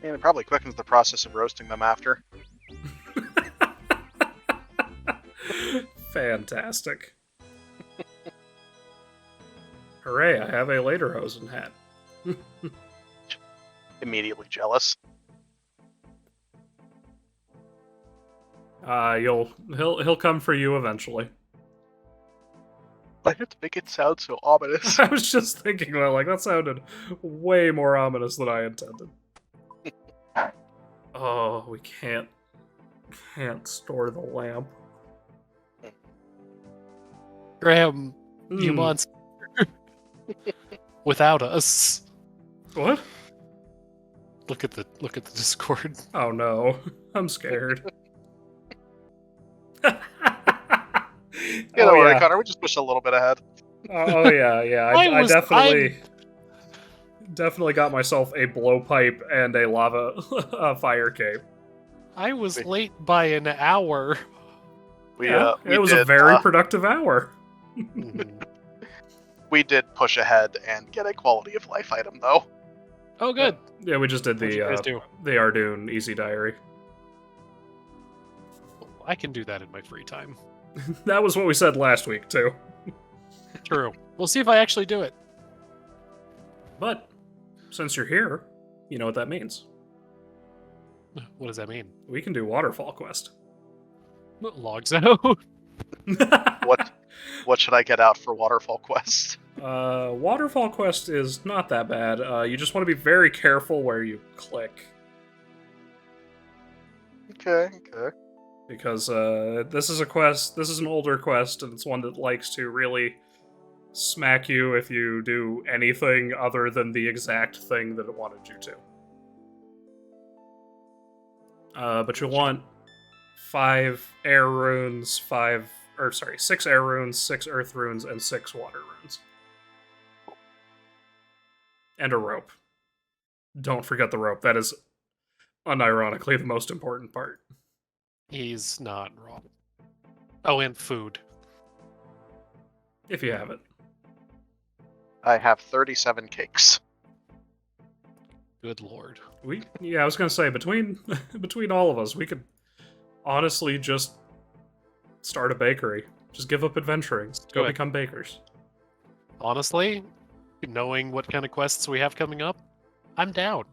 And it probably quickens the process of roasting them after.
Fantastic. Hooray, I have a Lederhosen hat.
Immediately jealous.
He'll come for you eventually.
Why did it make it sound so ominous?
I was just thinking that, like, that sounded way more ominous than I intended. Oh, we can't store the lamp.
Graham, you monster. Without us.
What?
Look at the Discord.
Oh no, I'm scared.
Don't worry, Connor. We just push a little bit ahead.
Oh yeah. I definitely got myself a blowpipe and a lava fire cape.
I was late by an hour.
It was a very productive hour.
We did push ahead and get a quality of life item, though.
Oh, good.
Yeah, we just did
What'd you guys do?
the Ardoon Easy Diary.
I can do that in my free time.
That was what we said last week, too.
True. We'll see if I actually do it.
But, since you're here, you know what that means.
What does that mean?
We can do Waterfall Quest.
Logs out.
What should I get out for Waterfall Quest?
Waterfall Quest is not that bad. You just want to be very careful where you click.
Okay.
Because this is a quest, this is an older quest, and it's one that likes to really smack you if you do anything other than the exact thing that it wanted you to. But you'll want 6 air runes, 6 earth runes, and 6 water runes. And a rope. Don't forget the rope. That is unironically the most important part.
He's not wrong. Oh, and food.
If you have it.
I have 37 cakes.
Good lord.
I was gonna say, between all of us, we could honestly just start a bakery. Just give up adventuring. Go become bakers.
Honestly, knowing what kind of quests we have coming up, I'm down.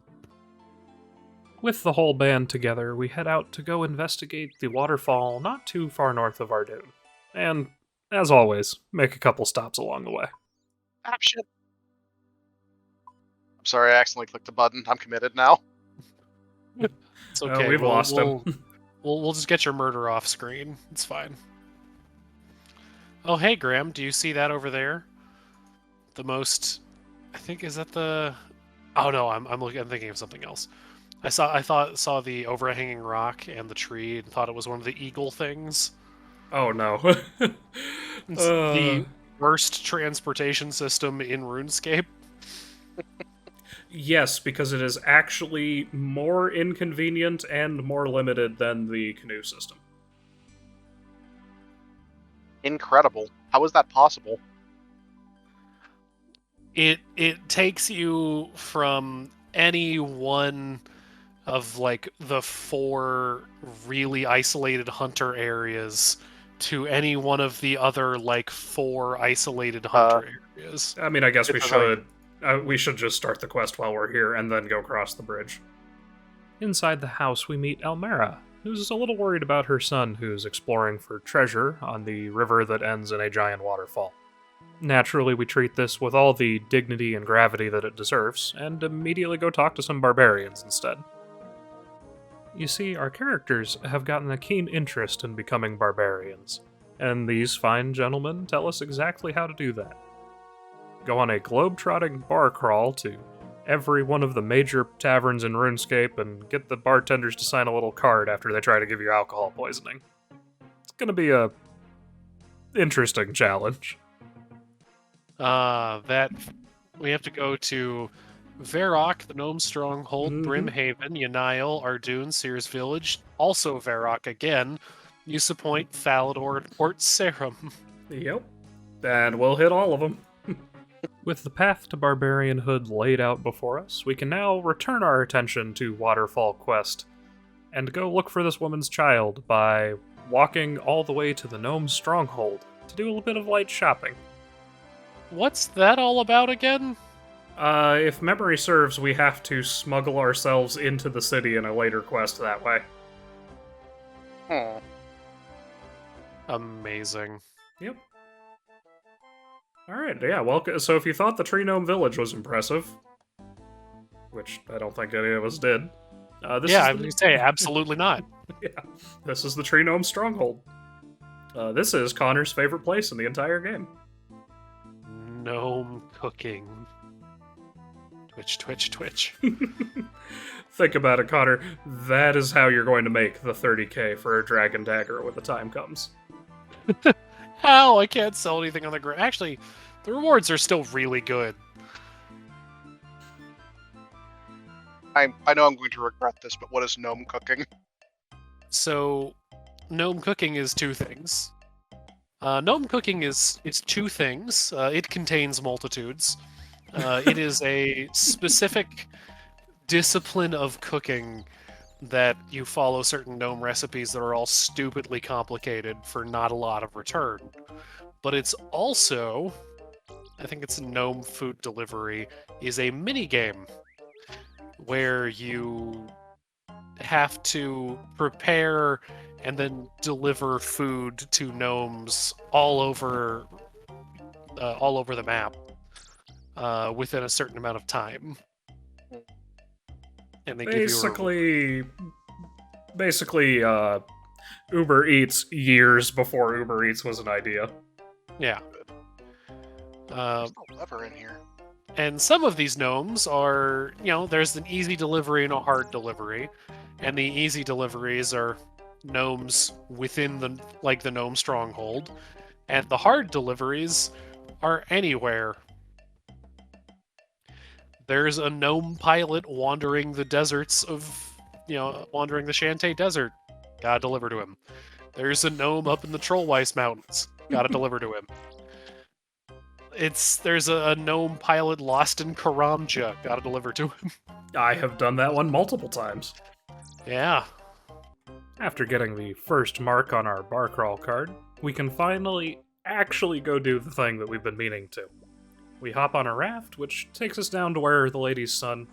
With the whole band together, we head out to go investigate the waterfall not too far north of Ardoon. And, as always, make a couple stops along the way.
Ah, shit. I'm sorry, I accidentally clicked the button. I'm committed now.
It's okay.
We've lost him.
We'll just get your murder off screen. It's fine. Oh, hey, Graham, do you see that over there? The most... I think, is that the... Oh, no, I'm thinking of something else. I saw the overhanging rock and the tree and thought it was one of the eagle things.
Oh, no.
It's the worst transportation system in RuneScape.
Yes, because it is actually more inconvenient and more limited than the canoe system.
Incredible. How is that possible?
It takes you from any one of like the 4 really isolated hunter areas to any one of the other like 4 isolated hunter areas.
I mean, I guess we should just start the quest while we're here and then go across the bridge. Inside the house, we meet Elmera, who's a little worried about her son who's exploring for treasure on the river that ends in a giant waterfall. Naturally, we treat this with all the dignity and gravity that it deserves, and immediately go talk to some barbarians instead. You see, our characters have gotten a keen interest in becoming barbarians, and these fine gentlemen tell us exactly how to do that. Go on a globe-trotting bar crawl to every one of the major taverns in RuneScape and get the bartenders to sign a little card after they try to give you alcohol poisoning. It's gonna be a interesting challenge.
That we have to go to Varrock, the Gnome Stronghold, Brimhaven, Yanail, Ardoon, Sears Village, also Varrock again, Yusa Point, Falador, and Port Sarum.
Yep. And we'll hit all of them. With the path to barbarianhood laid out before us, we can now return our attention to Waterfall Quest and go look for this woman's child by walking all the way to the Gnome Stronghold to do a little bit of light shopping.
What's that all about again?
If memory serves, we have to smuggle ourselves into the city in a later quest that way.
Amazing.
Yep. Alright, yeah, welcome. So if you thought the Tree Gnome Village was impressive, which I don't think any of us did,
I was going to say, absolutely not.
Yeah, this is the Tree Gnome Stronghold. This is Connor's favorite place in the entire game.
Gnome cooking. Twitch, twitch, twitch.
Think about it, Connor. That is how you're going to make the 30k for a Dragon Dagger when the time comes.
How? I can't sell anything on the ground. Actually, the rewards are still really good.
I know I'm going to regret this, but what is gnome cooking?
So, gnome cooking is two things. Gnome cooking is two things. It contains multitudes. It is a specific discipline of cooking that you follow certain gnome recipes that are all stupidly complicated for not a lot of return. But it's also, I think it's gnome food delivery, is a mini game where you have to prepare and then deliver food to gnomes all over the map within a certain amount of time. And they
basically Uber Eats years before Uber Eats was an idea.
Yeah.
There's no lever in here.
And some of these gnomes are, there's an easy delivery and a hard delivery. And the easy deliveries are gnomes within the gnome stronghold. And the hard deliveries are anywhere. There's a gnome pilot wandering the deserts of, wandering the Shantae Desert. Gotta deliver to him. There's a gnome up in the Trollweiss Mountains. Gotta deliver to him. There's a gnome pilot lost in Karamja. Gotta deliver to him.
I have done that one multiple times.
Yeah.
After getting the first mark on our bar crawl card, we can finally actually go do the thing that we've been meaning to. We hop on a raft, which takes us down to where the lady's son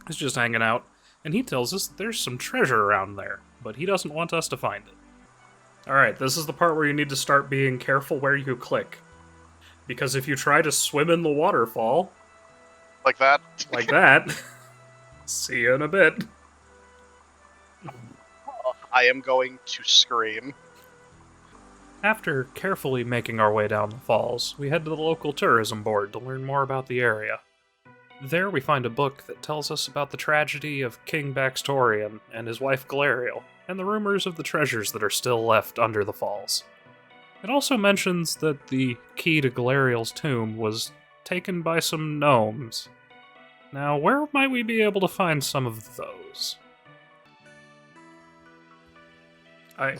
is just hanging out, and he tells us there's some treasure around there, but he doesn't want us to find it. Alright, this is the part where you need to start being careful where you click. Because if you try to swim in the waterfall...
Like that?
Like that... see you in a bit.
I am going to scream.
After carefully making our way down the falls, we head to the local tourism board to learn more about the area. There we find a book that tells us about the tragedy of King Baxtorian and his wife Galariel, and the rumors of the treasures that are still left under the falls. It also mentions that the key to Galariel's tomb was taken by some gnomes. Now, where might we be able to find some of those? Are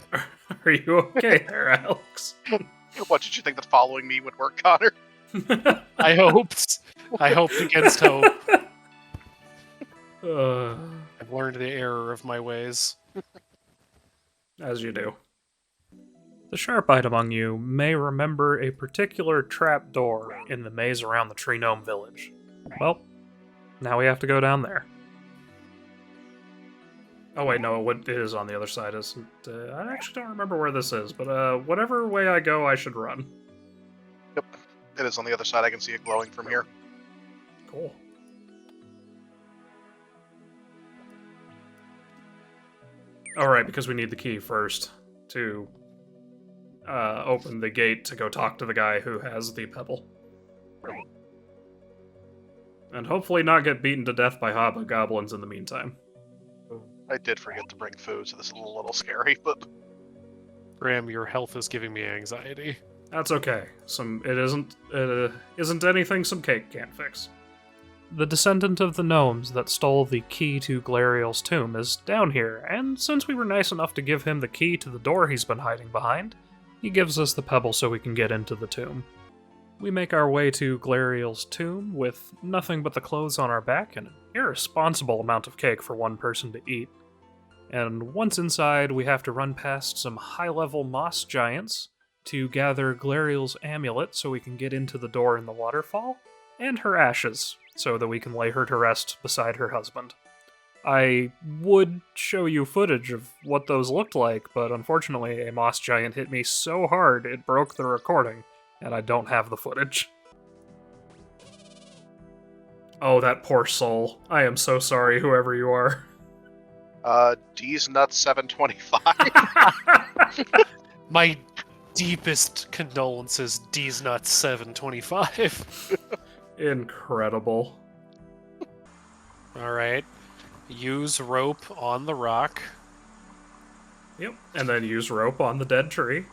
you okay there, Alex?
What, did you think that following me would work, Connor?
I hoped against hope. I've learned the error of my ways.
As you do. The sharp-eyed among you may remember a particular trapdoor in the maze around the Tree Gnome Village. Well, now we have to go down there. Oh wait, no, it is on the other side, isn't I actually don't remember where this is, but whatever way I go, I should run.
Yep, it is on the other side. I can see it glowing from here.
Cool. Alright, because we need the key first to open the gate to go talk to the guy who has the pebble. And hopefully not get beaten to death by hobgoblins in the meantime.
I did forget to bring food, so this is a little scary, but...
Graham, your health is giving me anxiety.
That's okay. It isn't anything some cake can't fix. The descendant of the gnomes that stole the key to Glariel's tomb is down here, and since we were nice enough to give him the key to the door he's been hiding behind, he gives us the pebble so we can get into the tomb. We make our way to Glariel's tomb with nothing but the clothes on our back and an irresponsible amount of cake for one person to eat. And once inside, we have to run past some high-level moss giants to gather Glariel's amulet so we can get into the door in the waterfall, and her ashes so that we can lay her to rest beside her husband. I would show you footage of what those looked like, but unfortunately a moss giant hit me so hard it broke the recording, and I don't have the footage. Oh, that poor soul. I am so sorry, whoever you are.
D's Nuts 725.
My deepest condolences, D's Nuts 725.
Incredible.
Alright. Use rope on the rock.
Yep, and then use rope on the dead tree.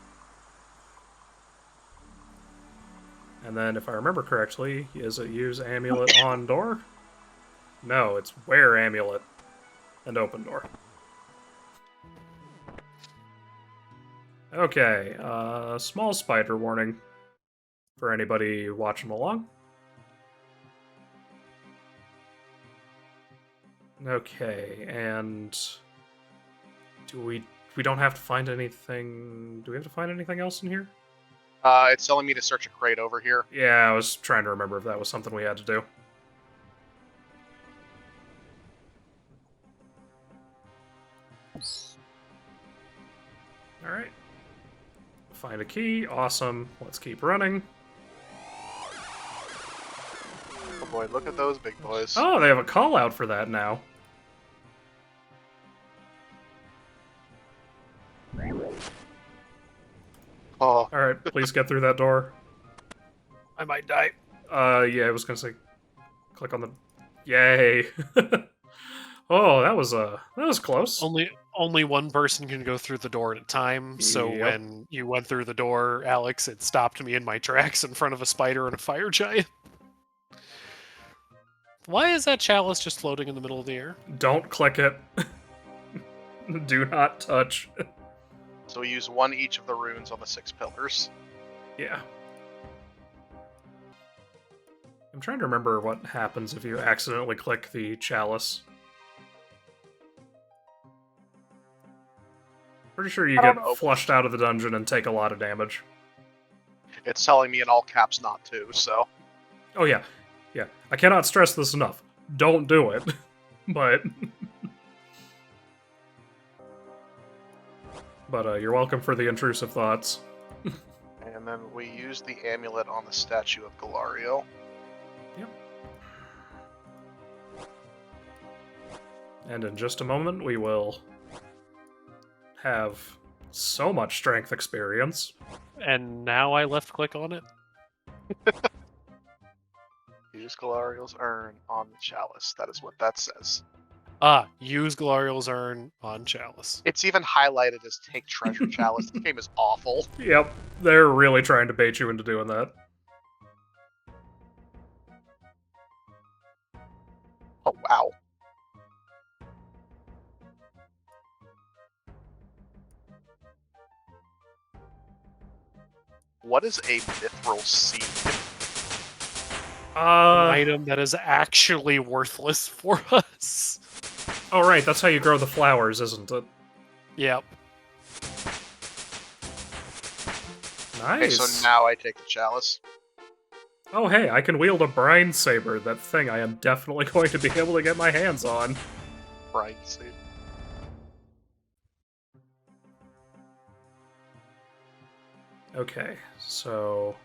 And then, if I remember correctly, is it use amulet on door? No, it's wear amulet and open door. Okay, small spider warning for anybody watching along. Okay, and we don't have to find anything. Do we have to find anything else in here?
It's telling me to search a crate over here.
Yeah, I was trying to remember if that was something we had to do. Alright. Find a key. Awesome. Let's keep running.
Oh boy, look at those big boys.
Oh, they have a call out for that now.
Oh,
Alright, please get through that door.
I might die.
Yeah, I was gonna say, click on the... Yay! Oh, that was close.
Only one person can go through the door at a time, so
Yep.
when you went through the door, Alex, it stopped me in my tracks in front of a spider and a fire giant. Why is that chalice just floating in the middle of the air?
Don't click it. Do not touch.
so we use one each of the runes on the 6 pillars.
Yeah. I'm trying to remember what happens if you accidentally click the chalice. Pretty sure you
I don't
get
know.
flushed out of the dungeon and take a lot of damage.
It's telling me in all caps not to, so...
Oh yeah. Yeah. I cannot stress this enough. Don't do it. But... But you're welcome for the intrusive thoughts.
And then we use the amulet on the statue of Galariel.
Yep. And in just a moment, we will have so much strength experience.
And now I left click on it.
Use Galariel's urn on the chalice. That is what that says.
Use Gloriel's urn on chalice.
It's even highlighted as take treasure chalice. This game is awful.
Yep, they're really trying to bait you into doing that.
Oh, wow. What is a mithril seed?
An item that is actually worthless for us.
Oh right, that's how you grow the flowers, isn't it?
Yep.
Okay,
Nice.
so now I take the chalice.
Oh hey, I can wield a brine saber, that thing I am definitely going to be able to get my hands on.
Right, see.
Okay, so...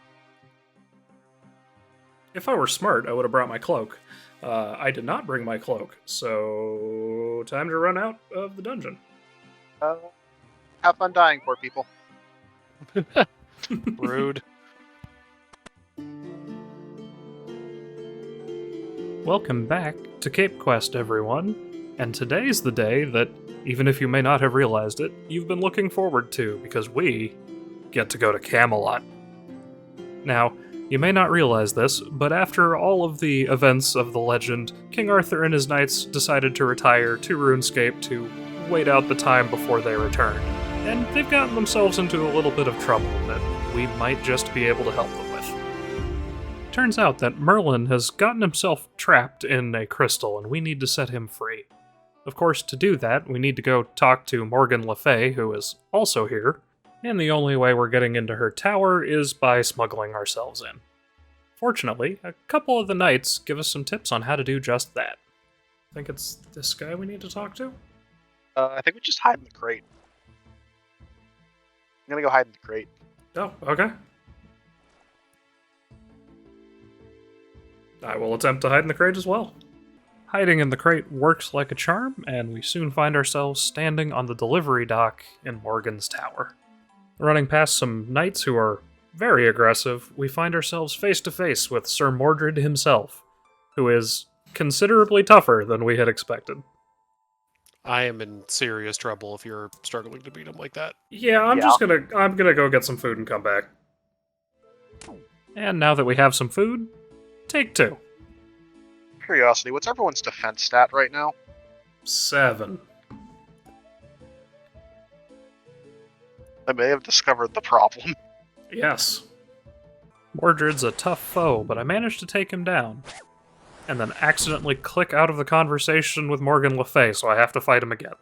If I were smart, I would have brought my cloak. I did not bring my cloak, so... Time to run out of the dungeon.
Have fun dying, poor people.
Rude.
Welcome back to Cape Quest, everyone. And today's the day that, even if you may not have realized it, you've been looking forward to, because we get to go to Camelot. Now, you may not realize this, but after all of the events of the legend, King Arthur and his knights decided to retire to RuneScape to wait out the time before they returned. And they've gotten themselves into a little bit of trouble that we might just be able to help them with. Turns out that Merlin has gotten himself trapped in a crystal, and we need to set him free. Of course, to do that, we need to go talk to Morgan Le Fay, who is also here, and the only way we're getting into her tower is by smuggling ourselves in. Fortunately, a couple of the knights give us some tips on how to do just that. I think it's this guy we need to talk to?
I think we just hide in the crate. I'm gonna go hide in the crate.
Oh, okay. I will attempt to hide in the crate as well. Hiding in the crate works like a charm, and we soon find ourselves standing on the delivery dock in Morgan's tower. Running past some knights who are very aggressive, we find ourselves face to face with Sir Mordred himself, who is considerably tougher than we had expected.
I am in serious trouble if you're struggling to beat him like that.
Yeah, I'm gonna go get some food and come back. And now that we have some food, take 2.
Curiosity, what's everyone's defense stat right now?
7.
I may have discovered the problem.
Yes. Mordred's a tough foe, but I managed to take him down. And then accidentally click out of the conversation with Morgan Le Fay, so I have to fight him again.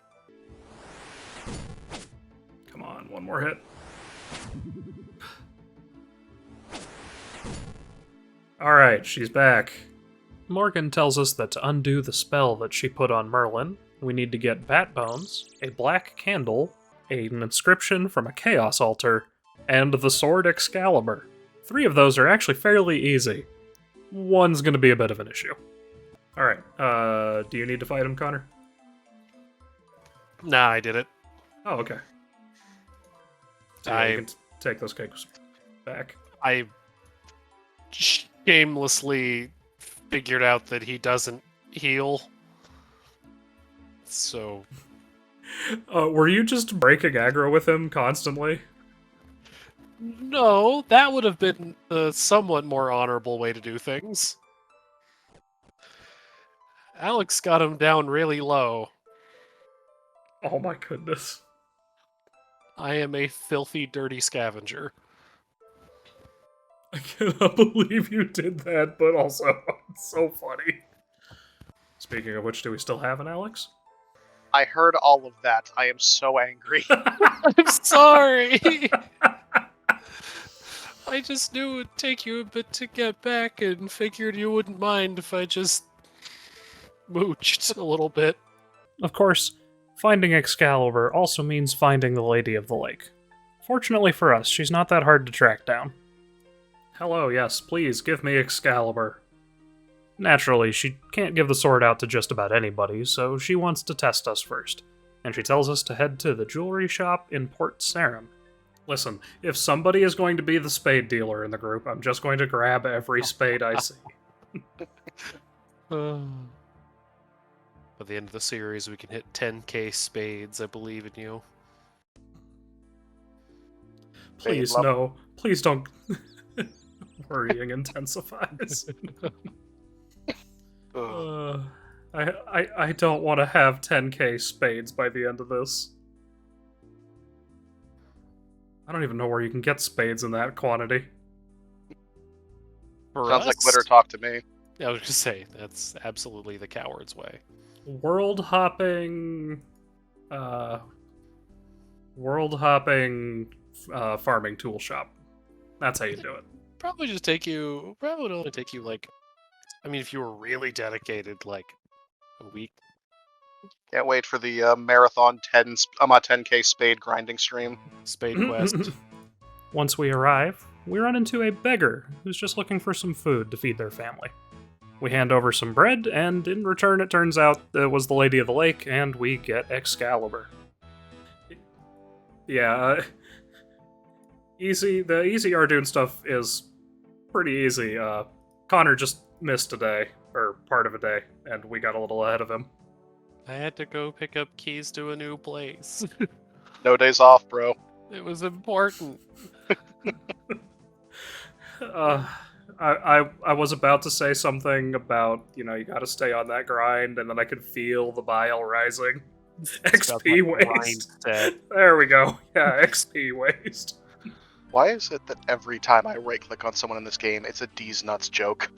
Come on, one more hit. Alright, she's back. Morgan tells us that to undo the spell that she put on Merlin, we need to get bat bones, a black candle, an inscription from a chaos altar, and the sword Excalibur. 3 of those are actually fairly easy. One's gonna be a bit of an issue. Alright, do you need to fight him, Connor?
Nah, I did it.
Oh, okay. So yeah, you can take those cakes back.
I shamelessly figured out that he doesn't heal. So...
Were you just breaking aggro with him constantly?
No, that would have been a somewhat more honorable way to do things. Alex got him down really low.
Oh my goodness.
I am a filthy, dirty scavenger.
I cannot believe you did that, but also, it's so funny. Speaking of which, do we still have an Alex?
I heard all of that. I am so angry.
I'm sorry! I just knew it would take you a bit to get back and figured you wouldn't mind if I just mooched a little bit.
Of course, finding Excalibur also means finding the Lady of the Lake. Fortunately for us, she's not that hard to track down. Hello, yes, please give me Excalibur. Naturally, she can't give the sword out to just about anybody, so she wants to test us first, and she tells us to head to the jewelry shop in Port Sarim. Listen, if somebody is going to be the spade dealer in the group, I'm just going to grab every spade I see.
By the end of the series, we can hit 10k spades. I believe in you.
Please, no. Please don't. Worrying intensifies. I don't want to have 10k spades by the end of this. I don't even know where you can get spades in that quantity.
For
Sounds like
us?
glitter talk to me.
I was just say that's absolutely the coward's way.
World hopping farming tool shop. That's how you do it.
Probably would only take you like, I mean, if you were really dedicated, like a week.
Can't wait for the marathon 10k spade grinding stream.
Spade quest.
Once we arrive, we run into a beggar who's just looking for some food to feed their family. We hand over some bread, and in return it turns out it was the Lady of the Lake, and we get Excalibur. Yeah, the easy Ardoon stuff is pretty easy. Connor just missed a day, or part of a day, and we got a little ahead of him.
I had to go pick up keys to a new place.
No days off, bro.
It was important.
I was about to say something about, you gotta stay on that grind, and then I could feel the bile rising. XP waste. There we go. Yeah, XP waste.
Why is it that every time I right-click on someone in this game, it's a D's nuts joke?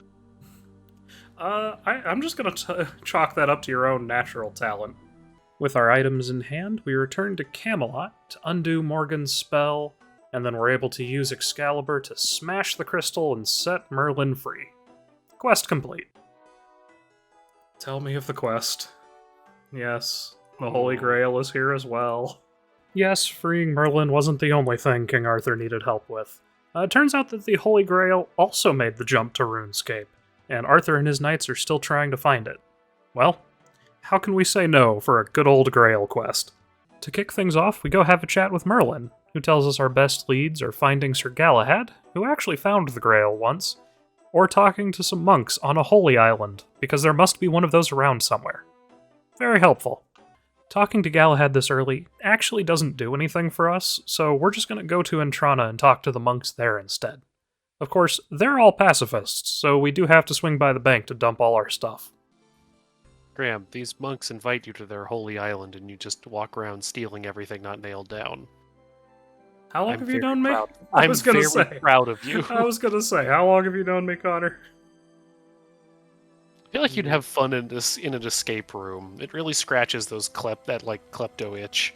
I'm just gonna chalk that up to your own natural talent. With our items in hand, we return to Camelot to undo Morgan's spell, and then we're able to use Excalibur to smash the crystal and set Merlin free. Quest complete. Tell me of the quest. Yes, the Holy Grail is here as well. Yes, freeing Merlin wasn't the only thing King Arthur needed help with. It turns out that the Holy Grail also made the jump to RuneScape, and Arthur and his knights are still trying to find it. Well, how can we say no for a good old Grail quest? To kick things off, we go have a chat with Merlin, who tells us our best leads are finding Sir Galahad, who actually found the Grail once, or talking to some monks on a holy island, because there must be one of those around somewhere. Very helpful. Talking to Galahad this early actually doesn't do anything for us, so we're just going to go to Entrana and talk to the monks there instead. Of course, they're all pacifists, so we do have to swing by the bank to dump all our stuff.
Graham, these monks invite you to their holy island and you just walk around stealing everything not nailed down.
How long have you known me?
I'm very proud of you.
I was gonna say, how long have you known me, Connor?
I feel like you'd have fun in an escape room. It really scratches those klepto itch.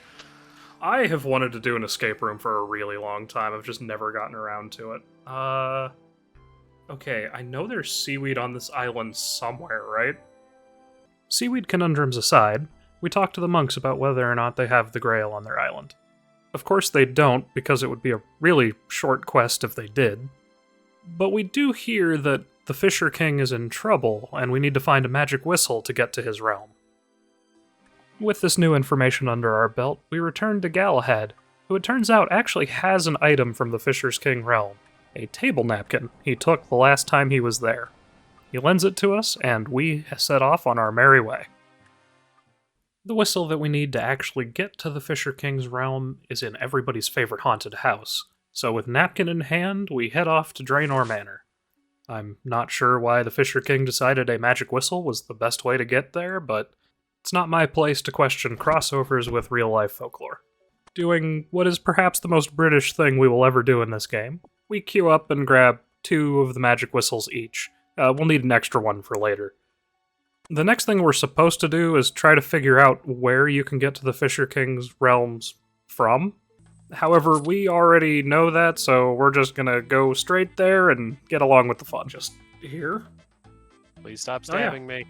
I have wanted to do an escape room for a really long time. I've just never gotten around to it. Okay, I know there's seaweed on this island somewhere, right? Seaweed conundrums aside, we talk to the monks about whether or not they have the Grail on their island. Of course they don't, because it would be a really short quest if they did. But we do hear that the Fisher King is in trouble, and we need to find a magic whistle to get to his realm. With this new information under our belt, we return to Galahad, who it turns out actually has an item from the Fisher's King realm, a table napkin he took the last time he was there. He lends it to us, and we set off on our merry way. The whistle that we need to actually get to the Fisher King's realm is in everybody's favorite haunted house, so with napkin in hand, we head off to Draenor Manor. I'm not sure why the Fisher King decided a magic whistle was the best way to get there, but it's not my place to question crossovers with real-life folklore. Doing what is perhaps the most British thing we will ever do in this game, we queue up and grab 2 of the magic whistles each. We'll need an extra one for later. The next thing we're supposed to do is try to figure out where you can get to the Fisher King's realms from. However, we already know that, so we're just gonna go straight there and get along with the fun. Just here?
Please stop stabbing me.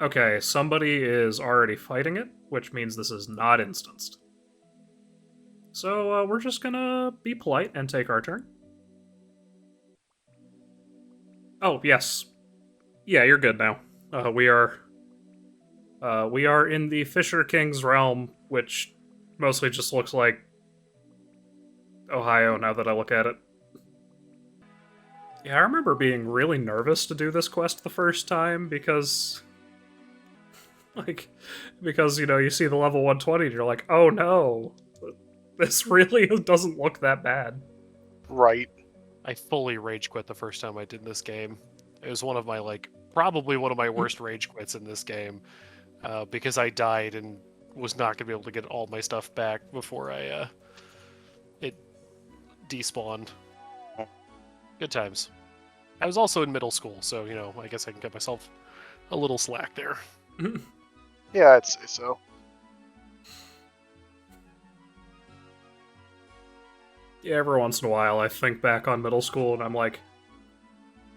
Okay, somebody is already fighting it, which means this is not instanced. So we're just gonna be polite and take our turn. Oh, yes. Yeah, you're good now. We are in the Fisher King's realm, which mostly just looks like Ohio now that I look at it. Yeah, I remember being really nervous to do this quest the first time because you see the level 120 and you're like, oh no, this really doesn't look that bad.
Right.
I fully rage quit the first time I did this game. It was one of my, probably one of my worst rage quits in this game, because I died and was not going to be able to get all my stuff back before it despawned. Good times. I was also in middle school, so, I guess I can get myself a little slack there.
Yeah, I'd say so.
Yeah, every once in a while I think back on middle school and I'm like,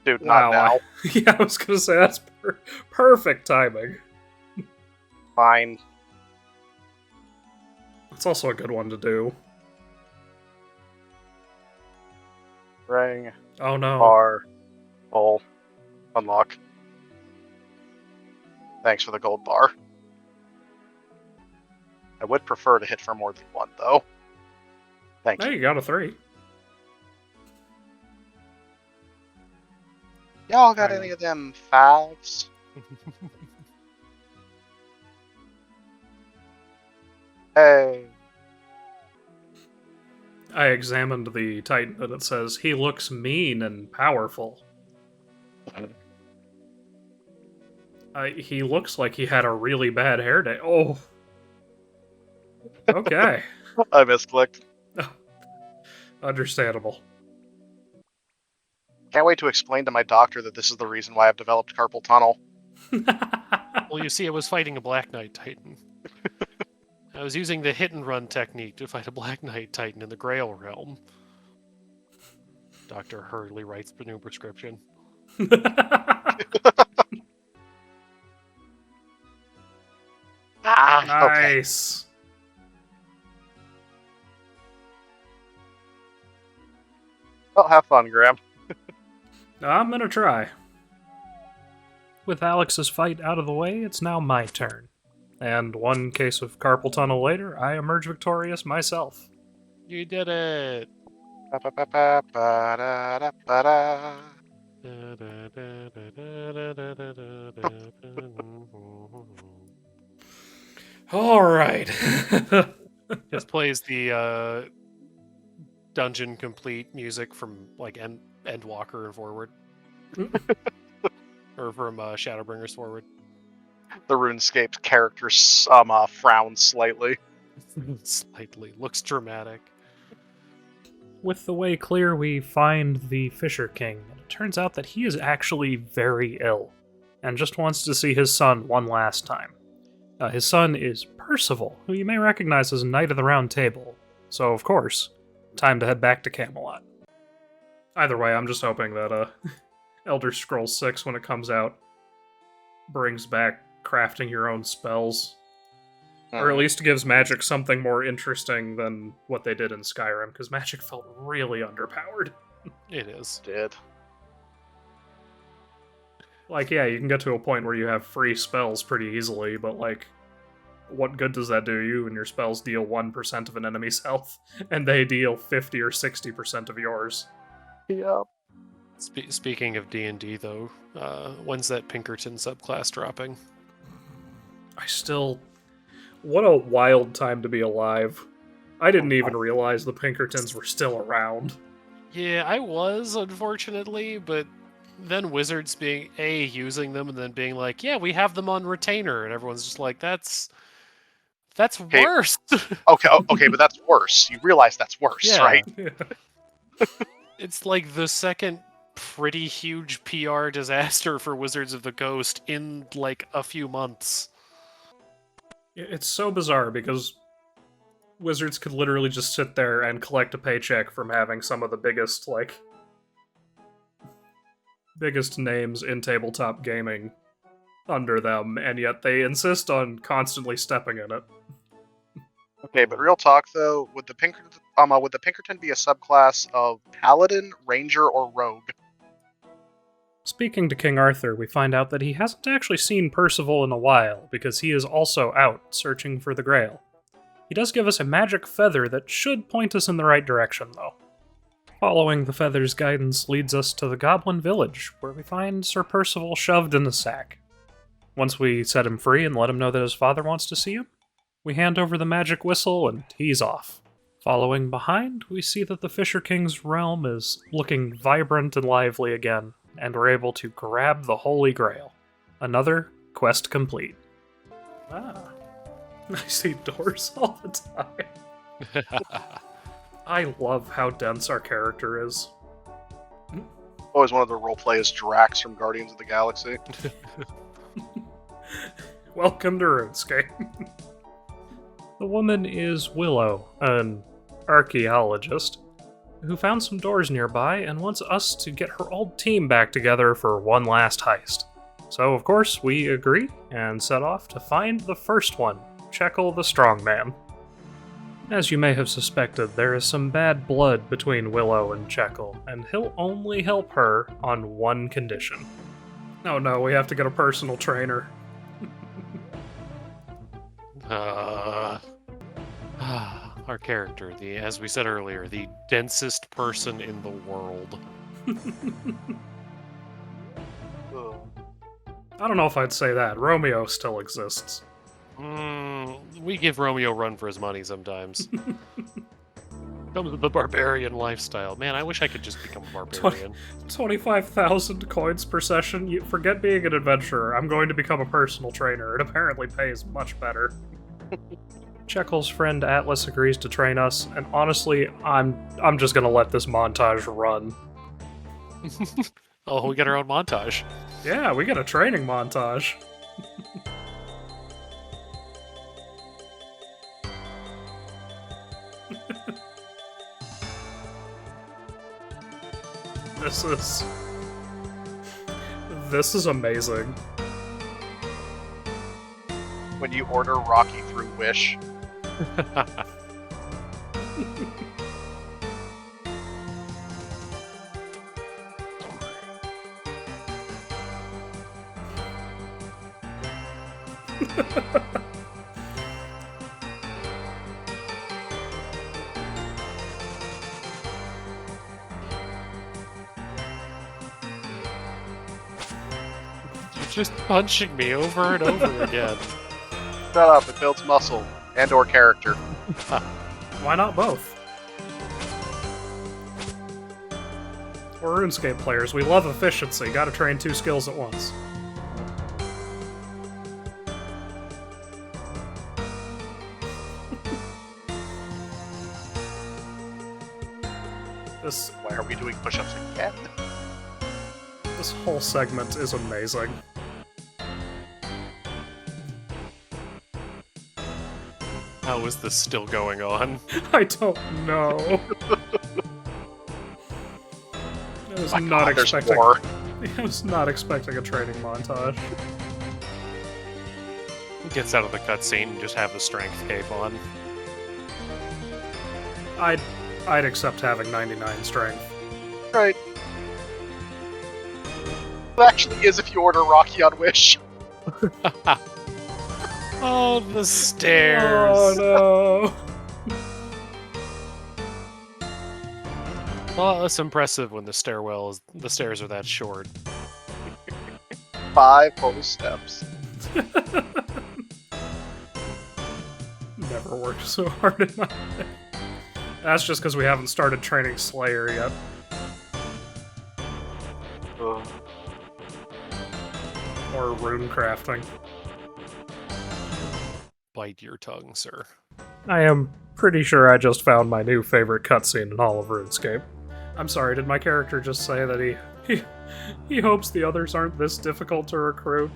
dude,
wow,
not now.
Yeah, I was gonna say, that's perfect timing.
Fine.
It's also a good one to do.
Ring,
Oh no.
bar, bowl, unlock. Thanks for the gold bar. I would prefer to hit for more than one, though. Thank
Hey,
you.
you got a 3.
Y'all got any of them 5s? Hey.
I examined the Titan and it says, he looks mean and powerful. He looks like he had a really bad hair day. Oh. Okay.
I misclicked.
Understandable.
Can't wait to explain to my doctor that this is the reason why I've developed carpal tunnel.
Well, you see, I was fighting a Black Knight Titan. I was using the hit and run technique to fight a Black Knight Titan in the Grail realm. Dr. Hurley writes the new prescription.
Okay.
Nice.
Well, have fun, Graham.
I'm gonna try. With Alex's fight out of the way, it's now my turn. And one case of carpal tunnel later, I emerge victorious myself.
You did it!
Ba-ba-ba-ba-da-da-ba-da.
Alright.
Just plays the dungeon complete music from like Endwalker and forward. Or from Shadowbringers forward.
The RuneScape character frowns slightly.
Slightly. Looks dramatic.
With the way clear, we find the Fisher King, and it turns out that he is actually very ill, and just wants to see his son one last time. His son is Percival, who you may recognize as Knight of the Round Table, so of course, time to head back to Camelot. Either way, I'm just hoping that Elder Scrolls 6, when it comes out, brings back crafting your own spells. Or at least gives Magic something more interesting than what they did in Skyrim, because Magic felt really underpowered.
It is.
Did.
Like, yeah, you can get to a point where you have free spells pretty easily, but, like, what good does that do you when your spells deal 1% of an enemy's health, and they deal 50 or 60% of yours?
Yep.
Speaking of D&D, though, when's that Pinkerton subclass dropping?
What a wild time to be alive. I didn't even realize the Pinkertons were still around.
Yeah, I was, unfortunately, but then Wizards being, using them, and then being like, yeah, we have them on retainer, and everyone's just like, that's
Okay.
worse!
Okay, but that's worse. You realize that's worse,
Yeah.
right?
It's like the second pretty huge PR disaster for Wizards of the Coast in, like, a few months.
It's so bizarre, because Wizards could literally just sit there and collect a paycheck from having some of the biggest names in tabletop gaming under them, and yet they insist on constantly stepping in it.
Okay, but real talk though, would the Pinkerton be a subclass of Paladin, Ranger, or Rogue?
Speaking to King Arthur, we find out that he hasn't actually seen Percival in a while, because he is also out searching for the Grail. He does give us a magic feather that should point us in the right direction, though. Following the feather's guidance leads us to the Goblin Village, where we find Sir Percival shoved in the sack. Once we set him free and let him know that his father wants to see him, we hand over the magic whistle and he's off. Following behind, we see that the Fisher King's realm is looking vibrant and lively again, and we're able to grab the Holy Grail. Another quest complete. Ah. I see doors all the time. I love how dense our character is.
Always wanted to roleplay as Drax from Guardians of the Galaxy.
Welcome to RuneScape. The woman is Willow, an archaeologist, who found some doors nearby and wants us to get her old team back together for one last heist. So, of course, we agree and set off to find the first one, Checkle the Strongman. As you may have suspected, there is some bad blood between Willow and Jekyll, and he'll only help her on one condition. Oh no, we have to get a personal trainer.
Our character, as we said earlier, the densest person in the world.
I don't know if I'd say that. Romeo still exists.
We give Romeo a run for his money sometimes. Comes with the barbarian lifestyle. Man, I wish I could just become a barbarian.
25,000 coins per session? You forget being an adventurer. I'm going to become a personal trainer. It apparently pays much better. Jekyll's friend Atlas agrees to train us, and honestly, I'm just gonna let this montage run.
Oh, we got our own montage.
Yeah, we got a training montage. This is amazing.
When you order Rocky through Wish.
You're just punching me over and over again.
Shut up, it builds muscle and or character.
Why not both? We're RuneScape players. We love efficiency. Gotta train 2 skills at once.
Why are we doing push-ups again?
This whole segment is amazing.
How is this still going on?
I don't know. I was not expecting. I was not expecting a training montage.
Gets out of the cutscene and just have the strength cape on.
I'd accept having 99 strength.
Right. It actually is if you order Rocky on Wish.
Oh, the stairs!
Oh no!
Well, it's impressive when the stairs are that short.
5 whole steps.
Never worked so hard in my life. That's just because we haven't started training Slayer yet.
Ugh.
Or rune crafting.
Bite your tongue, sir.
I am pretty sure I just found my new favorite cutscene in all of RuneScape. I'm sorry, did my character just say that he hopes the others aren't this difficult to recruit?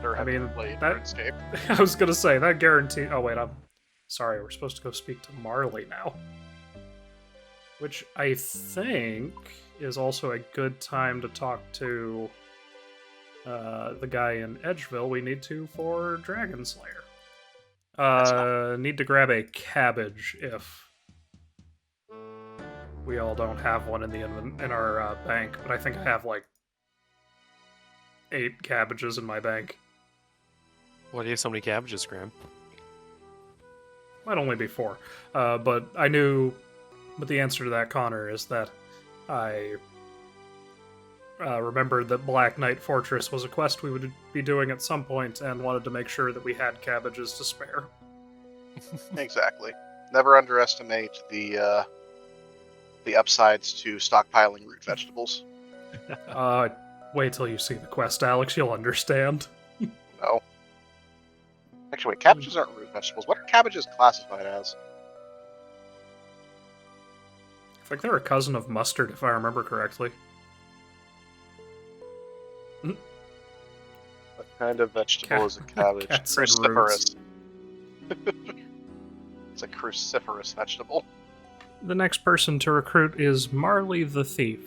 I mean,
RuneScape.
I was gonna say, that guarantee... Oh wait, I'm sorry, we're supposed to go speak to Marley now. Which I think is also a good time to talk to the guy in Edgeville we need to for Dragon Slayer. Need to grab a cabbage if we all don't have one in our bank, but I think I have like 8 cabbages in my bank.
Why do you have so many cabbages, Graham?
Might only be 4. But I knew... But the answer to that, Connor, is that I remembered that Black Knight Fortress was a quest we would be doing at some point and wanted to make sure that we had cabbages to spare.
Exactly. Never underestimate the upsides to stockpiling root vegetables.
Wait till you see the quest, Alex. You'll understand.
No. Actually, wait, cabbages aren't root vegetables. What are cabbages classified as?
I think they're a cousin of mustard, if I remember correctly.
What kind of vegetable is a cabbage?
Cats and
Cruciferous. It's a cruciferous vegetable.
The next person to recruit is Marley the Thief,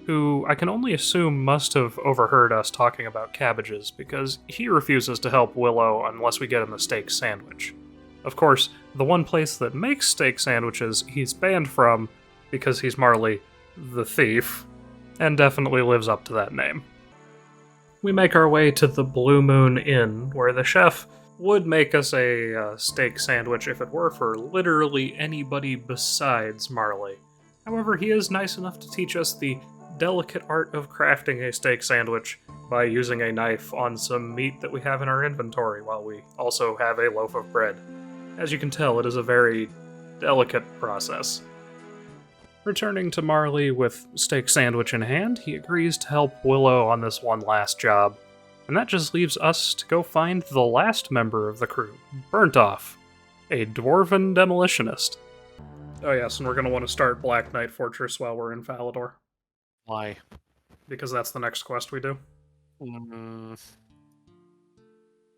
who I can only assume must have overheard us talking about cabbages, because he refuses to help Willow unless we get him a steak sandwich. Of course, the one place that makes steak sandwiches he's banned from because he's Marley the Thief, and definitely lives up to that name. We make our way to the Blue Moon Inn, where the chef would make us a steak sandwich if it were for literally anybody besides Marley. However, he is nice enough to teach us the delicate art of crafting a steak sandwich by using a knife on some meat that we have in our inventory while we also have a loaf of bread. As you can tell, it is a very delicate process. Returning to Marley with steak sandwich in hand, he agrees to help Willow on this one last job. And that just leaves us to go find the last member of the crew, Burnt Off, a dwarven demolitionist. Oh yes, and we're going to want to start Black Knight Fortress while we're in Falador.
Why?
Because that's the next quest we do.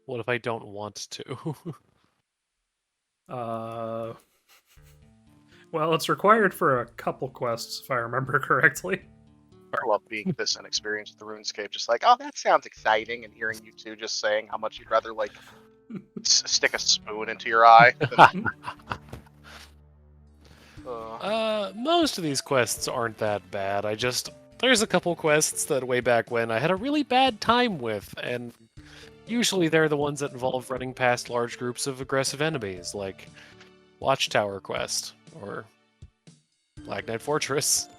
What if I don't want to?
Well, it's required for a couple quests, if I remember correctly.
I love being this inexperienced with the RuneScape. Just like, oh, that sounds exciting, and hearing you two just saying how much you'd rather like stick a spoon into your eye.
Most of these quests aren't that bad. There's a couple quests that way back when I had a really bad time with, and usually they're the ones that involve running past large groups of aggressive enemies, like Watchtower Quest or Black Knight Fortress.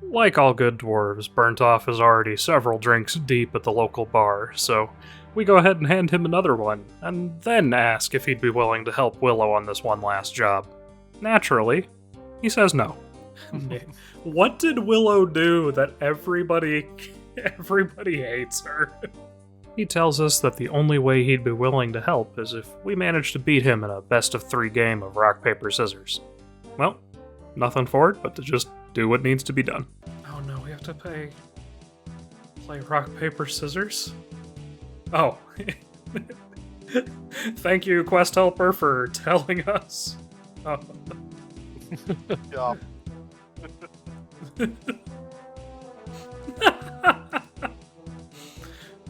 Like all good dwarves, Burnt Off is already several drinks deep at the local bar, so we go ahead and hand him another one, and then ask if he'd be willing to help Willow on this one last job. Naturally, he says no. What did Willow do that everybody hates her? He tells us that the only way he'd be willing to help is if we manage to beat him in a best-of-3 game of rock, paper, scissors. Well, nothing for it but to just do what needs to be done. Oh no, we have to play rock, paper, scissors? Oh. Thank you, quest helper, for telling us. Oh.
Yeah.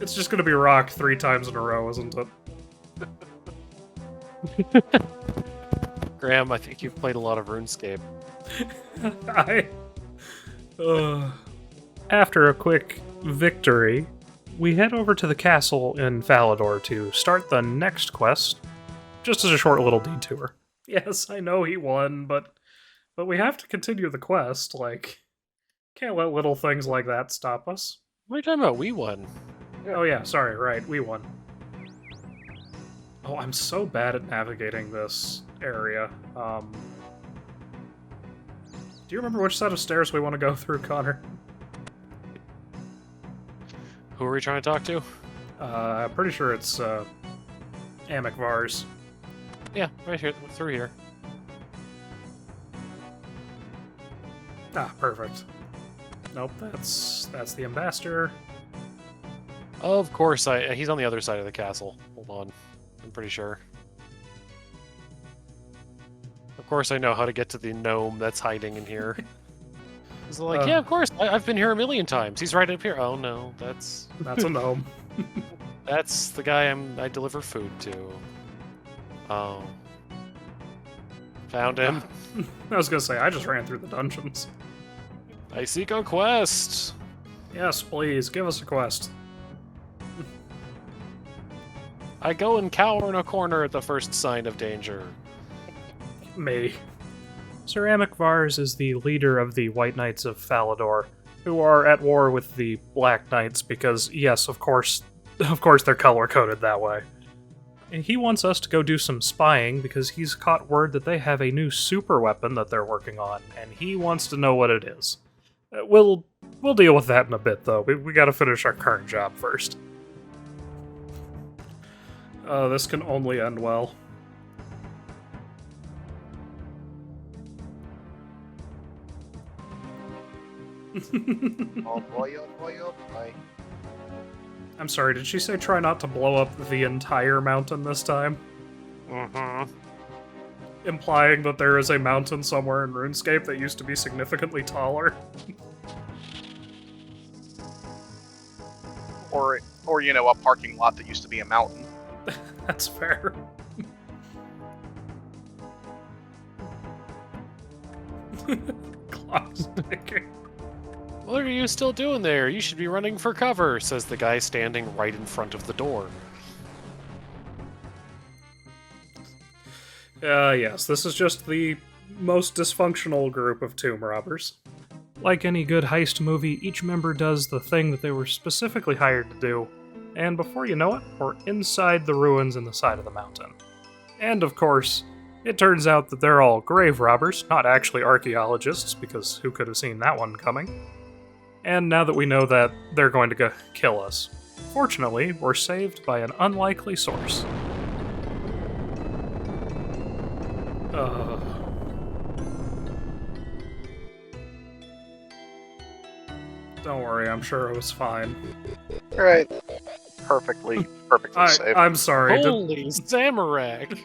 It's just gonna be rock 3 times in a row, isn't it?
Graham, I think you've played a lot of RuneScape.
After a quick victory, we head over to the castle in Falador to start the next quest, just as a short little detour. Yes, I know he won, but we have to continue the quest, can't let little things like that stop us.
What are you talking about? We won.
Oh yeah, sorry, right, we won. Oh, I'm so bad at navigating this area. Do you remember which set of stairs we want to go through, Connor?
Who are we trying to talk to?
I'm pretty sure it's, Amik-Vars.
Yeah, right here, through here.
Ah, perfect. Nope, that's the ambassador.
Of course, he's on the other side of the castle. Hold on. I'm pretty sure. Of course I know how to get to the gnome that's hiding in here. He's like, yeah, of course, I've been here a million times. He's right up here. Oh no, that's
a gnome.
That's the guy I deliver food to. Oh. Found him.
I was gonna say, I just ran through the dungeons.
I seek a quest.
Yes, please, give us a quest.
I go and cower in a corner at the first sign of danger.
Me. Sir Amik-Vars is the leader of the White Knights of Falador, who are at war with the Black Knights because, yes, of course they're color-coded that way. And he wants us to go do some spying because he's caught word that they have a new super weapon that they're working on, and he wants to know what it is. We'll deal with that in a bit, though. We gotta finish our current job first. This can only end well.
Oh boy, oh boy, oh boy.
I'm sorry, did she say try not to blow up the entire mountain this time?
Mm-hmm.
Implying that there is a mountain somewhere in RuneScape that used to be significantly taller?
Or you know, a parking lot that used to be a mountain.
That's fair. Clock's ticking.
What are you still doing there? You should be running for cover, says the guy standing right in front of the door.
Yes, this is just the most dysfunctional group of tomb robbers. Like any good heist movie, each member does the thing that they were specifically hired to do, and before you know it, we're inside the ruins in the side of the mountain. And of course, it turns out that they're all grave robbers, not actually archaeologists, because who could have seen that one coming? And now that we know that, they're going to go kill us. Fortunately, we're saved by an unlikely source. Don't worry, I'm sure it was fine.
Alright. Perfectly safe.
I'm sorry.
Holy Zamorak!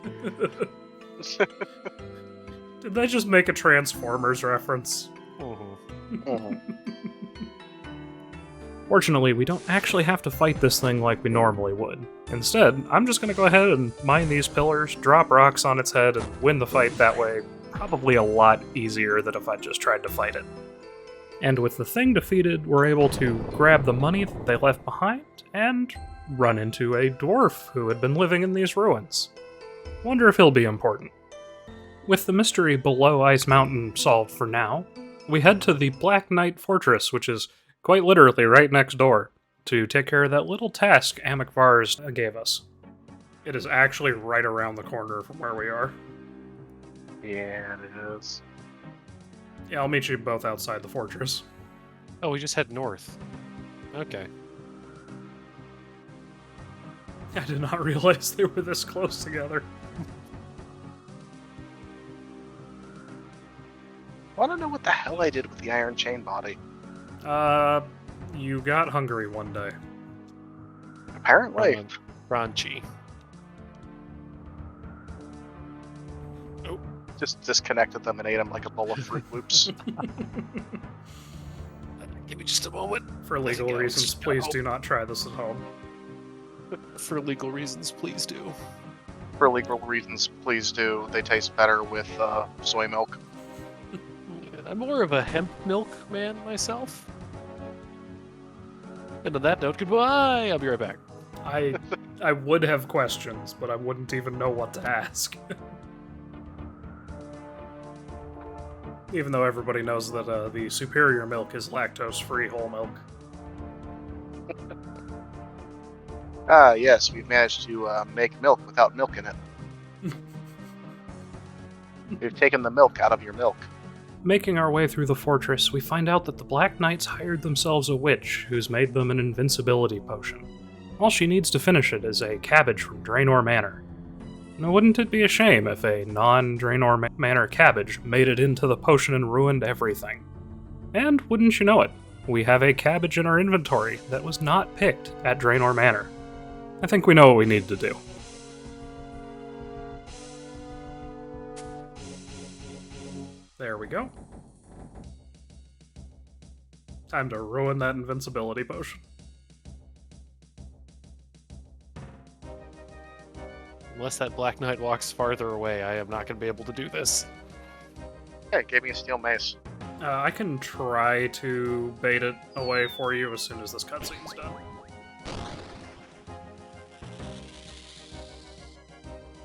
Did they just make a Transformers reference? Fortunately, we don't actually have to fight this thing like we normally would. Instead, I'm just gonna go ahead and mine these pillars, drop rocks on its head, and win the fight that way. Probably a lot easier than if I just tried to fight it. And with the thing defeated, we're able to grab the money that they left behind and run into a dwarf who had been living in these ruins. Wonder if he'll be important. With the mystery below Ice Mountain solved for now, we head to the Black Knight Fortress, which is quite literally right next door, to take care of that little task Vars gave us. It is actually right around the corner from where we are.
Yeah, it is.
Yeah, I'll meet you both outside the fortress.
Oh, we just head north. Okay.
I did not realize they were this close together.
I want to know what the hell I did with the iron chain body.
You got hungry one day.
Apparently.
Raunchy.
Just disconnected them and ate them like a bowl of Fruit Loops.
Give me just a moment.
For legal reasons, please do not try this at home.
For legal reasons, please do.
For legal reasons, please do. They taste better with soy milk.
I'm more of a hemp milk man myself. And on that note, goodbye! I'll be right back.
I would have questions, but I wouldn't even know what to ask. Even though everybody knows that the superior milk is lactose-free whole milk.
Yes, we've managed to make milk without milk in it. We've taken the milk out of your milk.
Making our way through the fortress, we find out that the Black Knights hired themselves a witch who's made them an invincibility potion. All she needs to finish it is a cabbage from Draenor Manor. Now, wouldn't it be a shame if a non-Draenor Manor cabbage made it into the potion and ruined everything? And wouldn't you know it, we have a cabbage in our inventory that was not picked at Draenor Manor. I think we know what we need to do. There we go. Time to ruin that invincibility potion.
Unless that Black Knight walks farther away, I am not going to be able to do this.
Yeah, it gave me a steel mace.
I can try to bait it away for you as soon as this cutscene's done.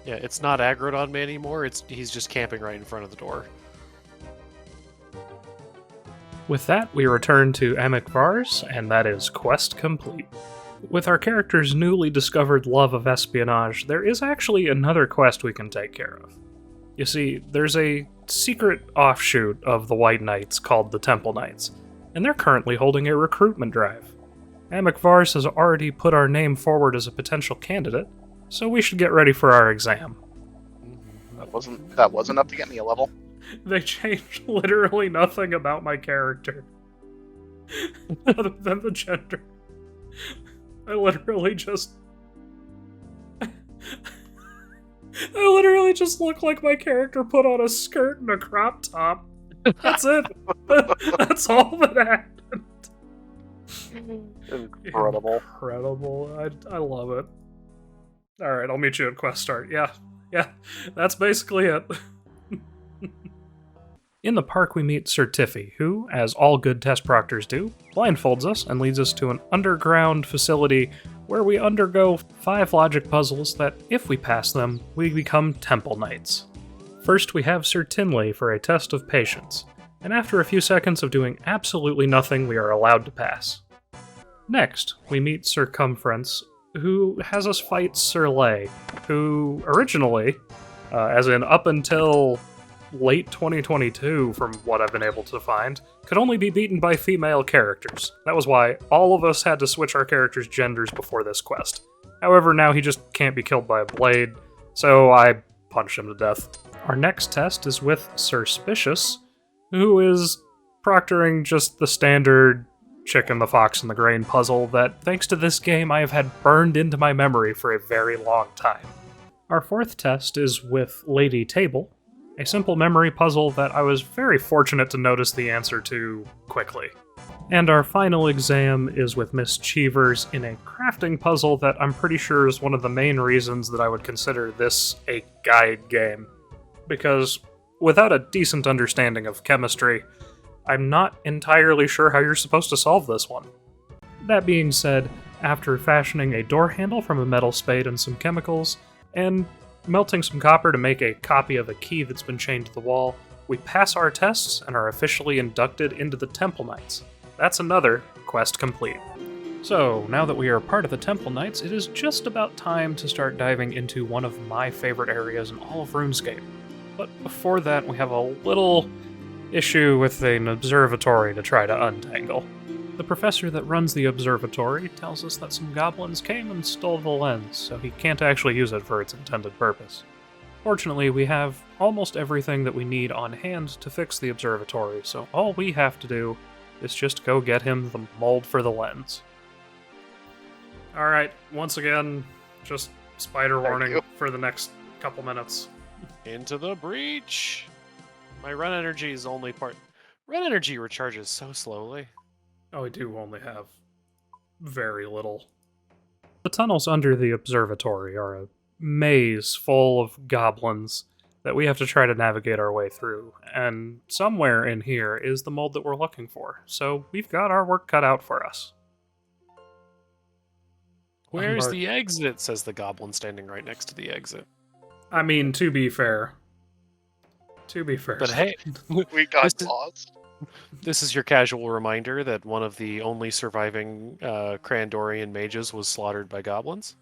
Yeah, it's not aggroed on me anymore, he's just camping right in front of the door.
With that, we return to Vars, and that is quest complete. With our character's newly discovered love of espionage, there is actually another quest we can take care of. You see, there's a secret offshoot of the White Knights called the Temple Knights, and they're currently holding a recruitment drive. Vars has already put our name forward as a potential candidate, so we should get ready for our exam.
That was enough to get me a level.
They changed literally nothing about my character. Other than the gender. I literally just look like my character put on a skirt and a crop top. That's it. That's all that happened.
Incredible.
Incredible. I love it. Alright, I'll meet you at quest start. Yeah, that's basically it. In the park, we meet Sir Tiffy, who, as all good test proctors do, blindfolds us and leads us to an underground facility where we undergo 5 logic puzzles that, if we pass them, we become Temple Knights. First, we have Sir Tinley for a test of patience, and after a few seconds of doing absolutely nothing, we are allowed to pass. Next, we meet Circumference, who has us fight Sir Lay, who originally, as in up until late 2022, from what I've been able to find, could only be beaten by female characters. That was why all of us had to switch our characters' genders before this quest. However, now he just can't be killed by a blade, so I punched him to death. Our next test is with Suspicious, who is proctoring just the standard chicken, the fox, and the grain puzzle that, thanks to this game, I have had burned into my memory for a very long time. Our fourth test is with Lady Table, a simple memory puzzle that I was very fortunate to notice the answer to quickly. And our final exam is with Miss Cheevers in a crafting puzzle that I'm pretty sure is one of the main reasons that I would consider this a guide game. Because without a decent understanding of chemistry, I'm not entirely sure how you're supposed to solve this one. That being said, after fashioning a door handle from a metal spade and some chemicals, and melting some copper to make a copy of a key that's been chained to the wall, we pass our tests and are officially inducted into the Temple Knights. That's another quest complete. So, now that we are part of the Temple Knights, it is just about time to start diving into one of my favorite areas in all of RuneScape. But before that, we have a little issue with an observatory to try to untangle. The professor that runs the observatory tells us that some goblins came and stole the lens, so he can't actually use it for its intended purpose. Fortunately, we have almost everything that we need on hand to fix the observatory, so all we have to do is just go get him the mold for the lens. Alright, once again, just spider warning for the next couple minutes.
Into the breach! My run energy is only part... Run energy recharges so slowly.
Oh, we do only have very little. The tunnels under the observatory are a maze full of goblins that we have to try to navigate our way through, and somewhere in here is the mold that we're looking for, so we've got our work cut out for us.
Where's the exit? Says the goblin standing right next to the exit.
I mean, to be fair.
But hey,
We got lost.
This is your casual reminder that one of the only surviving Crandorian mages was slaughtered by goblins.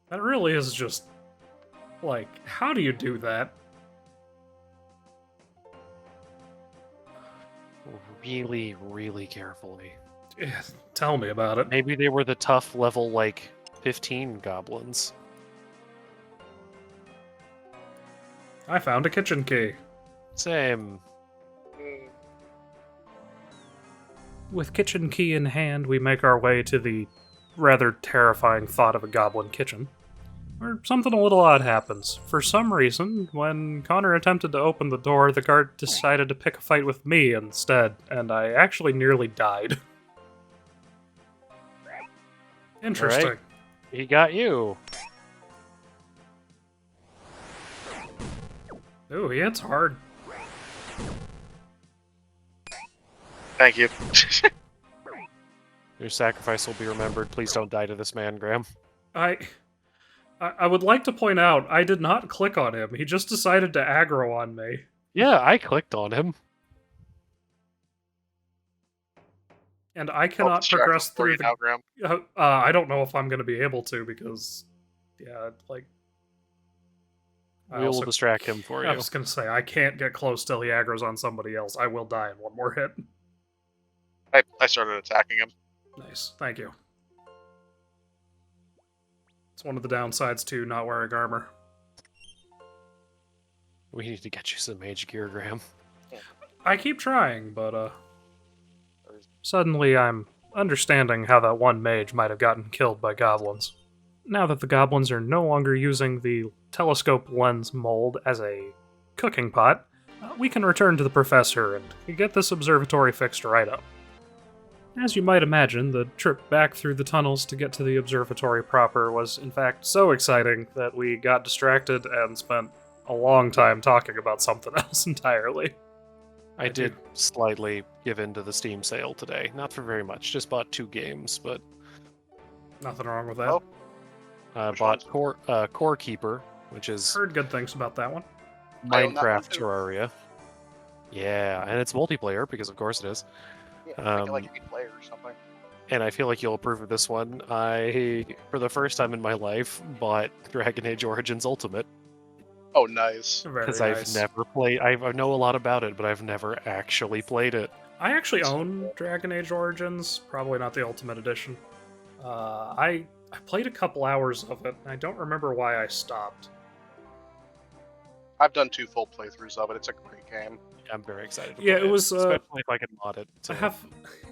That really is just... like, how do you do that?
Really, really carefully.
Yeah, tell me about it.
Maybe they were the tough level, 15 goblins.
I found a kitchen key.
Same.
With kitchen key in hand, we make our way to the rather terrifying thought of a goblin kitchen, where something a little odd happens. For some reason, when Connor attempted to open the door, the guard decided to pick a fight with me instead, and I actually nearly died. Interesting.
Right. He got you.
Ooh, he hits hard.
Thank you.
Your sacrifice will be remembered. Please don't die to this man, Graham.
I would like to point out, I did not click on him. He just decided to aggro on me.
Yeah, I clicked on him.
And I cannot progress through the...
Now, Graham.
I don't know if I'm going to be able to, because... yeah,
We will distract him for you.
I was going to say, I can't get close till he aggro's on somebody else. I will die in one more hit.
I started attacking him.
Nice, thank you. It's one of the downsides to not wearing armor.
We need to get you some mage gear, Graham.
I keep trying, but suddenly I'm understanding how that one mage might have gotten killed by goblins. Now that the goblins are no longer using the telescope lens mold as a cooking pot, we can return to the professor and get this observatory fixed right up. As you might imagine, the trip back through the tunnels to get to the observatory proper was in fact so exciting that we got distracted and spent a long time talking about something else entirely.
I did slightly give in to the Steam sale today. Not for very much. Just bought 2 games, but
Nothing wrong with that.
Oh.
bought Core Keeper, which is
Heard good things about that one.
I own that one
Minecraft
too.
Terraria. Yeah, and it's multiplayer because of course it is.
Yeah, I think like 8 players or something.
And I feel like you'll approve of this one. I, for the first time in my life, bought Dragon Age Origins Ultimate
Oh, nice.
Very
because
nice.
I've never played. I know a lot about it, but I've never actually played it.
I actually own Dragon Age Origins, probably not the Ultimate Edition. I played a couple hours of it, and I don't remember why I stopped.
I've done 2 full playthroughs of it. It's a great game.
I'm very excited. To
Yeah,
play
it was,
especially if I can mod it.
I have,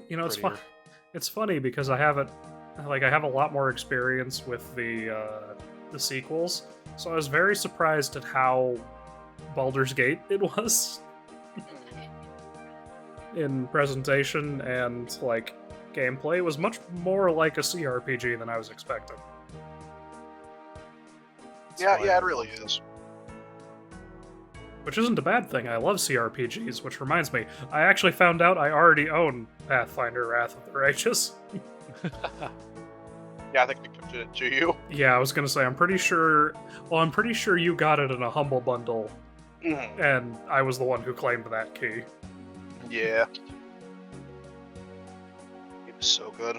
it's fun.
prettier.
It's funny because I have a lot more experience with the sequels, so I was very surprised at how Baldur's Gate it was in presentation and like gameplay. It was much more like a CRPG than I was expecting.
Yeah, it really is.
Which isn't a bad thing. I love CRPGs, which reminds me, I actually found out I already own Pathfinder Wrath of the Righteous.
Yeah, I think they gifted it to you.
Yeah, I was gonna say, I'm pretty sure you got it in a Humble Bundle,
Mhm.
and I was the one who claimed that key.
Yeah. It was so good.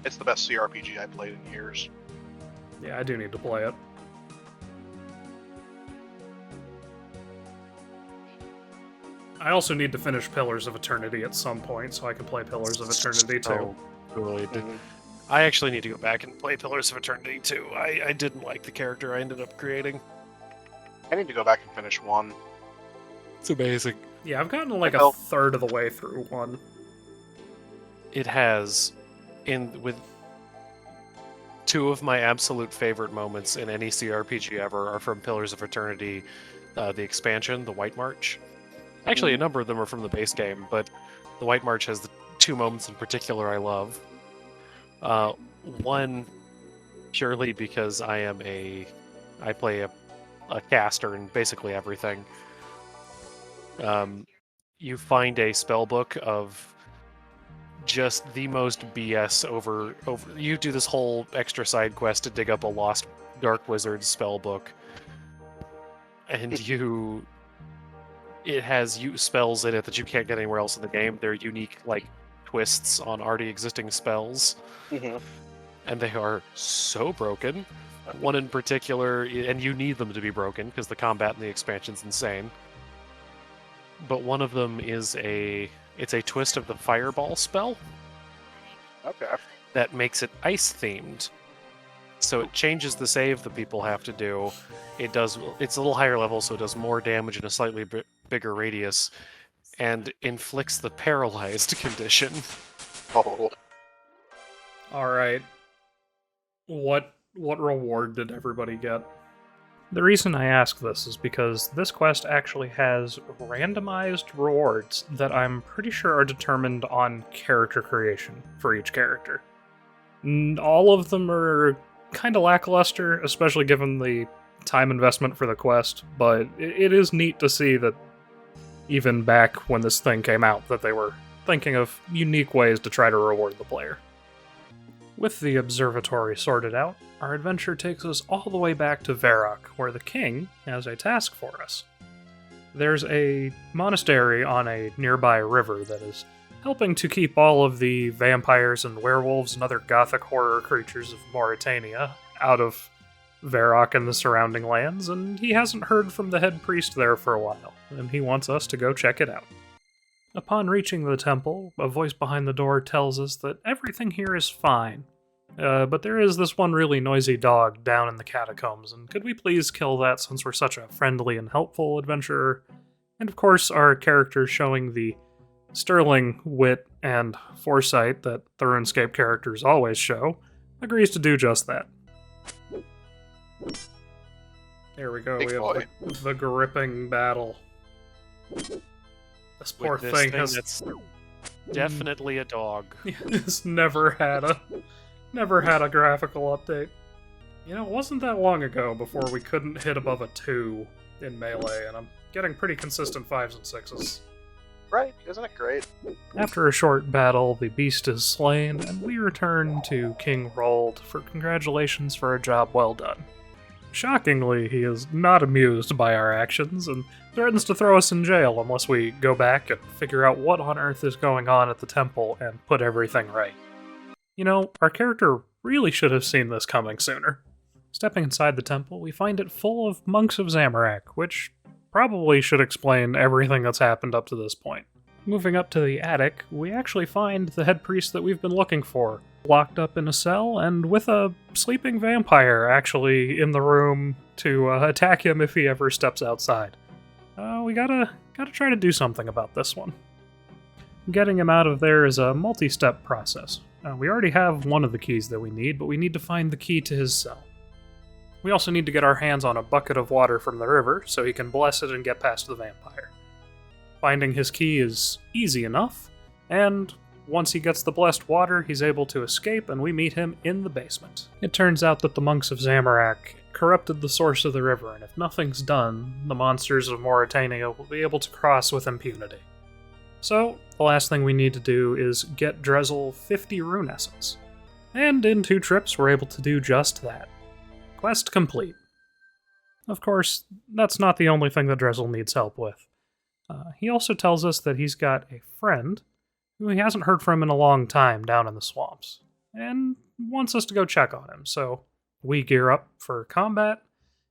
It's the best CRPG I played in years.
Yeah, I do need to play it. I also need to finish Pillars of Eternity at some point, so I can play Pillars of Eternity too.
So good.
Mhm.
I actually need to go back and play Pillars of Eternity too. I didn't like the character I ended up creating.
I need to go back and finish 1.
It's amazing.
Yeah, I've gotten like a
Well-
third of the way through 1.
It has, with 2 of my absolute favorite moments in any CRPG ever are from Pillars of Eternity, the expansion, the White March. Actually, a number of them are from the base game, but the White March has the 2 moments in particular I love. One, purely because I play a caster in basically everything. You find a spell book of just the most BS over. You do this whole extra side quest to dig up a lost Dark Wizard spell book, and it has spells in it that you can't get anywhere else in the game. They're unique, like, twists on already existing spells,
Mhm.
and they are so broken. One in particular, and you need them to be broken because the combat in the expansion's insane. But one of them is it's a twist of the Fireball spell
Okay.
that makes it ice themed. So it changes the save that people have to do. It's a little higher level, so it does more damage in a slightly bigger radius, and inflicts the paralyzed condition.
Oh.
Alright. What reward did everybody get? The reason I ask this is because this quest actually has randomized rewards that I'm pretty sure are determined on character creation for each character. All of them are kind of lackluster, especially given the time investment for the quest, but it is neat to see that even back when this thing came out, that they were thinking of unique ways to try to reward the player. With the observatory sorted out, our adventure takes us all the way back to Varrock, where the king has a task for us. There's a monastery on a nearby river that is helping to keep all of the vampires and werewolves and other gothic horror creatures of Mauritania out of Varrock and the surrounding lands, and he hasn't heard from the head priest there for a while, and he wants us to go check it out. Upon reaching the temple, a voice behind the door tells us that everything here is fine, but there is this one really noisy dog down in the catacombs, and could we please kill that since we're such a friendly and helpful adventurer? And of course, our character, showing the sterling wit and foresight that the RuneScape characters always show, agrees to do just that. There we go,
Big
we have
boy.
the gripping battle. This poor
With this
thing
thing
has
that's definitely a dog.
it's never had a graphical update. You know, it wasn't that long ago before we couldn't hit above a 2 in melee, and I'm getting pretty consistent 5s and 6s.
Right? Isn't it great?
After a short battle, the beast is slain, and we return to King Rold for congratulations for a job well done. Shockingly, he is not amused by our actions, and threatens to throw us in jail unless we go back and figure out what on earth is going on at the temple and put everything right. You know, our character really should have seen this coming sooner. Stepping inside the temple, we find it full of monks of Zamorak, which probably should explain everything that's happened up to this point. Moving up to the attic, we actually find the head priest that we've been looking for, locked up in a cell and with a sleeping vampire actually in the room to attack him if he ever steps outside. We gotta try to do something about this one. Getting him out of there is a multi-step process. We already have one of the keys that we need, but we need to find the key to his cell. We also need to get our hands on a bucket of water from the river so he can bless it and get past the vampire. Finding his key is easy enough, and once he gets the blessed water, he's able to escape, and we meet him in the basement. It turns out that the monks of Zamorak corrupted the source of the river, and if nothing's done, the monsters of Mauritania will be able to cross with impunity. So, the last thing we need to do is get Drezel 50 rune essence. And in 2 trips, we're able to do just that. Quest complete. Of course, that's not the only thing that Drezel needs help with. He also tells us that he's got a friend who he hasn't heard from in a long time down in the swamps, and wants us to go check on him, so we gear up for combat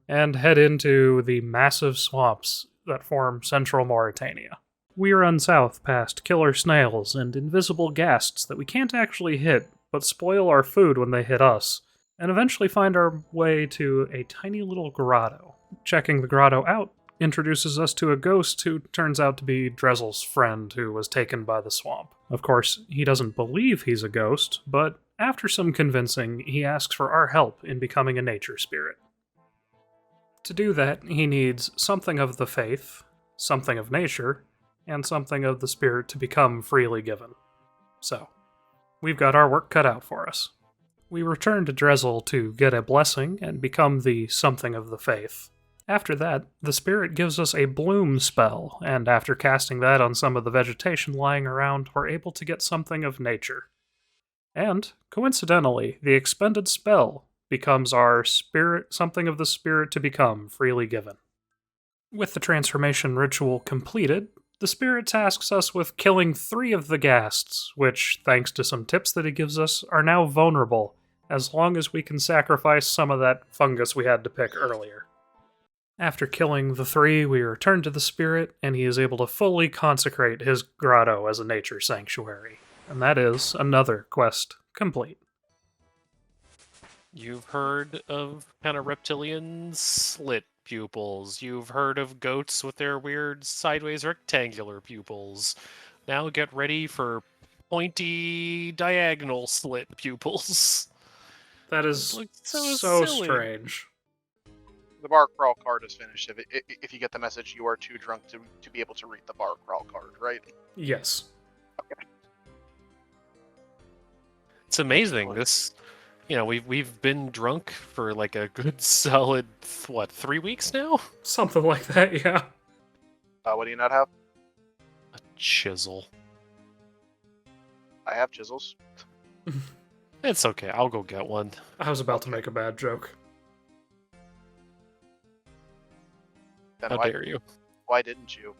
and head into the massive swamps that form central Mauritania. We run south past killer snails and invisible ghasts that we can't actually hit, but spoil our food when they hit us, and eventually find our way to a tiny little grotto. Checking the grotto out introduces us to a ghost who turns out to be Drezel's friend who was taken by the swamp. Of course, he doesn't believe he's a ghost, but after some convincing, he asks for our help in becoming a nature spirit. To do that, he needs something of the faith, something of nature, and something of the spirit to become freely given. So, we've got our work cut out for us. We return to Drezel to get a blessing and become the something of the faith. After that, the spirit gives us a bloom spell, and after casting that on some of the vegetation lying around, we're able to get something of nature. And, coincidentally, the expended spell becomes our spirit, something of the spirit to become freely given. With the transformation ritual completed, the spirit tasks us with killing 3 of the ghasts, which, thanks to some tips that he gives us, are now vulnerable, as long as we can sacrifice some of that fungus we had to pick earlier. After killing the 3, we return to the spirit, and he is able to fully consecrate his grotto as a nature sanctuary. And that is another quest complete.
You've heard of kind of reptilian slit pupils. You've heard of goats with their weird sideways rectangular pupils. Now get ready for pointy diagonal slit pupils.
That is so strange.
The bar crawl card is finished. If you get the message, you are too drunk to be able to read the bar crawl card, right?
Yes.
Okay.
It's amazing. This, we've been drunk for like a good solid 3 weeks now?
Something like that, yeah.
What do you not have?
A chisel.
I have chisels.
It's okay. I'll go get one.
I was about to make a bad joke.
Then
How dare you?
Why didn't you?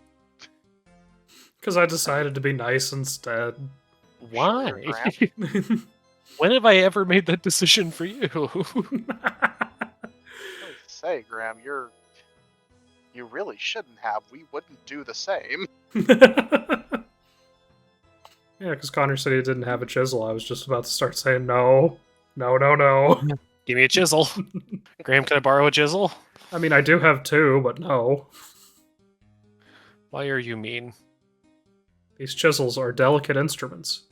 Because I decided to be nice instead.
Why?
Sure,
When have I ever made that decision for you?
Say, Graham, you really shouldn't have. We wouldn't do the same.
Yeah, because Connor said he didn't have a chisel. I was just about to start saying no. No.
Give me a chisel. Graham, can I borrow a chisel?
I mean, I do have 2, but no.
Why are you mean?
These chisels are delicate instruments.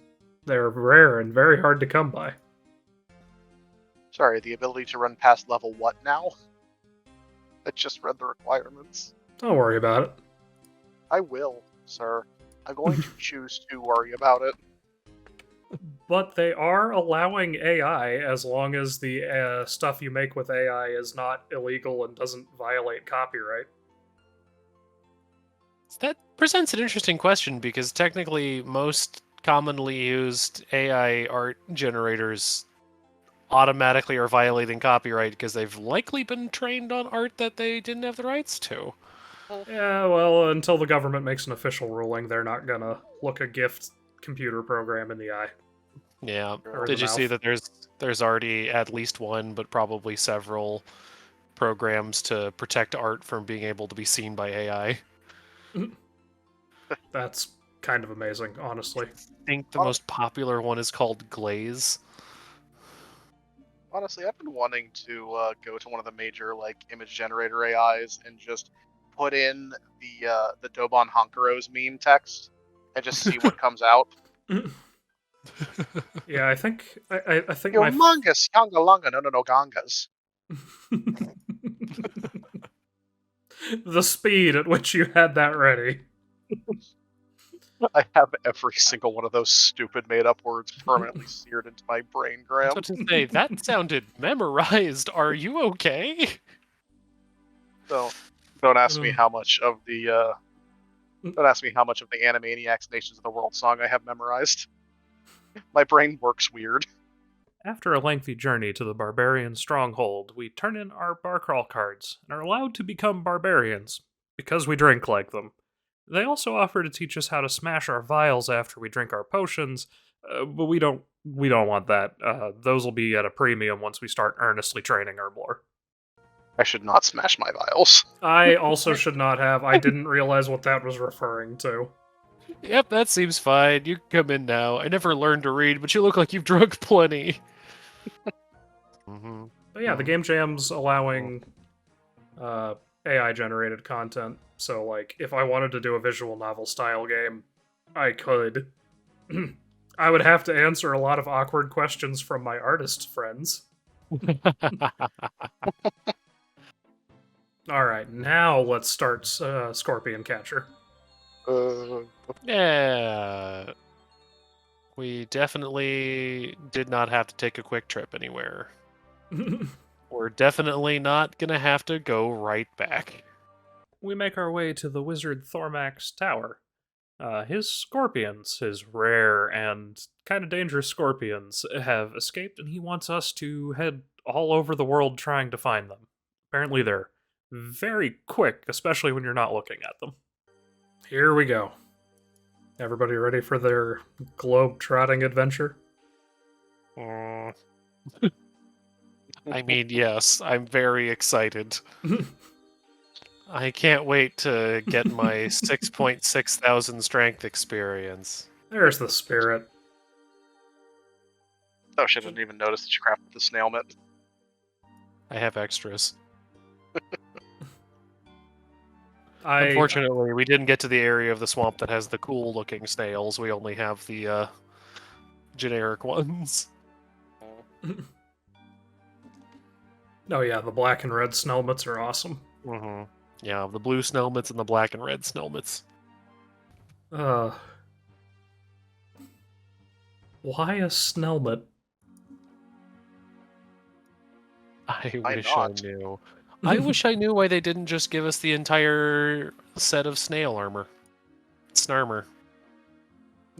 They're rare and very hard to come by.
Sorry, the ability to run past level what now? I just read the requirements.
Don't worry about it.
I will, sir. I'm going to choose to worry about it.
but they are allowing AI as long as the stuff you make with AI is not illegal and doesn't violate copyright.
That presents an interesting question because technically most commonly used AI art generators automatically are violating copyright because they've likely been trained on art that they didn't have the rights to.
Yeah, well, until the government makes an official ruling, they're not gonna look a gift computer program in the eye.
Yeah.
Or
Did
the
you see
mouth.
that there's already at least one, but probably several programs to protect art from being able to be seen by AI?
That's kind of amazing, honestly.
I think the most popular one is called Glaze.
Honestly, I've been wanting to go to one of the major like image generator AIs and just put in the Dobon Honkeros meme text and just see what comes out.
Yeah, I think my
Humongous, yonga longa, no gangas.
the speed at which you had that ready.
I have every single one of those stupid made-up words permanently seared into my brain, Graham.
I was about to say, that sounded memorized. Are you okay?
So, don't ask me how much of the Animaniacs Nations of the World song I have memorized. My brain works weird.
After a lengthy journey to the barbarian stronghold, we turn in our bar crawl cards and are allowed to become barbarians because we drink like them. They also offer to teach us how to smash our vials after we drink our potions, but we don't want that. Those will be at a premium once we start earnestly training Herblore.
I should not smash my vials.
I also should not have. I didn't realize what that was referring to.
Yep, that seems fine. You can come in now. I never learned to read, but you look like you've drunk plenty.
But yeah, the game jam's allowing AI-generated content. So, like, if I wanted to do a visual novel style game, I could. I would have to answer a lot of awkward questions from my artist friends. Alright, now let's start Scorpion Catcher.
Yeah. We definitely did not have to take a quick trip anywhere. We're definitely not gonna have to go right back.
We make our way to the wizard Thormax's tower. His scorpions, his rare and kind of dangerous scorpions, have escaped, and he wants us to head all over the world trying to find them. Apparently, they're very quick, especially when you're not looking at them. Here we go. Everybody ready for their globe-trotting adventure?
I mean, yes, I'm very excited. I can't wait to get my 6.6 thousand strength experience.
There's the spirit.
Oh shit, I didn't even notice that you crafted the Snelmet.
I have extras. Unfortunately, we didn't get to the area of the swamp that has the cool-looking snails. We only have the generic ones.
Oh yeah, the black and red Snelmets are awesome.
Mm-hmm. Yeah, the blue Snelmets and the black and red Snelmets.
Why a Snelmet?
I
Why
wish I
not?
knew. I wish I knew why they didn't just give us the entire set of snail armor. Snarmer.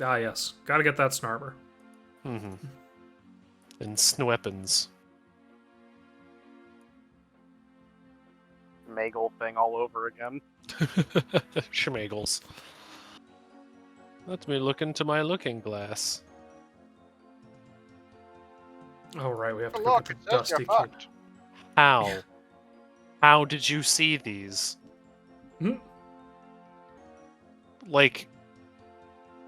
Ah yes, gotta get that Snarmer.
Mm-hmm. And Sneweapons.
Magel thing all over again.
Schmagels. Let me look into my looking glass.
Oh right, we have to go
Look,
get
it
the
says you're
Dusty Kid.
fucked.
How? How did you see these?
Hmm?
Like,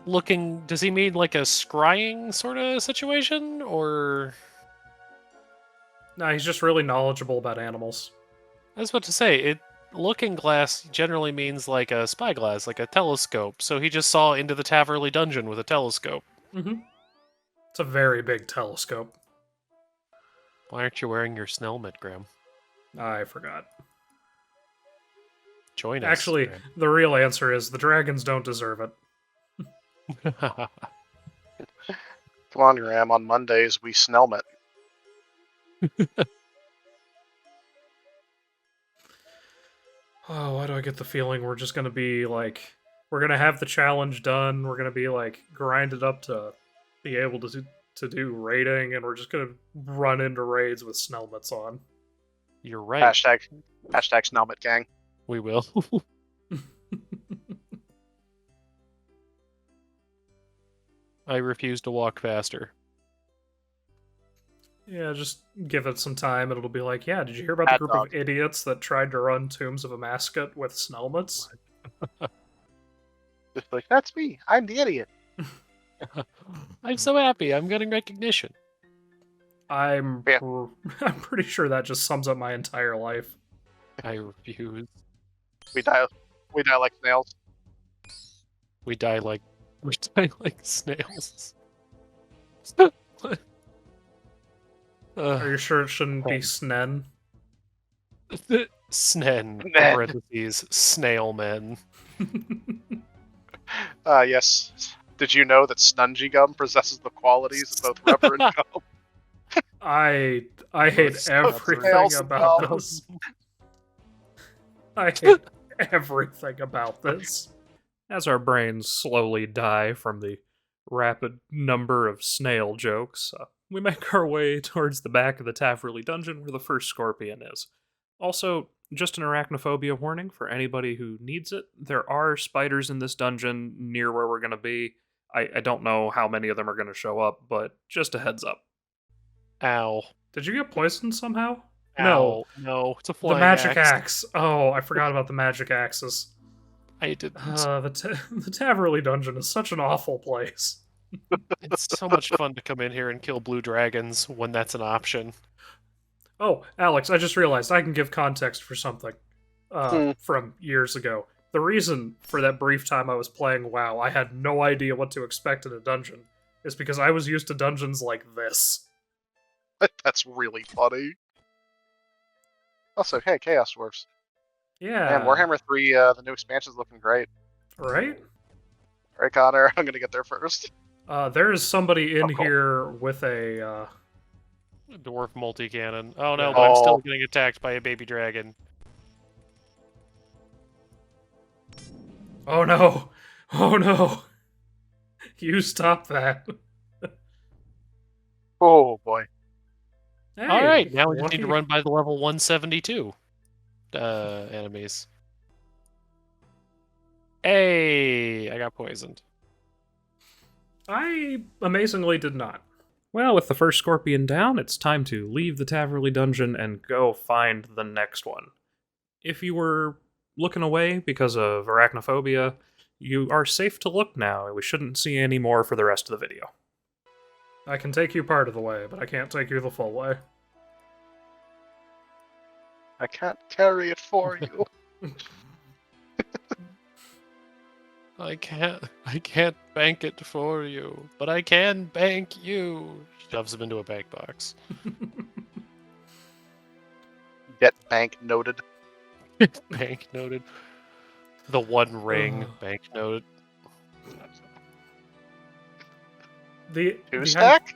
looking... Does he mean like a scrying sort of situation, or...
Nah, he's just really knowledgeable about animals.
I was about to say, looking glass generally means like a spyglass, like a telescope, so he just saw into the Taverley dungeon with a telescope.
Mm-hmm. It's a very big telescope.
Why aren't you wearing your Snelmet, Graham?
I forgot.
Join us.
Actually, the real answer is the dragons don't deserve it.
Come on, Graham. On Mondays, we Snelmet.
Oh, why do I get the feeling we're just gonna be like, we're gonna have the challenge done, we're gonna be like grinded up to be able to do raiding, and we're just gonna run into raids with Snelmets on.
You're right.
Hashtag Snelmet gang.
We will. I refuse to walk faster.
Yeah, just give it some time, and it'll be like, yeah, did you hear about the
Hot
group
dog.
of idiots that tried to run Tombs of a Mascot with Snelmets?
Just like, that's me. I'm the idiot.
I'm so happy. I'm getting recognition.
I'm
Yeah.
I'm pretty sure that just sums up my entire life.
I refuse.
We die like snails.
We die like snails.
Are you sure it shouldn't be Snen?
Snen, in
Snen.
parentheses, snail men.
Yes. Did you know that Snungy Gum possesses the qualities of both rubber and gum?
I hate
Most
everything
snails
about
and
this. I hate everything about this. As our brains slowly die from the rapid number of snail jokes, we make our way towards the back of the Taverly dungeon where the first scorpion is. Also, just an arachnophobia warning for anybody who needs it. There are spiders in this dungeon near where we're going to be. I don't know how many of them are going to show up, but just a heads up.
Ow.
Did you get poisoned somehow?
Ow. No, it's a
The
flying
magic
axe.
axe. Oh, I forgot about the magic axes.
I didn't.
The Taverly dungeon is such an awful place.
It's so much fun to come in here and kill blue dragons when that's an option.
Oh, Alex, I just realized I can give context for something from years ago. The reason for that brief time I was playing WoW, I had no idea what to expect in a dungeon, is because I was used to dungeons like this.
That's really funny. Also, hey, Chaos Dwarfs.
Yeah.
Man, Warhammer 3, the new expansion's looking great.
Right?
Right, Connor? I'm gonna get there first.
There is somebody in
Oh, cool.
here with a...
Dwarf multi-cannon. Oh no, but I'm still getting attacked by a baby dragon.
Oh no! Oh no! You stop that.
Oh boy.
Hey,
Alright, now we just
lucky-
need to run by the level 172 enemies. Hey, I got poisoned.
I amazingly did not. Well, with the first scorpion down, it's time to leave the Taverly dungeon and go find the next one. If you were looking away because of arachnophobia, you are safe to look now. We shouldn't see any more for the rest of the video. I can take you part of the way, but I can't take you the full way.
I can't carry it for you.
I can't bank it for you, but I can bank you. Shoves him into a bank box.
Get bank noted.
Bank noted. The One Ring bank noted.
Two stack?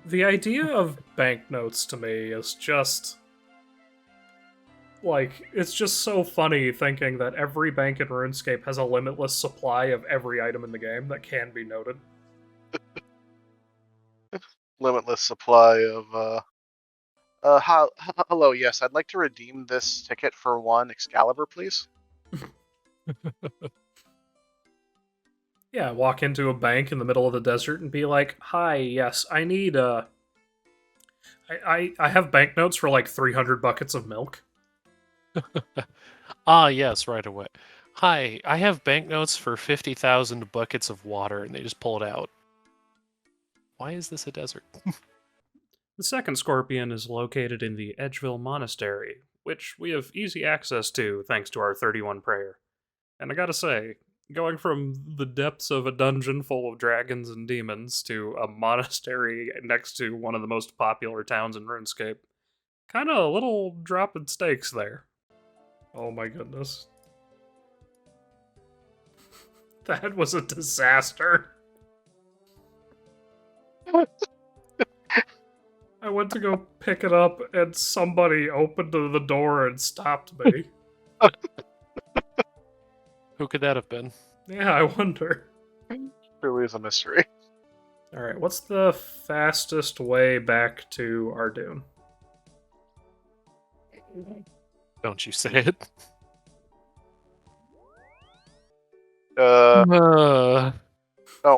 The idea of banknotes to me is just... like, it's just so funny thinking that every bank in RuneScape has a limitless supply of every item in the game that can be noted.
Limitless supply of, hello, yes, I'd like to redeem this ticket for 1 Excalibur, please.
Yeah, walk into a bank in the middle of the desert and be like, hi, yes, I need, I have banknotes for like 300 buckets of milk.
Ah, yes, right away. Hi, I have banknotes for 50,000 buckets of water, and they just pull it out. Why is this a desert?
The second scorpion is located in the Edgeville Monastery, which we have easy access to thanks to our 31 prayer. And I gotta say, going from the depths of a dungeon full of dragons and demons to a monastery next to one of the most popular towns in RuneScape, kinda a little drop in stakes there. Oh my goodness. That was a disaster. I went to go pick it up, and somebody opened the door and stopped me.
Who could that have been?
Yeah, I wonder.
Truly is a mystery.
Alright, what's the fastest way back to Ardoon?
Don't you say it.
Don't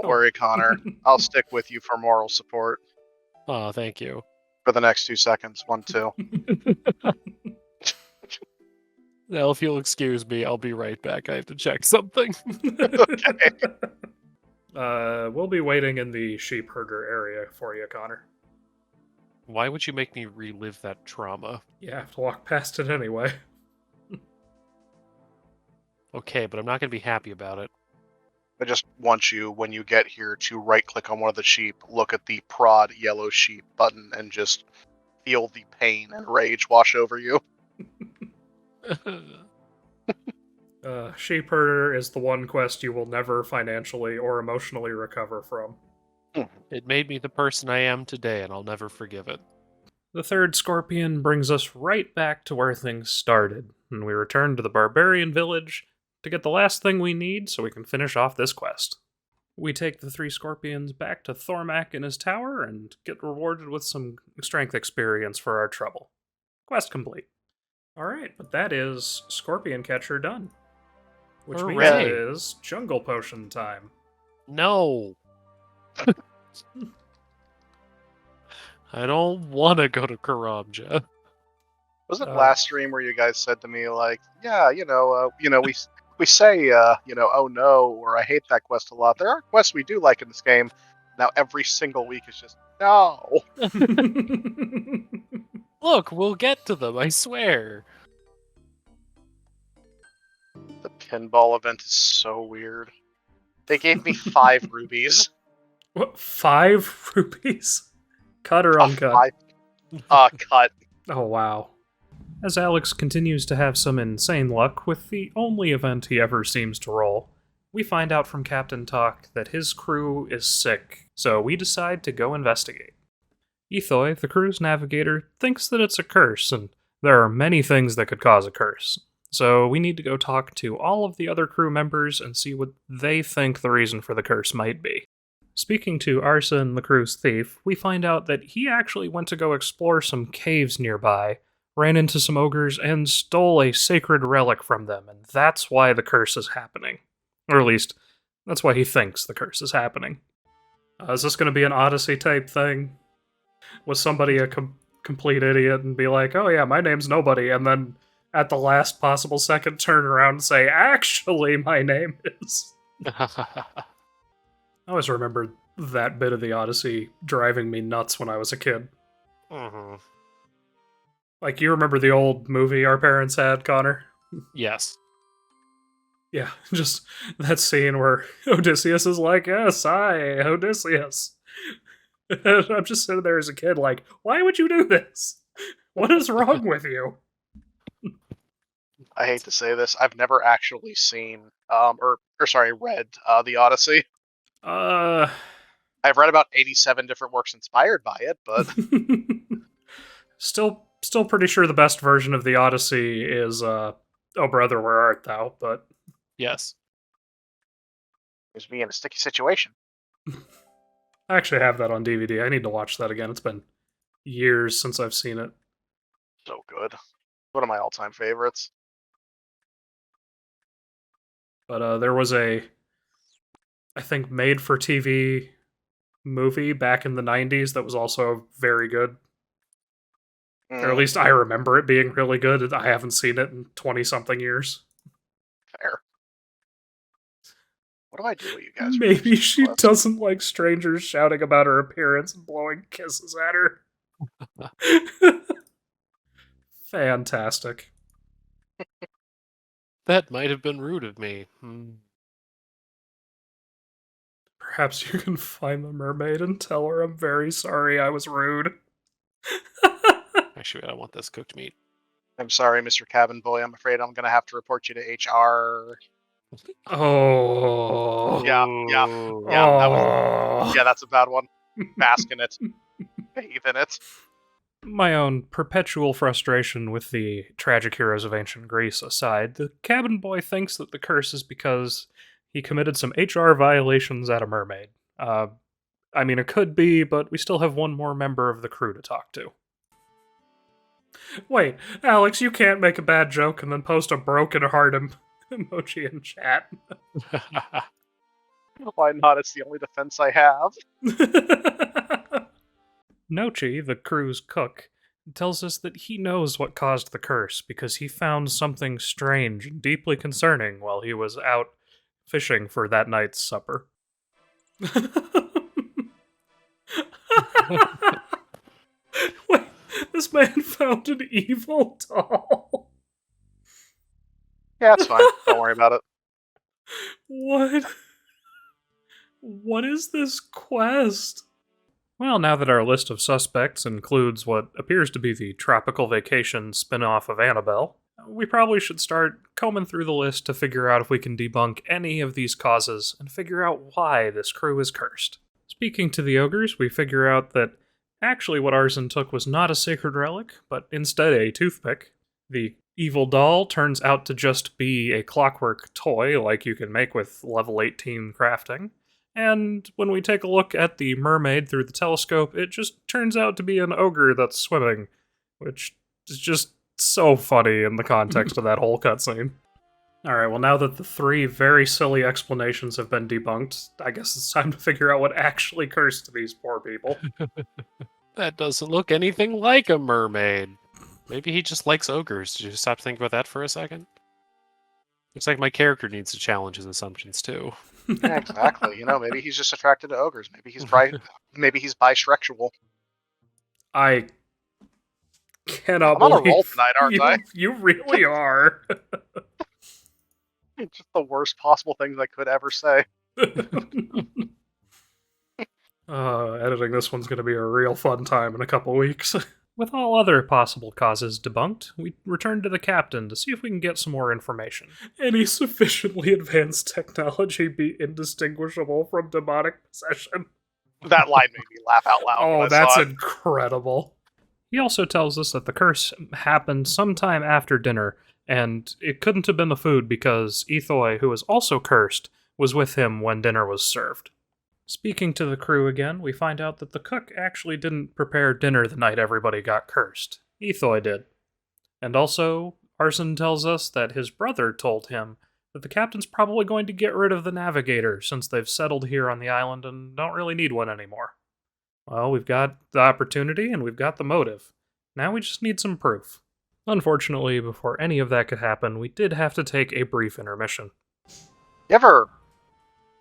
worry, Connor. I'll stick with you for moral support
Oh, thank you.
for the next 2 seconds. 1, 2.
Now, if you'll excuse me, I'll be right back. I have to check something.
Okay.
We'll be waiting in the sheep herder area for you, Connor.
Why would you make me relive that trauma?
You have to walk past it anyway.
Okay, but I'm not going to be happy about it.
I just want you, when you get here, to right-click on one of the sheep, look at the prod yellow sheep button, and just feel the pain and rage wash over you.
Sheep herder is the one quest you will never financially or emotionally recover from.
It made me the person I am today, and I'll never forgive it.
The third Scorpion brings us right back to where things started, and we return to the barbarian village to get the last thing we need so we can finish off this quest. We take the 3 Scorpions back to Thormak in his tower and get rewarded with some strength experience for our trouble. Quest complete. Alright, but that is Scorpion Catcher done. Which means
Hooray.
it is Jungle Potion time.
No! I don't want to go to Karamja.
Wasn't it
Uh,
last stream where you guys said to me, like, yeah, we say, oh no, or I hate that quest a lot. There are quests we do like in this game. Now every single week is just, no.
Look, we'll get to them, I swear.
The pinball event is so weird. They gave me 5 rubies.
What, 5 rupees? Cut or uncut?
Cut.
Oh, wow. As Alex continues to have some insane luck with the only event he ever seems to roll, we find out from Captain Talk that his crew is sick, so we decide to go investigate. Ethoi, the crew's navigator, thinks that it's a curse, and there are many things that could cause a curse. So we need to go talk to all of the other crew members and see what they think the reason for the curse might be. Speaking to Arson, the crew's thief, we find out that he actually went to go explore some caves nearby, ran into some ogres, and stole a sacred relic from them, and that's why the curse is happening. Or at least, that's why he thinks the curse is happening. Is this going to be an Odyssey type thing? Was somebody a complete idiot and be like, oh yeah, my name's nobody, and then at the last possible second turn around and say, actually, my name is... I always remember that bit of the Odyssey driving me nuts when I was a kid.
Mhm.
Like, you remember the old movie our parents had, Connor?
Yes.
Yeah, just that scene where Odysseus is like, yes, I, Odysseus. And I'm just sitting there as a kid like, why would you do this? What is wrong with you?
I hate to say this, I've never actually seen, read the Odyssey. I've read about 87 different works inspired by it, but
Still pretty sure the best version of the Odyssey is, Oh Brother, Where Art Thou, but...
Yes.
it's me in a sticky situation.
I actually have that on DVD. I need to watch that again. It's been years since I've seen it.
So good. One of my all-time favorites.
But there was a, I think, made-for-TV movie back in the 90s that was also very good. Or at least I remember it being really good. I haven't seen it in 20-something years.
Fair. What do I do with you guys?
Maybe she doesn't like strangers shouting about her appearance and blowing kisses at her. Fantastic.
That might have been rude of me.
Perhaps you can find the mermaid and tell her I'm very sorry I was rude.
Actually, I don't want this cooked meat.
I'm sorry, Mr. Cabin Boy. I'm afraid I'm going to have to report you to HR.
Oh.
Yeah, that was... Yeah, that's a bad one. bask in it, bathe in it.
My own perpetual frustration with the tragic heroes of ancient Greece aside, the cabin boy thinks that the curse is because he committed some HR violations at a mermaid. I mean, it could be, but we still have one more member of the crew to talk to. Wait, Alex, you can't make a bad joke and then post a broken heart emoji in chat.
Why not? It's the only defense I have.
Nochi, the crew's cook, tells us that he knows what caused the curse because he found something strange and deeply concerning while he was out fishing for that night's supper. Wait, this man found an evil doll.
Yeah, it's fine. Don't worry about it.
What? What is this quest? Well, now that our list of suspects includes what appears to be the Tropical Vacation spin-off of Annabelle, we probably should start combing through the list to figure out if we can debunk any of these causes and figure out why this crew is cursed. Speaking to the ogres, we figure out that actually what Arson took was not a sacred relic, but instead a toothpick. The evil doll turns out to just be a clockwork toy like you can make with level 18 crafting. And when we take a look at the mermaid through the telescope, it just turns out to be an ogre that's swimming, which is just so funny in the context of that whole cutscene. Alright, well now that the three very silly explanations have been debunked, I guess it's time to figure out what actually cursed these poor people.
That doesn't look anything like a mermaid. Maybe he just likes ogres. Did you stop to think about that for a second? Looks like my character needs to challenge his assumptions too.
Yeah, exactly. You know, maybe he's just attracted to ogres. Maybe he's maybe he's bisexual.
I cannot
I'm on a
believe
roll tonight, aren't I?
You really are.
Just the worst possible things I could ever say.
Editing this one's going to be a real fun time in a couple weeks. With all other possible causes debunked, we return to the captain to see if we can get some more information. Any sufficiently advanced technology be indistinguishable from demonic possession?
That line made me laugh out loud.
Oh,
when I
that's
saw it.
incredible. He also tells us that the curse happened sometime after dinner, and it couldn't have been the food because Ethoi, who was also cursed, was with him when dinner was served. Speaking to the crew again, we find out that the cook actually didn't prepare dinner the night everybody got cursed. Ethoi did. And also, Arson tells us that his brother told him that the captain's probably going to get rid of the navigator since they've settled here on the island and don't really need one anymore. Well, we've got the opportunity and we've got the motive. Now we just need some proof. Unfortunately, before any of that could happen, we did have to take a brief intermission.
You ever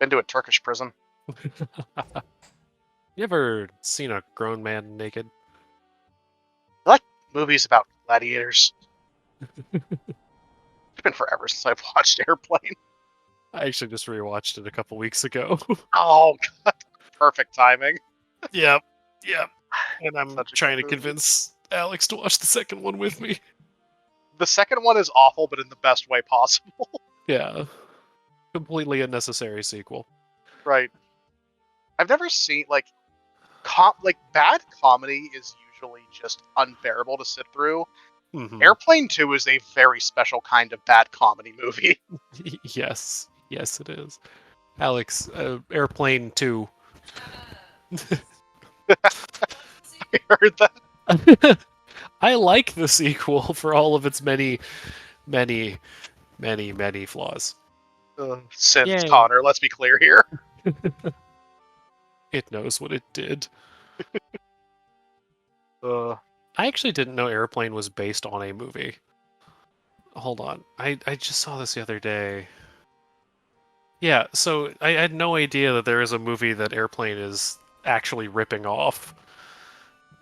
been to a Turkish prison?
You ever seen a grown man naked?
I like movies about gladiators. It's been forever since I've watched Airplane.
I actually just rewatched it a couple weeks ago.
Oh, God. Perfect timing.
Yep. And I'm
Such a
trying to
good movie.
convince Alex to watch the second one with me.
The second one is awful, but in the best way possible.
Yeah. Completely unnecessary sequel.
Right. I've never seen, bad comedy is usually just unbearable to sit through.
Mhm.
Airplane 2 is a very special kind of bad comedy movie.
Yes, it is. Alex, Airplane 2.
I heard that.
I like the sequel for all of its many flaws.
Synth
Yay.
Connor, let's be clear here.
It knows what it did.
Uh,
I actually didn't know Airplane was based on a movie. Hold on. I just saw this the other day. Yeah, so I had no idea that there is a movie that Airplane is actually ripping off.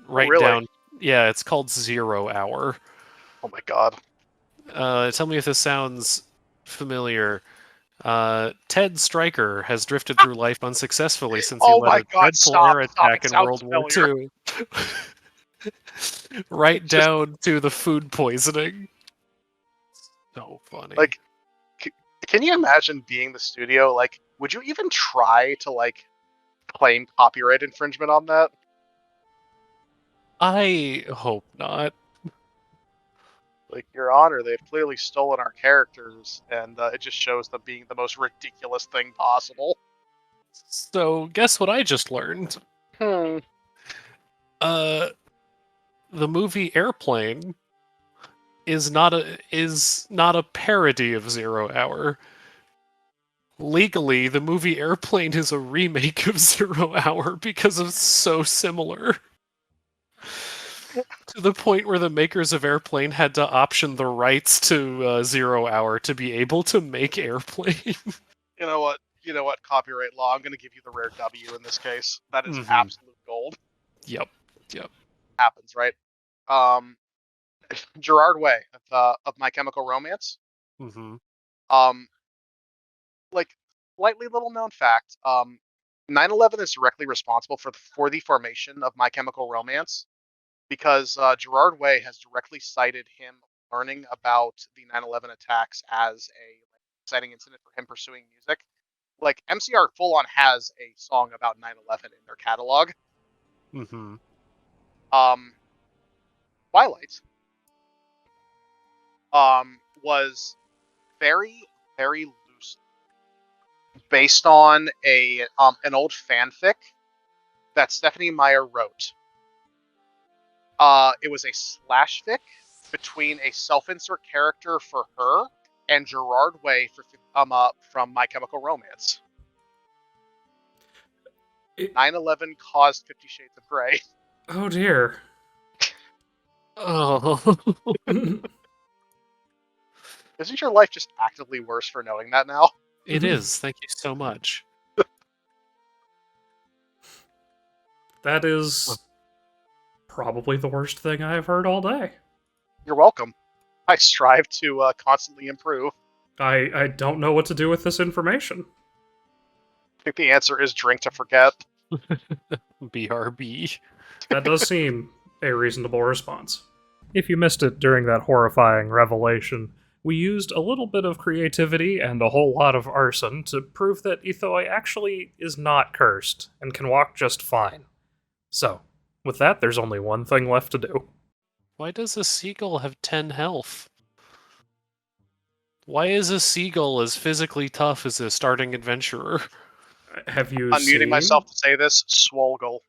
Right
really?
down. Yeah, it's called 0 Hour.
Oh my god.
Tell me if this sounds familiar. Ted Stryker has drifted through life unsuccessfully since he
Oh
led
my
a
God,
dreadful
stop,
air
stop,
attack
it
in
sounds
World War
familiar.
II. Right down to the food poisoning. So funny.
Like, can you imagine being the studio? Like, would you even try to, claim copyright infringement on that?
I hope not.
Like, Your Honor, they've clearly stolen our characters, and it just shows them being the most ridiculous thing possible.
So, guess what I just learned?
Hmm.
The movie Airplane is not a parody of Zero Hour. Legally, the movie Airplane is a remake of Zero Hour because it's so similar. To the point where the makers of Airplane had to option the rights to Zero Hour to be able to make Airplane.
You know what? Copyright law. I'm going to give you the rare W in this case. That is
Mhm.
absolute gold.
Yep.
Happens, right? Gerard Way of My Chemical Romance.
Mm-hmm.
Like, slightly little known fact. 9/11 is directly responsible for the formation of My Chemical Romance, because Gerard Way has directly cited him learning about the 9/11 attacks as a exciting incident for him pursuing music. Like, MCR full on has a song about 9/11 in their catalog.
Mm-hmm.
Twilight was very, very loose, based on an old fanfic that Stephanie Meyer wrote. It was a slash fic between a self-insert character for her and Gerard Way from My Chemical Romance. 9/11 caused 50 Shades of Grey.
Oh dear.
Oh.
Isn't your life just actively worse for knowing that now?
It is. Thank you so much.
That is probably the worst thing I have heard all day.
You're welcome. I strive to constantly improve.
I don't know what to do with this information.
I think the answer is drink to forget.
BRB.
That does seem a reasonable response. If you missed it during that horrifying revelation, we used a little bit of creativity and a whole lot of arson to prove that Ithoi actually is not cursed and can walk just fine. So, with that, there's only one thing left to do.
Why does a seagull have 10 health? Why is a seagull as physically tough as a starting adventurer?
Have you
Unmuting
seen...
myself to say this, Swolgle.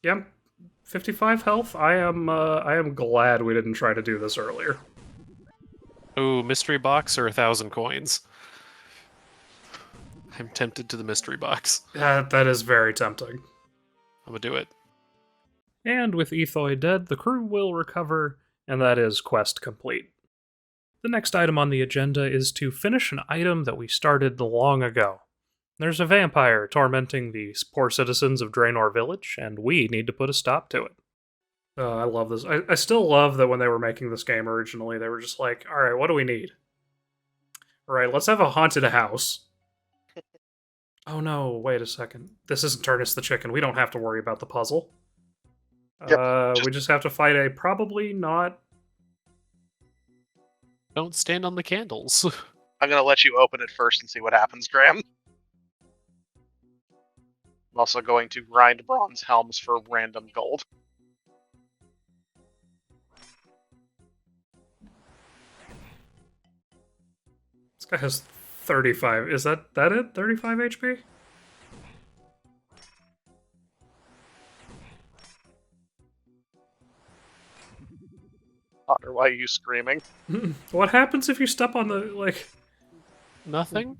Yep, 55 health. I am glad we didn't try to do this earlier.
Ooh, mystery box or 1,000 coins? I'm tempted to the mystery box.
That is very tempting.
I'm gonna do it.
And with Ithoi dead, the crew will recover, and that is quest complete. The next item on the agenda is to finish an item that we started long ago. There's a vampire tormenting the poor citizens of Draenor Village, and we need to put a stop to it. I love this. I still love that when they were making this game originally, they were just like, alright, what do we need? Alright, let's have a haunted house. Oh no, wait a second. This isn't Turnus the Chicken. We don't have to worry about the puzzle.
Yep,
we just have to fight a probably not...
Don't stand on the candles.
I'm going to let you open it first and see what happens, Graham. I'm also going to grind bronze helms for random gold.
This guy has 35. Is that it? 35 HP?
Connor, why are you screaming?
What happens if you step on the, like...
Nothing.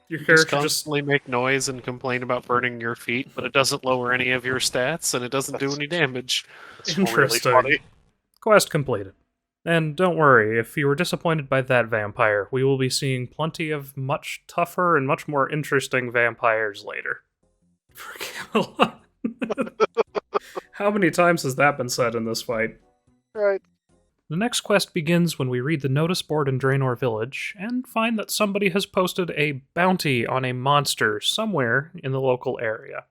Your
You just
character just...
constantly make noise and complain about burning your feet, but it doesn't lower any of your stats, and it doesn't do any damage.
It's
Interesting.
really funny.
Quest completed. And don't worry, if you were disappointed by that vampire, we will be seeing plenty of much tougher and much more interesting vampires later. For Camelot. How many times has that been said in this fight?
Right.
The next quest begins when we read the notice board in Draenor Village and find that somebody has posted a bounty on a monster somewhere in the local area.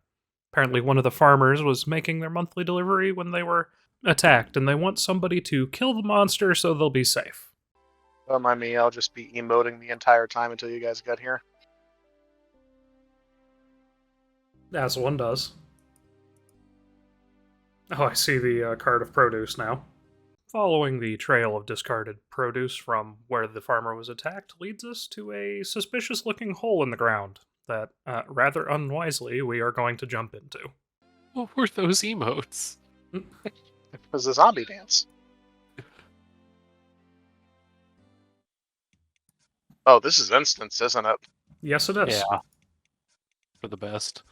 Apparently one of the farmers was making their monthly delivery when they were attacked, and they want somebody to kill the monster so they'll be safe.
Don't mind me, I'll just be emoting the entire time until you guys get here.
As one does. Oh, I see the cart of produce now. Following the trail of discarded produce from where the farmer was attacked leads us to a suspicious-looking hole in the ground that, rather unwisely, we are going to jump into.
What were those emotes?
It was a zombie dance. Oh, this is instance, isn't it?
Yes, it is.
Yeah. For the best.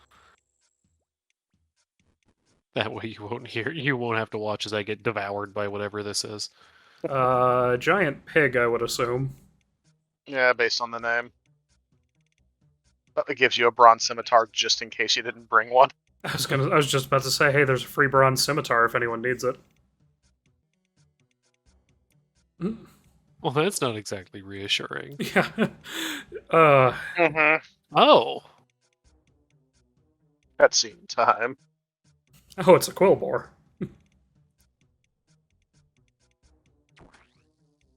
That way you won't have to watch as I get devoured by whatever this is.
Giant pig, I would assume.
Yeah, based on the name. But it gives you a bronze scimitar just in case you didn't bring one.
I was just about to say, hey, there's a free bronze scimitar if anyone needs it.
Well, that's not exactly reassuring.
Yeah.
Oh.
Cutscene time.
Oh, it's a quillbore.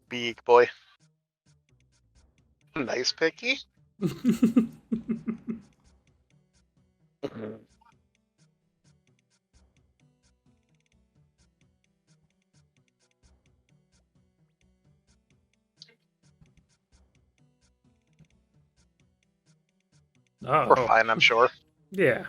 Big boy. Nice picky.
Oh.
We're fine, I'm sure.
Yeah.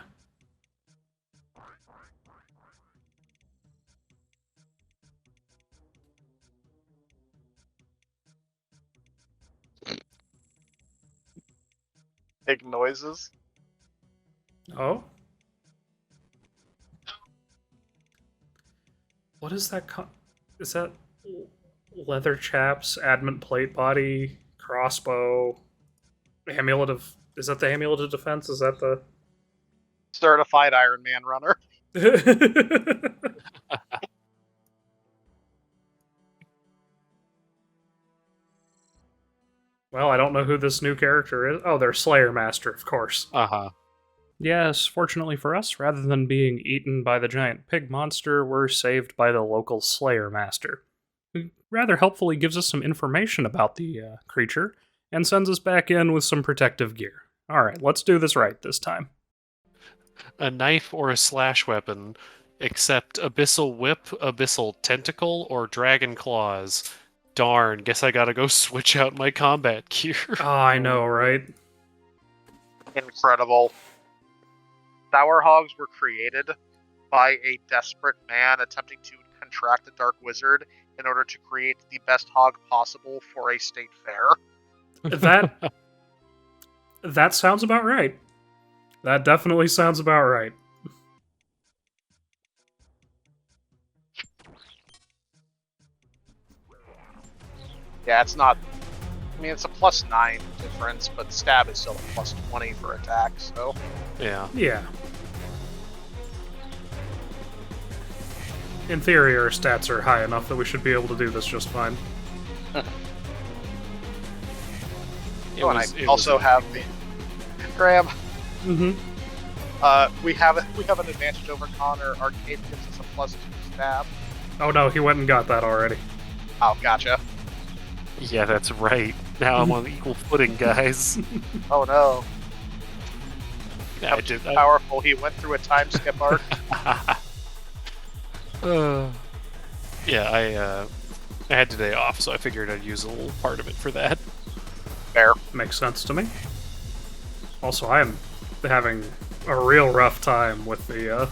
Big noises.
Oh? What is that? Is that leather chaps, adamant plate body, crossbow, amulet of... Is that the amulet of defense? Is that the...
Certified Iron Man runner.
Well, I don't know who this new character is. Oh, they're Slayer Master, of course.
Uh-huh.
Yes, fortunately for us, rather than being eaten by the giant pig monster, we're saved by the local Slayer Master, who rather helpfully gives us some information about the creature and sends us back in with some protective gear. Alright, let's do this right this time.
A knife or a slash weapon, except abyssal whip, abyssal tentacle, or dragon claws. Darn, guess I gotta go switch out my combat gear.
Oh, I know, right?
Incredible. Sour hogs were created by a desperate man attempting to contract a dark wizard in order to create the best hog possible for a state fair.
That sounds about right. That definitely sounds about right.
Yeah, it's not... I mean, it's a +9 difference, but stab is still a +20 for attack, so...
Yeah.
Yeah. In theory, our stats are high enough that we should be able to do this just fine.
Oh, and I also have the... Graham.
Mm-hmm.
We have an advantage over Connor. Arcade gives us a +2 stab.
Oh no, he went and got that already.
Oh, gotcha.
Yeah, that's right. Now I'm on equal footing, guys.
Oh no.
Yeah,
Powerful. He went through a time skip arc.
Yeah, I had today off, so I figured I'd use a little part of it for that.
Fair.
Makes sense to me. Also, I am having a real rough time with the,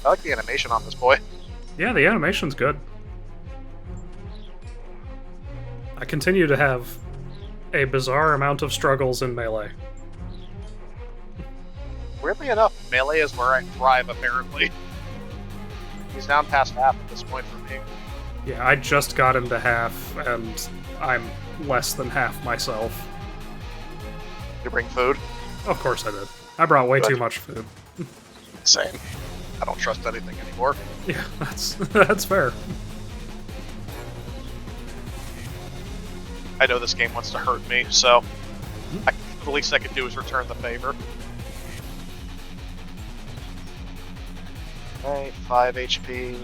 I like the animation on this boy.
Yeah, the animation's good. I continue to have a bizarre amount of struggles in Melee.
Weirdly enough, Melee is where I thrive, apparently. He's down past half at this point for me.
Yeah, I just got into half, and I'm less than half myself.
You bring food?
Of course I did. I brought way
Good.
too much food.
Same. I don't trust anything anymore.
Yeah, that's fair.
I know this game wants to hurt me, so the least I can do is return the favor. Okay, 5 HP,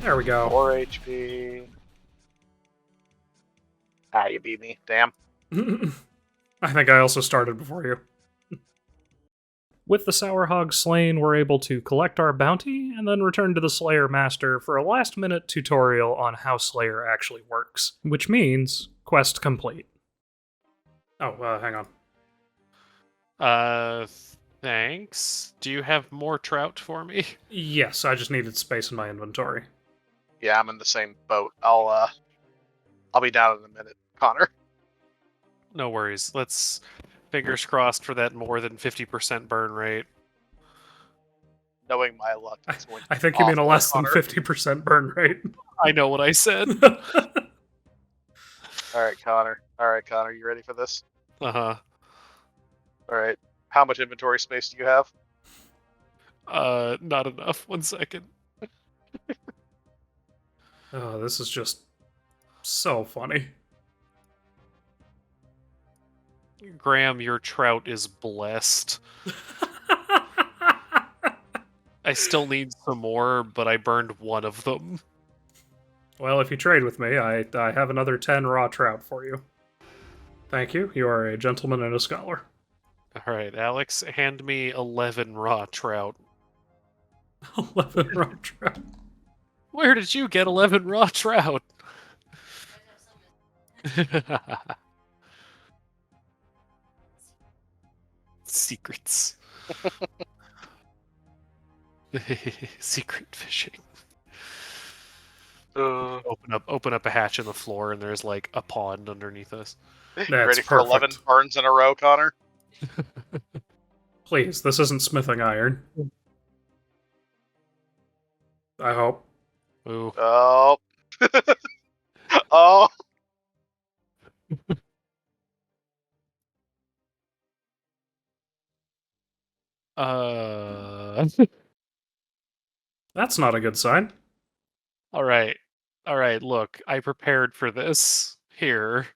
There we go.
4 HP. Ah, you beat me. Damn.
I think I also started before you. With the Sour Hog slain, we're able to collect our bounty and then return to the Slayer Master for a last-minute tutorial on how Slayer actually works, which means quest complete. Oh, hang on.
Thanks. Do you have more trout for me?
Yes, I just needed space in my inventory.
Yeah, I'm in the same boat. I'll be down in a minute, Connor.
No worries. Let's fingers crossed for that more than 50% burn rate.
Knowing my luck, it's going to
I
be
think you mean a
awful,
less than
Connor.
50% burn rate.
I know what I said.
All right, Connor. You ready for this?
Uh-huh.
All right. How much inventory space do you have?
Not enough. 1 second.
Oh, this is just so funny.
Graham, your trout is blessed. I still need some more, but I burned one of them.
Well, if you trade with me, I have another 10 raw trout for you. Thank you. You are a gentleman and a scholar.
All right, Alex, hand me 11 raw trout.
11 raw trout.
Where did you get 11 raw trout? Secrets. Secret fishing. Open up a hatch in the floor, and there's like a pond underneath us.
You
That's
ready for 11
perfect.
burns in a row, Connor?
Please, this isn't smithing iron. I hope.
Ooh.
Oh. Oh.
That's not a good sign.
All right. Look, I prepared for this. Here.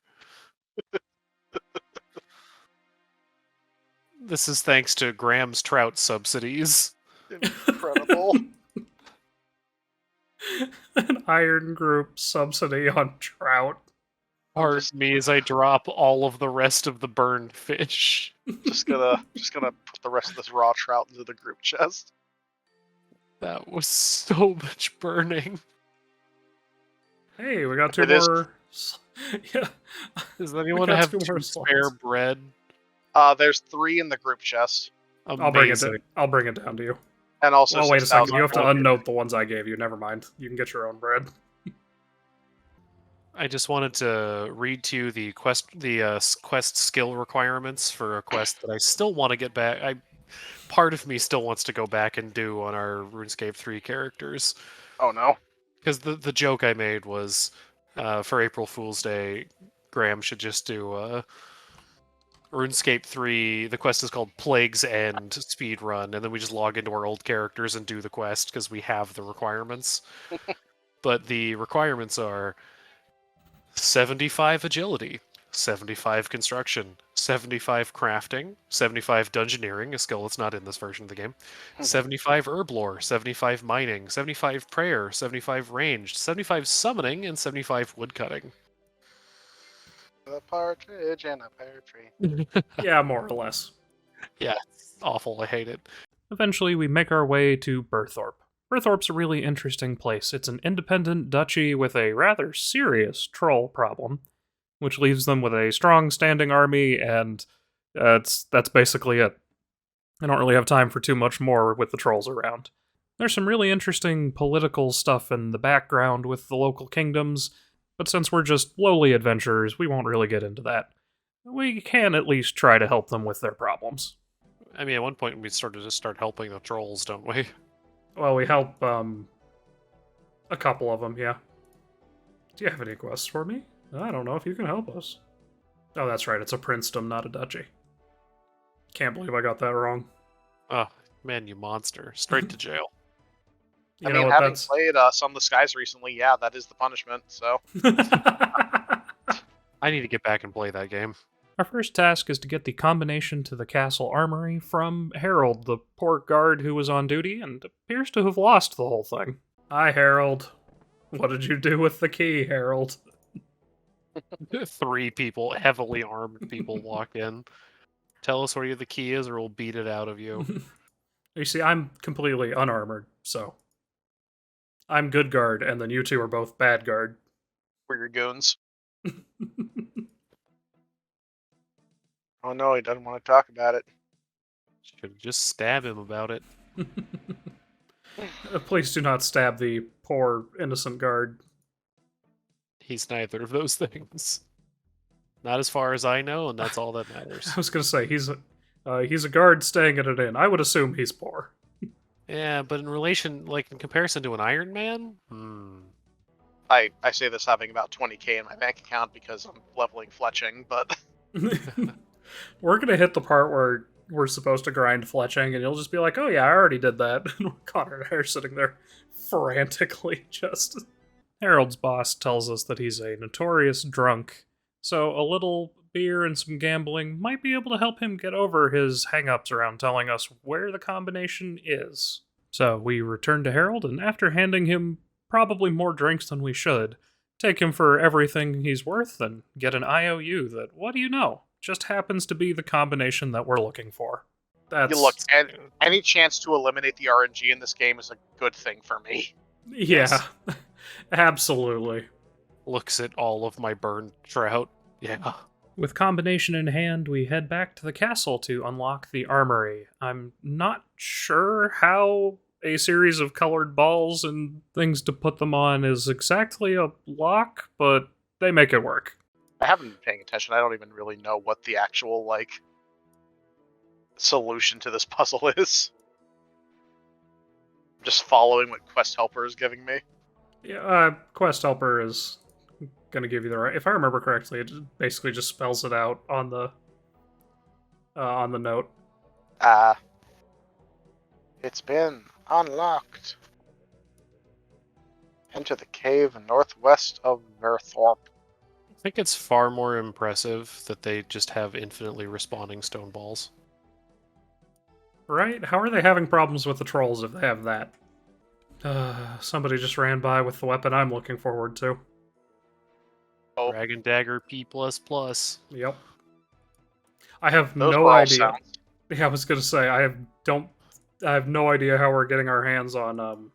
This is thanks to Graham's trout subsidies.
Incredible.
An iron group subsidy on trout.
Pardon me as I drop all of the rest of the burned fish.
Just gonna put the rest of this raw trout into the group chest.
That was so much burning.
Hey, we got 2
It is-
more. Yeah.
Does anyone
got
have
2 more
2 spare
slots.
bread?
There's 3 in the group chest,
I'll bring it.
Amazing.
I'll bring it down to you.
and also.
Well, wait a second. You have to
6,000
unnote the ones I gave you. Never mind. You can get your own bread.
I just wanted to read to you the quest skill requirements for a quest that I still want to get back. Part of me still wants to go back and do on our RuneScape 3 characters.
Oh no.
Because the joke I made was for April Fool's Day, Graham should just do RuneScape 3. The quest is called Plague's End Speedrun, and then we just log into our old characters and do the quest because we have the requirements. But the requirements are 75 agility, 75 construction, 75 crafting, 75 dungeoneering, a skill that's not in this version of the game, 75 herb lore, 75 mining, 75 prayer, 75 ranged, 75 summoning, and 75 woodcutting.
A partridge and a pear tree.
Yeah, more or less.
Yeah, it's awful. I hate it.
Eventually, we make our way to Burthorpe. Burthorpe's a really interesting place. It's an independent duchy with a rather serious troll problem, which leaves them with a strong standing army, and that's basically it. I don't really have time for too much more with the trolls around. There's some really interesting political stuff in the background with the local kingdoms, but since we're just lowly adventurers, we won't really get into that. We can at least try to help them with their problems.
I mean, at one point we sort of just start helping the trolls, don't we?
Well, we help, a couple of them, yeah. Do you have any quests for me? I don't know if you can help us. Oh, that's right, it's a princedom, not a duchy. Can't believe I got that wrong.
Oh, man, you monster. Straight to jail.
You
I
know
mean,
what,
having played Some of the Skies recently, yeah, that is the punishment, so.
I need to get back and play that game.
Our first task is to get the combination to the castle armory from Harold, the poor guard who was on duty and appears to have lost the whole thing. Hi, Harold. What did you do with the key, Harold?
3 people, heavily armed people, walk in. Tell us where the key is, or we'll beat it out of you.
You see, I'm completely unarmored, so I'm good guard, and then you two are both bad guard.
We're your goons. Oh no, he doesn't want to talk about it.
Should just stab him about it.
Please do not stab the poor innocent guard.
He's neither of those things. Not as far as I know, and that's all that matters.
I was gonna say he's a guard staying at an inn. I would assume he's poor.
Yeah, but in comparison to an Iron Man?
I say this having about 20k in my bank account because I'm leveling fletching, but
We're gonna hit the part where we're supposed to grind fletching, and you'll just be like, "Oh yeah, I already did that." And Connor and I are sitting there frantically just. Harold's boss tells us that he's a notorious drunk, so a little beer and some gambling might be able to help him get over his hang-ups around telling us where the combination is. So we return to Harold, and after handing him probably more drinks than we should, take him for everything he's worth and get an IOU that, what do you know, just happens to be the combination that we're looking for. That's...
look, any chance to eliminate the RNG in this game is a good thing for me.
Yeah,
Yes.
Absolutely.
Looks at all of my burned trout. Yeah.
With combination in hand, we head back to the castle to unlock the armory. I'm not sure how a series of colored balls and things to put them on is exactly a lock, but they make it work.
I haven't been paying attention. I don't even really know what the actual, solution to this puzzle is. I'm just following what Quest Helper is giving me.
Yeah, Quest Helper is gonna give you the right... If I remember correctly, it basically just spells it out on the note.
It's been unlocked. Enter the cave northwest of Verthorpe.
I think it's far more impressive that they just have infinitely respawning stone balls.
Right? How are they having problems with the trolls if they have that? Somebody just ran by with the weapon I'm looking forward to.
Oh.
Dragon Dagger P++.
Yep. I have
Those
no
were all
idea.
sounds.
Yeah, I was gonna say I have no idea how we're getting our hands on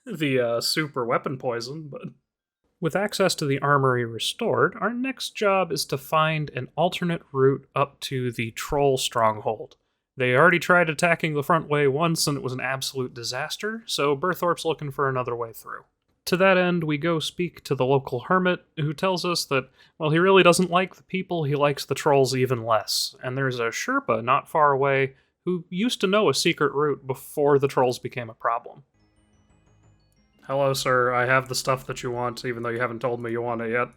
the super weapon poison, but with access to the armory restored, our next job is to find an alternate route up to the troll stronghold. They already tried attacking the front way once and it was an absolute disaster, so Berthorpe's looking for another way through. To that end, we go speak to the local hermit, who tells us that, well, he really doesn't like the people, he likes the trolls even less, and there's a Sherpa not far away who used to know a secret route before the trolls became a problem. Hello, sir, I have the stuff that you want, even though you haven't told me you want it yet.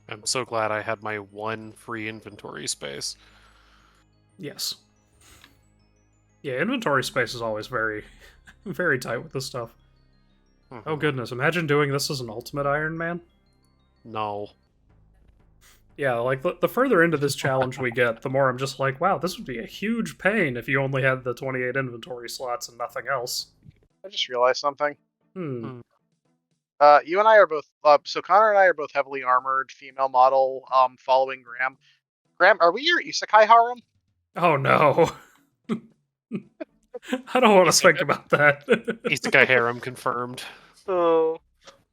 I'm so glad I had my one free inventory space.
Yes. Yeah, inventory space is always very, very tight with this stuff. Oh goodness, imagine doing this as an Ultimate Iron Man.
No.
Yeah, like, the further into this challenge we get, the more I'm just like, wow, this would be a huge pain if you only had the 28 inventory slots and nothing else.
I just realized something.
Hmm.
You and I are both... so Connor and I are both heavily armored female model, following Graham. Graham, are we your isekai harem?
Oh no. I don't want to think about that.
Isekai harem confirmed.
Oh.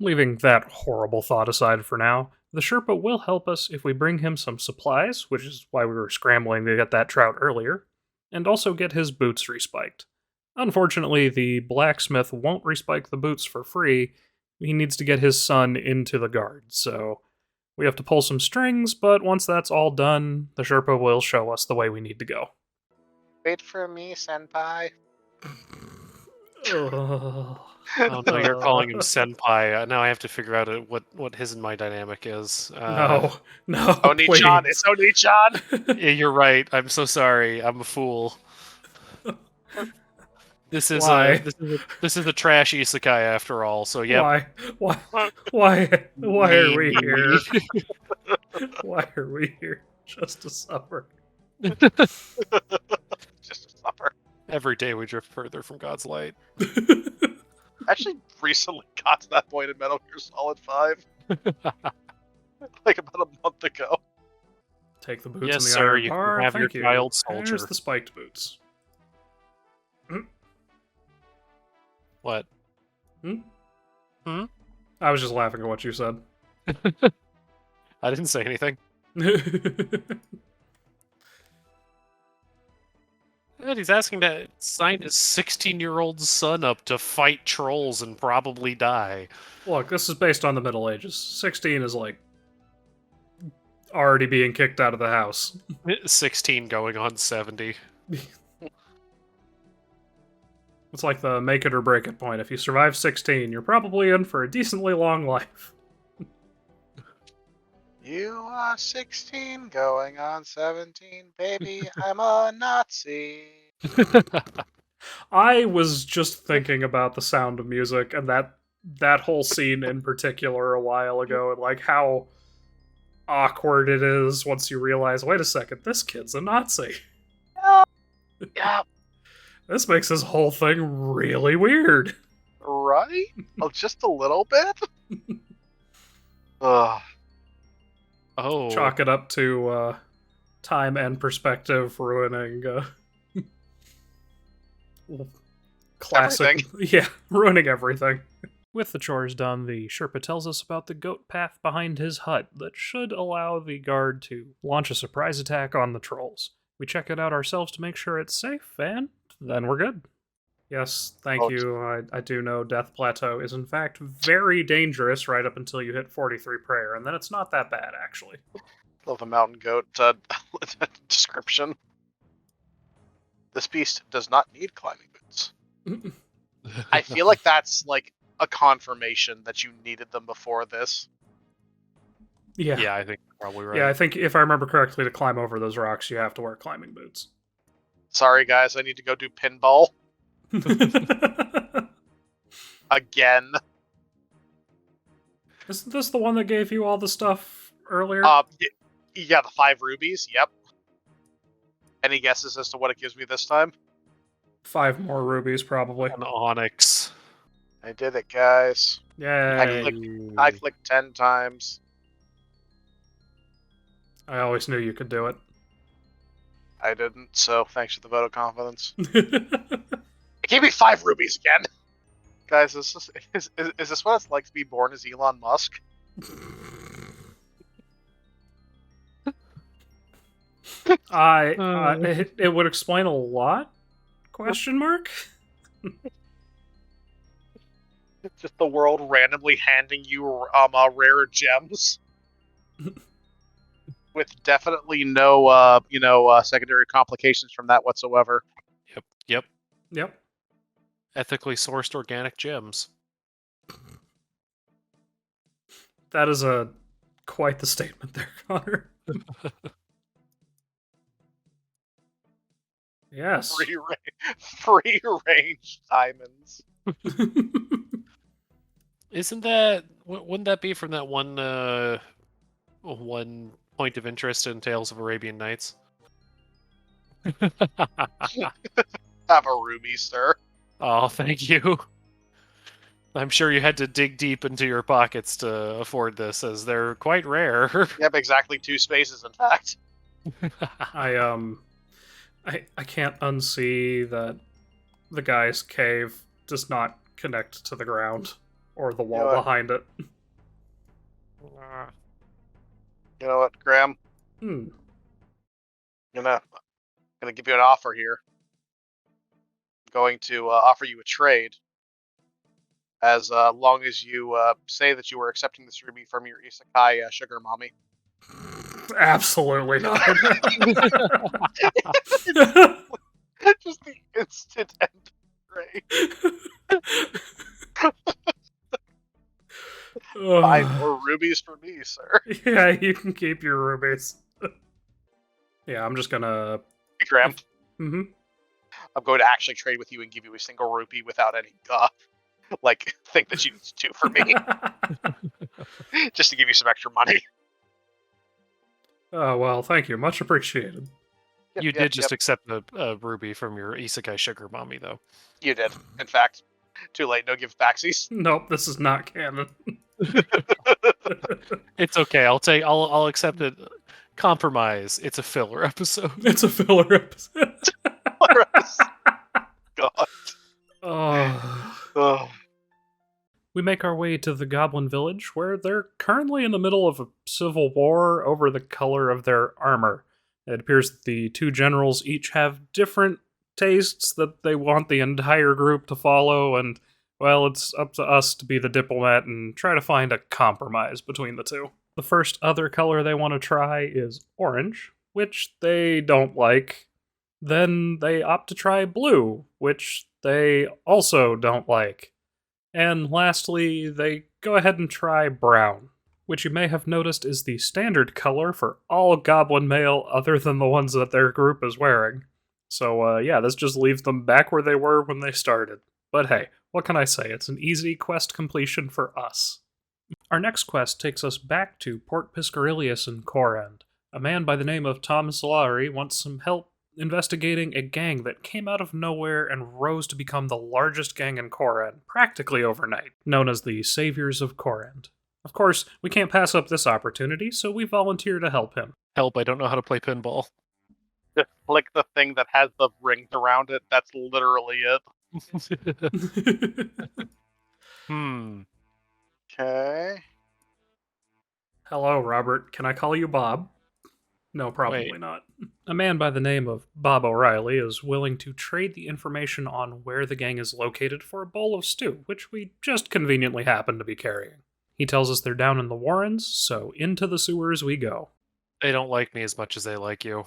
Leaving that horrible thought aside for now, the Sherpa will help us if we bring him some supplies, which is why we were scrambling to get that trout earlier, and also get his boots respiked. Unfortunately, the blacksmith won't respike the boots for free. He needs to get his son into the guard, so we have to pull some strings, but once that's all done, the Sherpa will show us the way we need to go.
Wait for me, senpai.
Ugh.
Oh no, you're calling him senpai. Now I have to figure out what his and my dynamic is.
No,
Oni-chan,
please.
it's Oni-chan!
Yeah, you're right. I'm so sorry. I'm a fool. This is
Why?
this is a trash isekai after all. So yeah.
Why are we
Me.
here? Why are we here? Just to suffer.
Just a supper.
Every day we drift further from God's light.
Actually, recently got to that point in Metal Gear Solid 5. Like about a month ago.
Take the boots
Yes,
and the
sir,
iron
you can
bar.
have
Thank
your
you.
child
Here's
soldier.
the spiked boots.
What?
I was just laughing at what you said.
I didn't say anything. And he's asking to sign his 16-year-old son up to fight trolls and probably die.
Look, this is based on the Middle Ages. 16 is like already being kicked out of the house.
16 going on 70.
It's like the make it or break it point. If you survive 16, you're probably in for a decently long life.
You are 16, going on 17, baby. I'm a Nazi.
I was just thinking about The Sound of Music and that whole scene in particular a while ago, and like how awkward it is once you realize, wait a second, this kid's a Nazi.
Yeah,
This makes this whole thing really weird.
right? Oh, just a little bit? Ugh.
Oh.
Chalk it up to time and perspective ruining classic. Yeah, ruining everything. With the chores done, the Sherpa tells us about the goat path behind his hut that should allow the guard to launch a surprise attack on the trolls. We check it out ourselves to make sure it's safe, and then we're good. Yes, thank you. I do know Death Plateau is in fact very dangerous right up until you hit 43 prayer, and then it's not that bad, actually.
Love the mountain goat description. This beast does not need climbing boots. I feel like that's like a confirmation that you needed them before this.
Yeah.
Yeah, I think you're probably right.
Yeah, I think if I remember correctly, to climb over those rocks, you have to wear climbing boots.
Sorry, guys, I need to go do pinball again.
Isn't this the one that gave you all the stuff earlier?
Yeah, the 5 rubies. Yep. Any guesses as to what it gives me this time?
5 more rubies, probably.
An onyx.
I did it, guys.
Yay.
I clicked 10 times.
I always knew you could do it.
I didn't, so thanks for the vote of confidence. It gave me 5 rubies again. Guys, is this what it's like to be born as Elon Musk?
It would explain a lot? Question mark?
Just the world randomly handing you rare gems. With definitely no, secondary complications from that whatsoever.
Yep. Ethically sourced organic gems.
That is quite the statement there, Connor. Yes.
Free range diamonds.
Wouldn't that be from that one point of interest in Tales of Arabian Nights?
Have a ruby, sir.
Oh, thank you. I'm sure you had to dig deep into your pockets to afford this, as they're quite rare.
Yep, exactly 2 spaces, in fact.
I can't unsee that the guy's cave does not connect to the ground or the wall behind it.
You know what, Graham? I'm gonna give you an offer here. I'm going to offer you a trade. As long as you say that you were accepting this ruby from your isekai sugar mommy.
Absolutely not.
Just the instant end trade. 5 more rubies for me, sir.
Yeah, you can keep your rubies. Yeah, I'm just gonna...
Hey, Graham. I'm going to actually trade with you and give you a single rupee without any, thing that you need to do for me, just to give you some extra money.
Oh, well, thank you. Much appreciated.
You did just accept a ruby from your isekai sugar mommy, though.
You did. In fact, too late. No give backsies.
Nope, this is not canon.
It's okay. I'll accept it. Compromise. It's a filler episode.
It's a filler episode.
God.
Oh. We make our way to the Goblin Village, where they're currently in the middle of a civil war over the color of their armor. It appears that the two generals each have different tastes that they want the entire group to follow, and, well, it's up to us to be the diplomat and try to find a compromise between the two. The first other color they want to try is orange, which they don't like. Then they opt to try blue, which they also don't like. And lastly, they go ahead and try brown, which you may have noticed is the standard color for all goblin mail other than the ones that their group is wearing. So, yeah, this just leaves them back where they were when they started. But hey, what can I say? It's an easy quest completion for us. Our next quest takes us back to Port Piscarilius in Corend. A man by the name of Thomas Lowry wants some help investigating a gang that came out of nowhere and rose to become the largest gang in Corend, practically overnight, known as the Saviors of Corend. Of course, we can't pass up this opportunity, so we volunteer to help him.
Help, I don't know how to play pinball.
Just flick the thing that has the rings around it. That's literally it. Okay.
Hello, Robert. Can I call you Bob? No, probably not. A man by the name of Bob O'Reilly is willing to trade the information on where the gang is located for a bowl of stew, which we just conveniently happen to be carrying. He tells us they're down in the Warrens, so into the sewers we go.
They don't like me as much as they like you.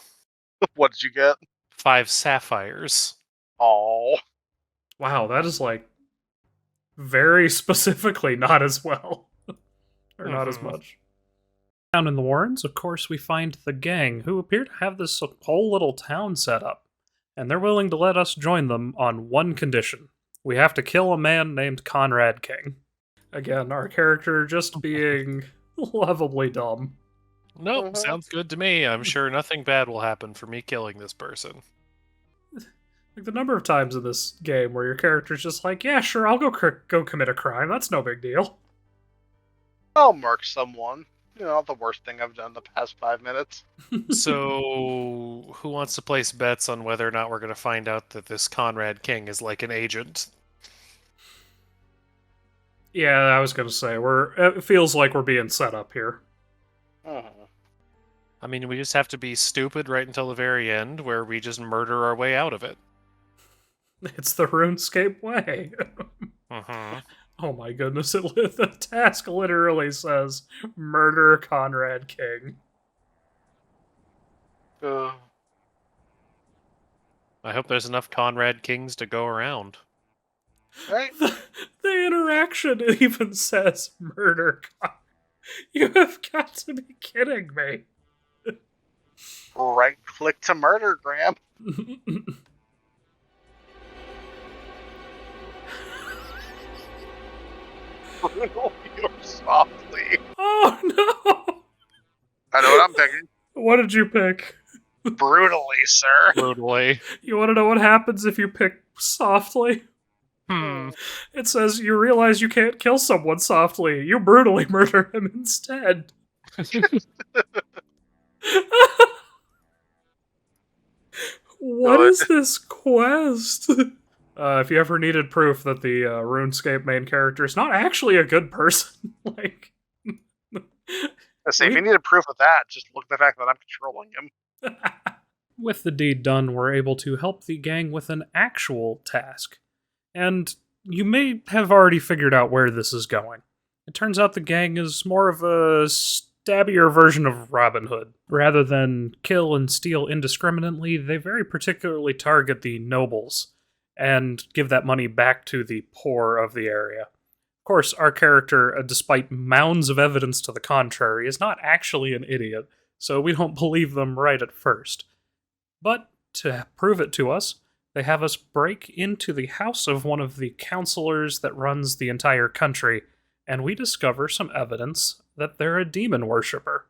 What did you get?
5 sapphires.
Oh.
Wow, that is very specifically not as well. Or not as much. Down in the Warrens, of course, we find the gang, who appear to have this whole little town set up. And they're willing to let us join them on one condition. We have to kill a man named Conrad King. Again, our character just being lovably dumb.
Nope, sounds good to me. I'm sure nothing bad will happen for me killing this person.
Like the number of times in this game where your character's just like, yeah, sure, I'll go commit a crime. That's no big deal.
I'll murk someone. Not the worst thing I've done in the past 5 minutes.
So, who wants to place bets on whether or not we're going to find out that this Conrad King is like an agent?
Yeah, I was going to say, it feels like we're being set up here.
I mean, we just have to be stupid right until the very end, where we just murder our way out of it.
It's the RuneScape way. Oh my goodness, the task literally says, murder Conrad King.
I hope there's enough Conrad Kings to go around.
Right?
The interaction even says, murder You have got to be kidding me.
Right click to murder, Graham. Brutal, you're softly.
Oh no!
I know what I'm picking.
What did you pick?
Brutally, sir.
Brutally.
You want to know what happens if you pick softly? It says you realize you can't kill someone softly. You brutally murder him instead. What is this quest? If you ever needed proof that the RuneScape main character is not actually a good person,
Let's see, if you needed proof of that, just look at the fact that I'm controlling him.
With the deed done, we're able to help the gang with an actual task. And you may have already figured out where this is going. It turns out the gang is more of a stabbier version of Robin Hood. Rather than kill and steal indiscriminately, they very particularly target the nobles and give that money back to the poor of the area. Of course, our character, despite mounds of evidence to the contrary, is not actually an idiot, so we don't believe them right at first. But to prove it to us, They have us break into the house of one of the counselors that runs the entire country, and we discover some evidence that they're a demon worshipper.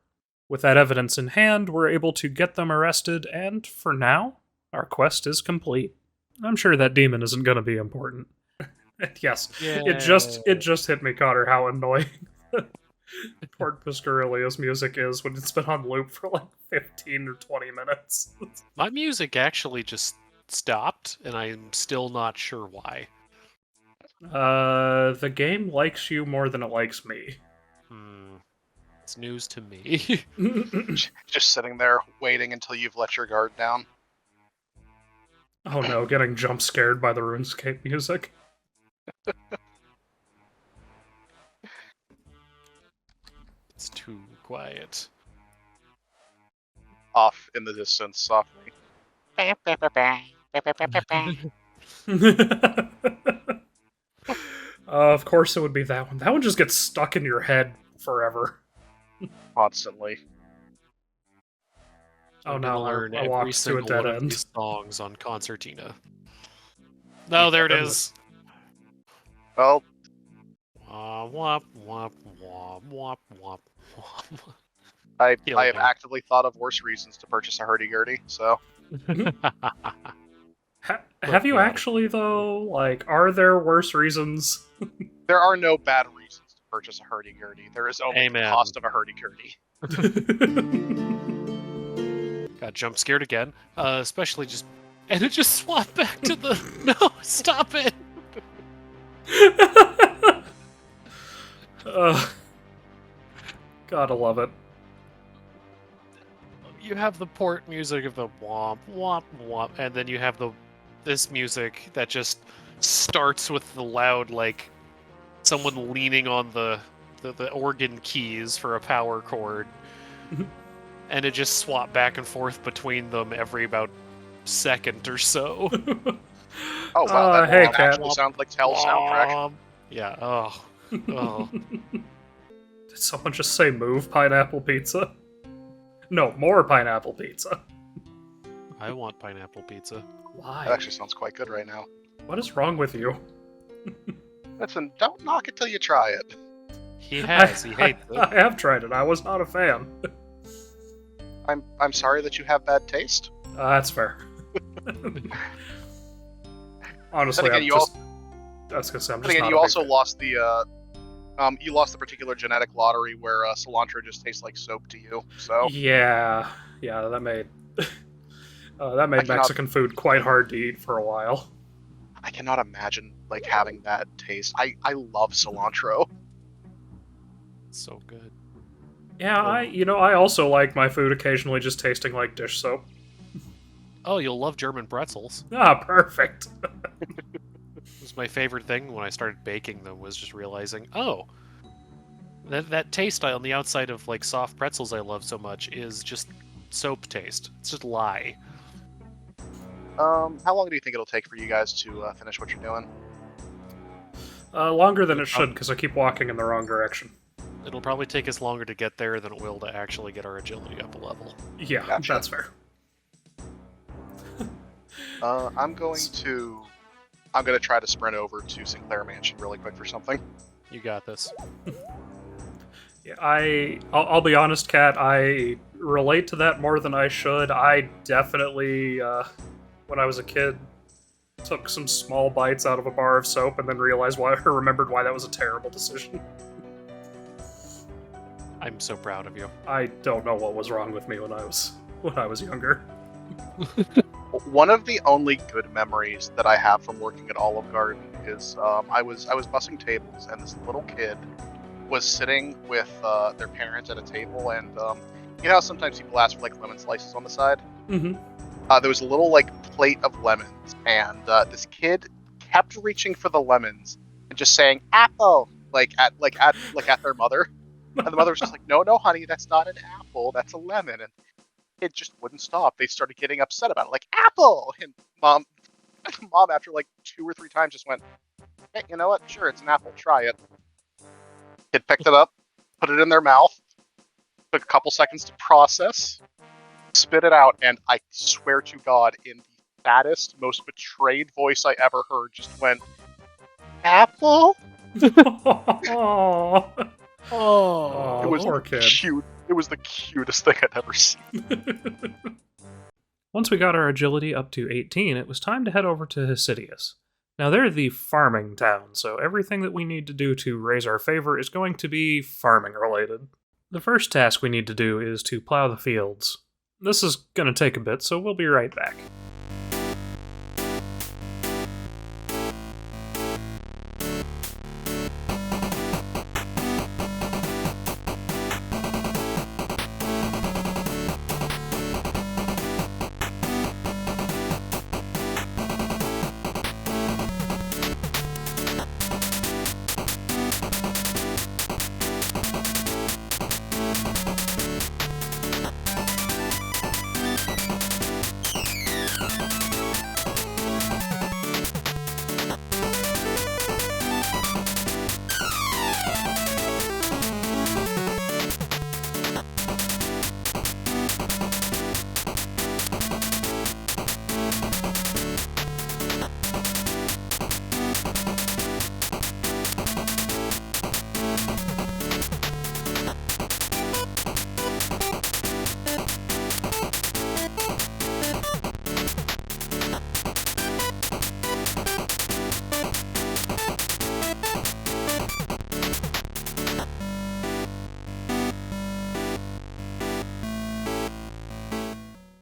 With that evidence in hand, we're able to get them arrested, and for now, our quest is complete. I'm sure that demon isn't going to be important. Yes, it just hit me, Connor, how annoying Corpus Gorilia's music is when it's been on loop for like 15 or 20 minutes.
My music actually just stopped, and I'm still not sure why.
The game likes you more than it likes me.
It's news to me.
Just sitting there waiting until you've let your guard down.
Oh no, getting jump scared by the RuneScape music.
It's too quiet.
Off in the distance, softly.
Of course it would be that one. That one just gets stuck in your head forever.
Constantly.
Oh
I'm
no,
gonna learn
I walked
every
to a
single
dead
one of
end.
these songs on Concertina. No, there it is.
Well,
Wop, wop, wop, wop, wop, wop, wop.
I
Kill
have
me.
actively thought of worse reasons to purchase a hurdy-gurdy, so...
Have you
me out.
actually, though? Like, are there worse reasons?
There are no bad reasons to purchase a hurdy-gurdy. There is only the
Amen.
cost of a hurdy-gurdy.
Got jump scared again. Especially just... And it just swapped back to the... No, stop it!
Gotta love it.
You have the port music of the womp, womp, womp, and then you have this music that just starts with the loud, like, someone leaning on the organ keys for a power chord. And it just swapped back and forth between them every about second or so.
Oh wow, that
hey,
actually
Cat.
sounds like Hell's soundtrack.
Yeah, oh. Oh.
Did someone just say move pineapple pizza? No, more pineapple pizza.
I want pineapple pizza.
Why?
That actually sounds quite good right now.
What is wrong with you?
Listen, don't knock it till you try it.
He has. He hates it.
I have tried it. I was not a fan.
I'm sorry that you have bad taste.
That's fair. Honestly,
Then again,
I'm
you
just... I was gonna say, I'm
But
just
again,
not
you
a big
also
fan.
lost the you lost the particular genetic lottery where cilantro just tastes like soap to you. So
Yeah, that made
I cannot-
Mexican food quite hard to eat for a while.
I cannot imagine like having that taste. I love cilantro.
So good.
Yeah, I also like my food occasionally just tasting like dish soap.
Oh, you'll love German pretzels.
Ah, perfect.
It was my favorite thing when I started baking them, was just realizing, oh, that taste on the outside of like soft pretzels I love so much is just soap taste. It's just lye.
How long do you think it'll take for you guys to finish what you're doing?
Longer than it should, because I keep walking in the wrong direction.
It'll probably take us longer to get there than it will to actually get our agility up a level.
Yeah,
Gotcha.
that's fair.
I'm going to try to sprint over to Sinclair Mansion really quick for something.
You got this.
Yeah, I'll be honest, Kat, I relate to that more than I should. I definitely, when I was a kid, took some small bites out of a bar of soap and then realized why I remembered why that was a terrible decision.
I'm so proud of you.
I don't know what was wrong with me when I was younger.
One of the only good memories that I have from working at Olive Garden is I was bussing tables, and this little kid was sitting with their parents at a table, and you know how sometimes people ask for like lemon slices on the side?
Mm-hmm.
There was a little like plate of lemons, and this kid kept reaching for the lemons and just saying apple like at their mother, and the mother was just like, no, honey, that's not an apple, that's a lemon, and it just wouldn't stop. They started getting upset about it, like apple, and mom after like 2 or 3 times just went, hey, you know what? Sure, it's an apple. Try it. Kid picked it up, put it in their mouth, took a couple seconds to process, spit it out, and I swear to God, in the saddest, most betrayed voice I ever heard just went, Apple?
Oh,
Oh,
It was
poor kid.
cute. It was the cutest thing I'd ever seen.
Once we got our agility up to 18, it was time to head over to Hesidius. Now, they're the farming town, so everything that we need to do to raise our favor is going to be farming related. The first task we need to do is to plow the fields. This is going to take a bit, so we'll be right back.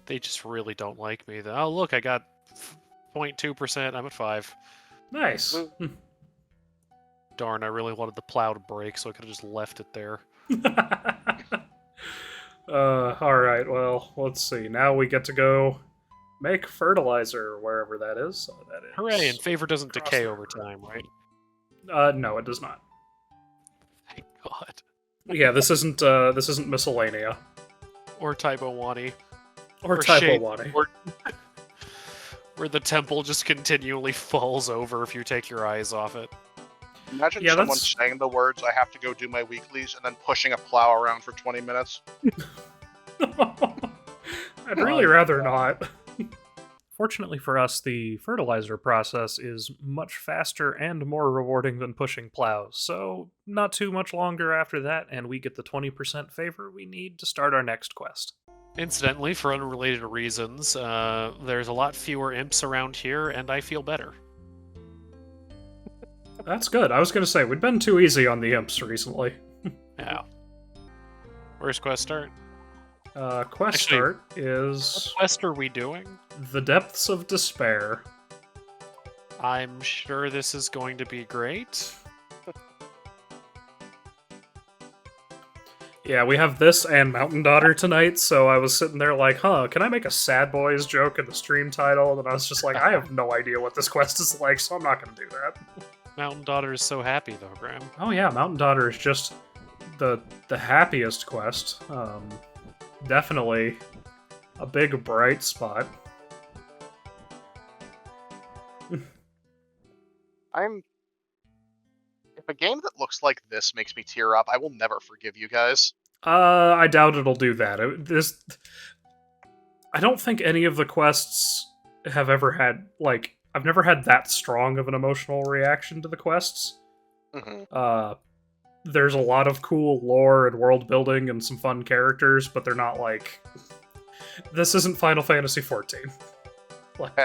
they just really don't like me. Oh, look, I got 0.2%. I'm at 5.
Nice.
Darn, I really wanted the plow to break, so I could have just left it there.
Alright, well, let's see. Now we get to go make fertilizer, wherever that is. So that is.
Hooray, and favor doesn't
across
decay
the
over
river.
time, right?
No, it does not.
Thank God.
Yeah, this isn't miscellanea.
Or Taibawani.
Or
Or
Typo
Shade-
Wani.
or- Where the temple just continually falls over if you take your eyes off it.
Imagine
Yeah,
someone
that's-
saying the words, I have to go do my weeklies, and then pushing a plow around for 20 minutes.
I'd really rather not. Fortunately for us, the fertilizer process is much faster and more rewarding than pushing plows, so not too much longer after that, and we get the 20% favor we need to start our next quest.
Incidentally, for unrelated reasons, there's a lot fewer imps around here, and I feel better.
That's good. I was going to say, we've been too easy on the imps recently.
Yeah. Where's quest start?
Quest
Actually,
start
What
is
quest are we doing?
The Depths of Despair.
I'm sure this is going to be great.
Yeah, we have this and Mountain Daughter tonight, so I was sitting there like, can I make a Sad Boys joke in the stream title? And I was just like, I have no idea what this quest is like, so I'm not going to do that.
Mountain Daughter is so happy, though, Graham.
Oh yeah, Mountain Daughter is just the happiest quest. Definitely a big bright spot.
If a game that looks like this makes me tear up, I will never forgive you guys.
I doubt it'll do that. I don't think any of the quests have ever had, like, I've never had that strong of an emotional reaction to the quests.
Mm-hmm.
There's a lot of cool lore and world building and some fun characters, but they're not like, this isn't Final Fantasy XIV. Like,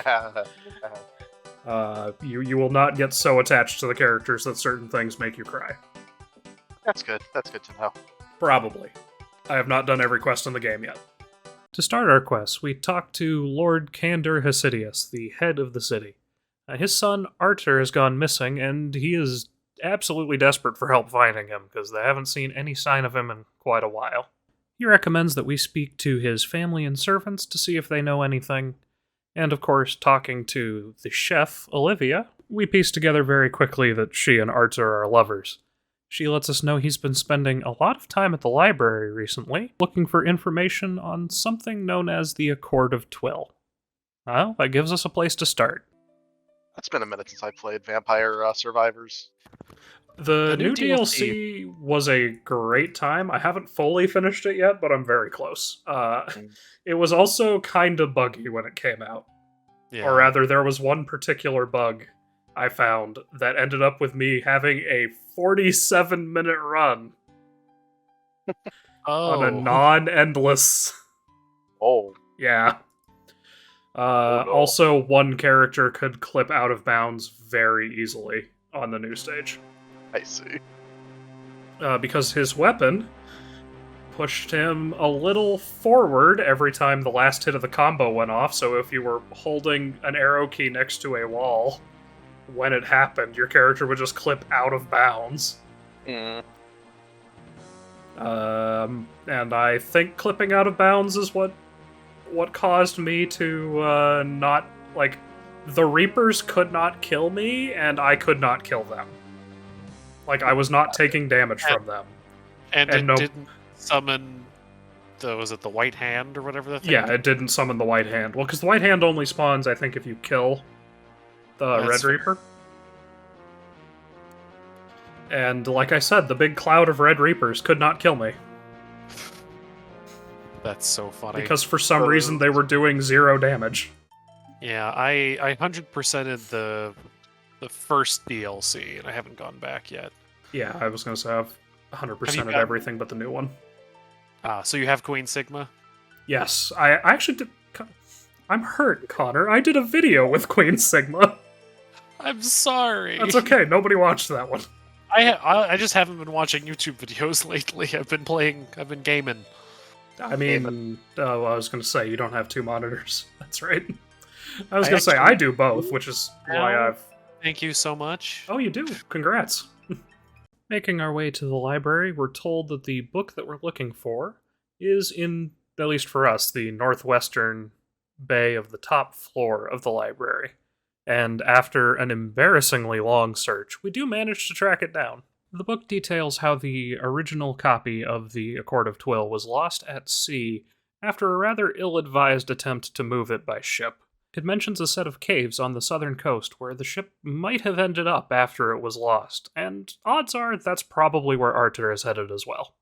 you will not get so attached to the characters that certain things make you cry.
That's good. That's good to know.
Probably. I have not done every quest in the game yet. To start our quest, we talk to Lord Candor Hesidius, the head of the city. His son, Artur, has gone missing, and he is absolutely desperate for help finding him, because they haven't seen any sign of him in quite a while. He recommends that we speak to his family and servants to see if they know anything, and of course, talking to the chef, Olivia, we piece together very quickly that she and Artur are lovers. She lets us know he's been spending a lot of time at the library recently, looking for information on something known as the Accord of Twill. Well, that gives us a place to start.
It's been a minute since I played Vampire Survivors.
The new DLC was a great time. I haven't fully finished it yet, but I'm very close. It was also kind of buggy when it came out.
Yeah.
Or rather, there was one particular bug I found that ended up with me having a 47-minute run on a
Oh.
non-endless.
Oh,
Yeah.
no.
Also, one character could clip out of bounds very easily on the new stage.
I see.
Because his weapon pushed him a little forward every time the last hit of the combo went off, so if you were holding an arrow key next to a wall, when it happened, your character would just clip out of bounds.
Mm.
And I think clipping out of bounds is what caused me to not, like, the Reapers could not kill me, and I could not kill them. Like, I was not taking damage from them.
And
And
it
no-
didn't summon was it the White Hand or whatever the thing?
Yeah, it didn't summon the White Hand. Well, because the White Hand only spawns, I think, if you kill the
That's
Red
fair.
Reaper. And like I said, the big cloud of Red Reapers could not kill me.
That's so funny.
Because for some reason they were doing 0 damage.
Yeah, I 100%ed the first DLC, and I haven't gone back yet.
Yeah, I was going to say I've 100% of
got-
everything but the new one.
So you have Queen Sigma?
Yes, I actually did. I'm hurt, Connor. I did a video with Queen Sigma.
I'm sorry.
That's okay. Nobody watched that one.
I just haven't been watching YouTube videos lately. I've been gaming.
I mean, I was going to say you don't have 2 monitors. That's right. I was
I
going to say
actually
I do both, which is why
now.
I've.
Thank you so much.
Oh, you do. Congrats. Making our way to the library, we're told that the book that we're looking for is in, at least for us, the northwestern bay of the top floor of the library. And after an embarrassingly long search, we do manage to track it down. The book details how the original copy of the Accord of Twill was lost at sea after a rather ill-advised attempt to move it by ship. It mentions a set of caves on the southern coast where the ship might have ended up after it was lost, and odds are that's probably where Arthur is headed as well.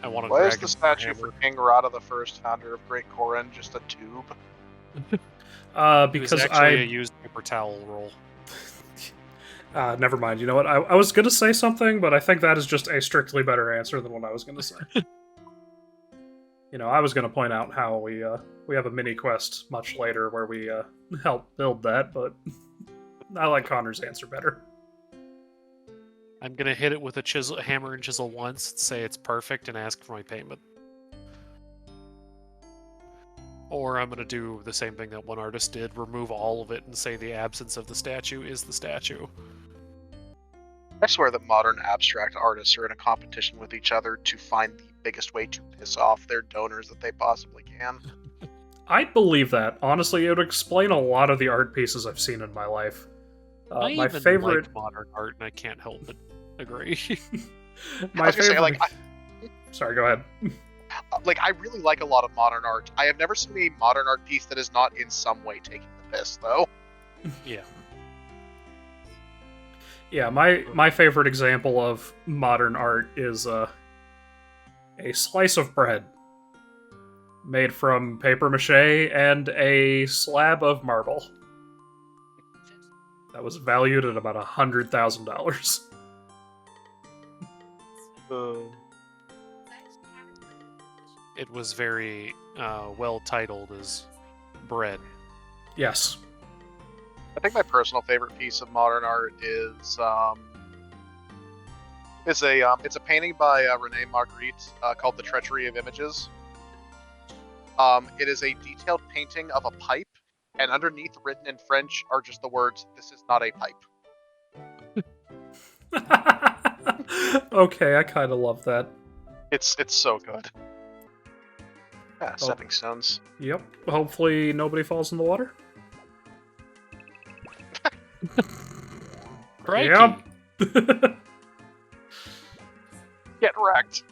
I want to
Why is
drag
the
him
statue
hammer.
for King Rada, the first founder of Great Corin, just a tube?
It was
Because
actually a used paper towel roll.
never mind. You know what? I was going to say something, but I think that is just a strictly better answer than what I was going to say. I was going to point out how we have a mini quest much later where we help build that, but I like Connor's answer better.
I'm gonna hit it with a hammer and chisel once, say it's perfect, and ask for my payment. Or I'm gonna do the same thing that one artist did, remove all of it and say the absence of the statue is the statue.
I swear that modern abstract artists are in a competition with each other to find the biggest way to piss off their donors that they possibly can.
I believe that. Honestly, it would explain a lot of the art pieces I've seen in my life.
I
My
even
favorite...
like modern art, and I can't help but agree.
I was gonna say, like,
Sorry, go ahead.
I really like a lot of modern art. I have never seen a modern art piece that is not in some way taking the piss, though.
Yeah.
Yeah, my favorite example of modern art is a slice of bread made from paper mache and a slab of marble that was valued at about $100,000.
It was very well titled as bread.
Yes.
I think my personal favorite piece of modern art is it's a painting by Rene Magritte called "The Treachery of Images." It is a detailed painting of a pipe, and underneath, written in French, are just the words, "This is not a pipe."
Okay, I kind of love that.
It's so good. Yeah, stepping stones.
Yep. Hopefully nobody falls in the water.
Crikey.
Yep.
Get wrecked.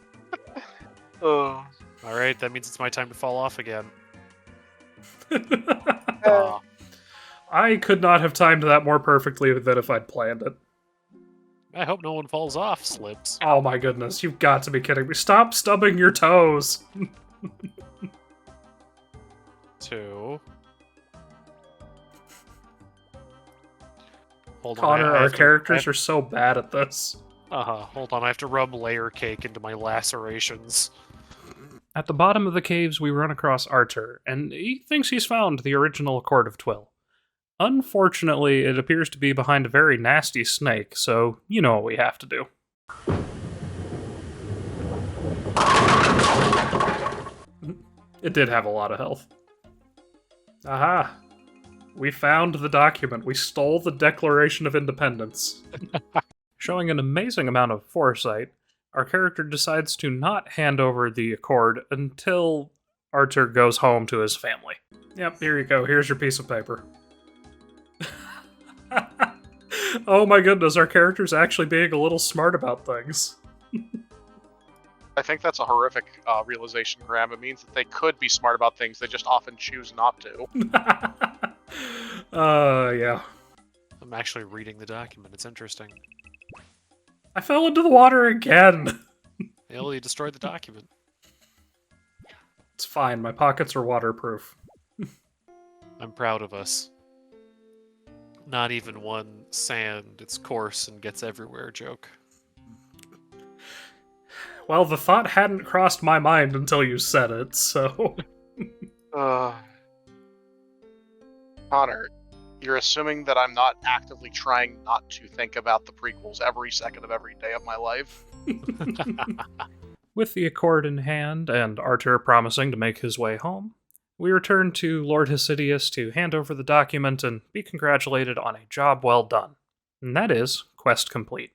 Oh.
Alright, that means it's my time to fall off again.
I could not have timed that more perfectly than if I'd planned it.
I hope no one falls off, Slips.
Oh my goodness, you've got to be kidding me. Stop stubbing your toes!
2. Hold on.
Connor,
I
our
have to-
characters are so bad at this.
Hold on, I have to rub layer cake into my lacerations.
At the bottom of the caves, we run across Artur, and he thinks he's found the original Accord of Twill. Unfortunately, it appears to be behind a very nasty snake, so you know what we have to do. It did have a lot of health. Aha! We found the document. We stole the Declaration of Independence. Showing an amazing amount of foresight, our character decides to not hand over the Accord until Artur goes home to his family. Yep, here you go. Here's your piece of paper. Oh my goodness, our character's actually being a little smart about things.
I think that's a horrific realization, Graham. It means that they could be smart about things, they just often choose not to.
Yeah.
I'm actually reading the document. It's interesting.
I fell into the water again!
Well, you destroyed the document.
It's fine, my pockets are waterproof.
I'm proud of us. Not even one sand, it's coarse and gets everywhere joke.
Well, the thought hadn't crossed my mind until you said it, so...
Connor, you're assuming that I'm not actively trying not to think about the prequels every second of every day of my life?
With the Accord in hand, and Artur promising to make his way home, we return to Lord Hesidius to hand over the document and be congratulated on a job well done. And that is quest complete.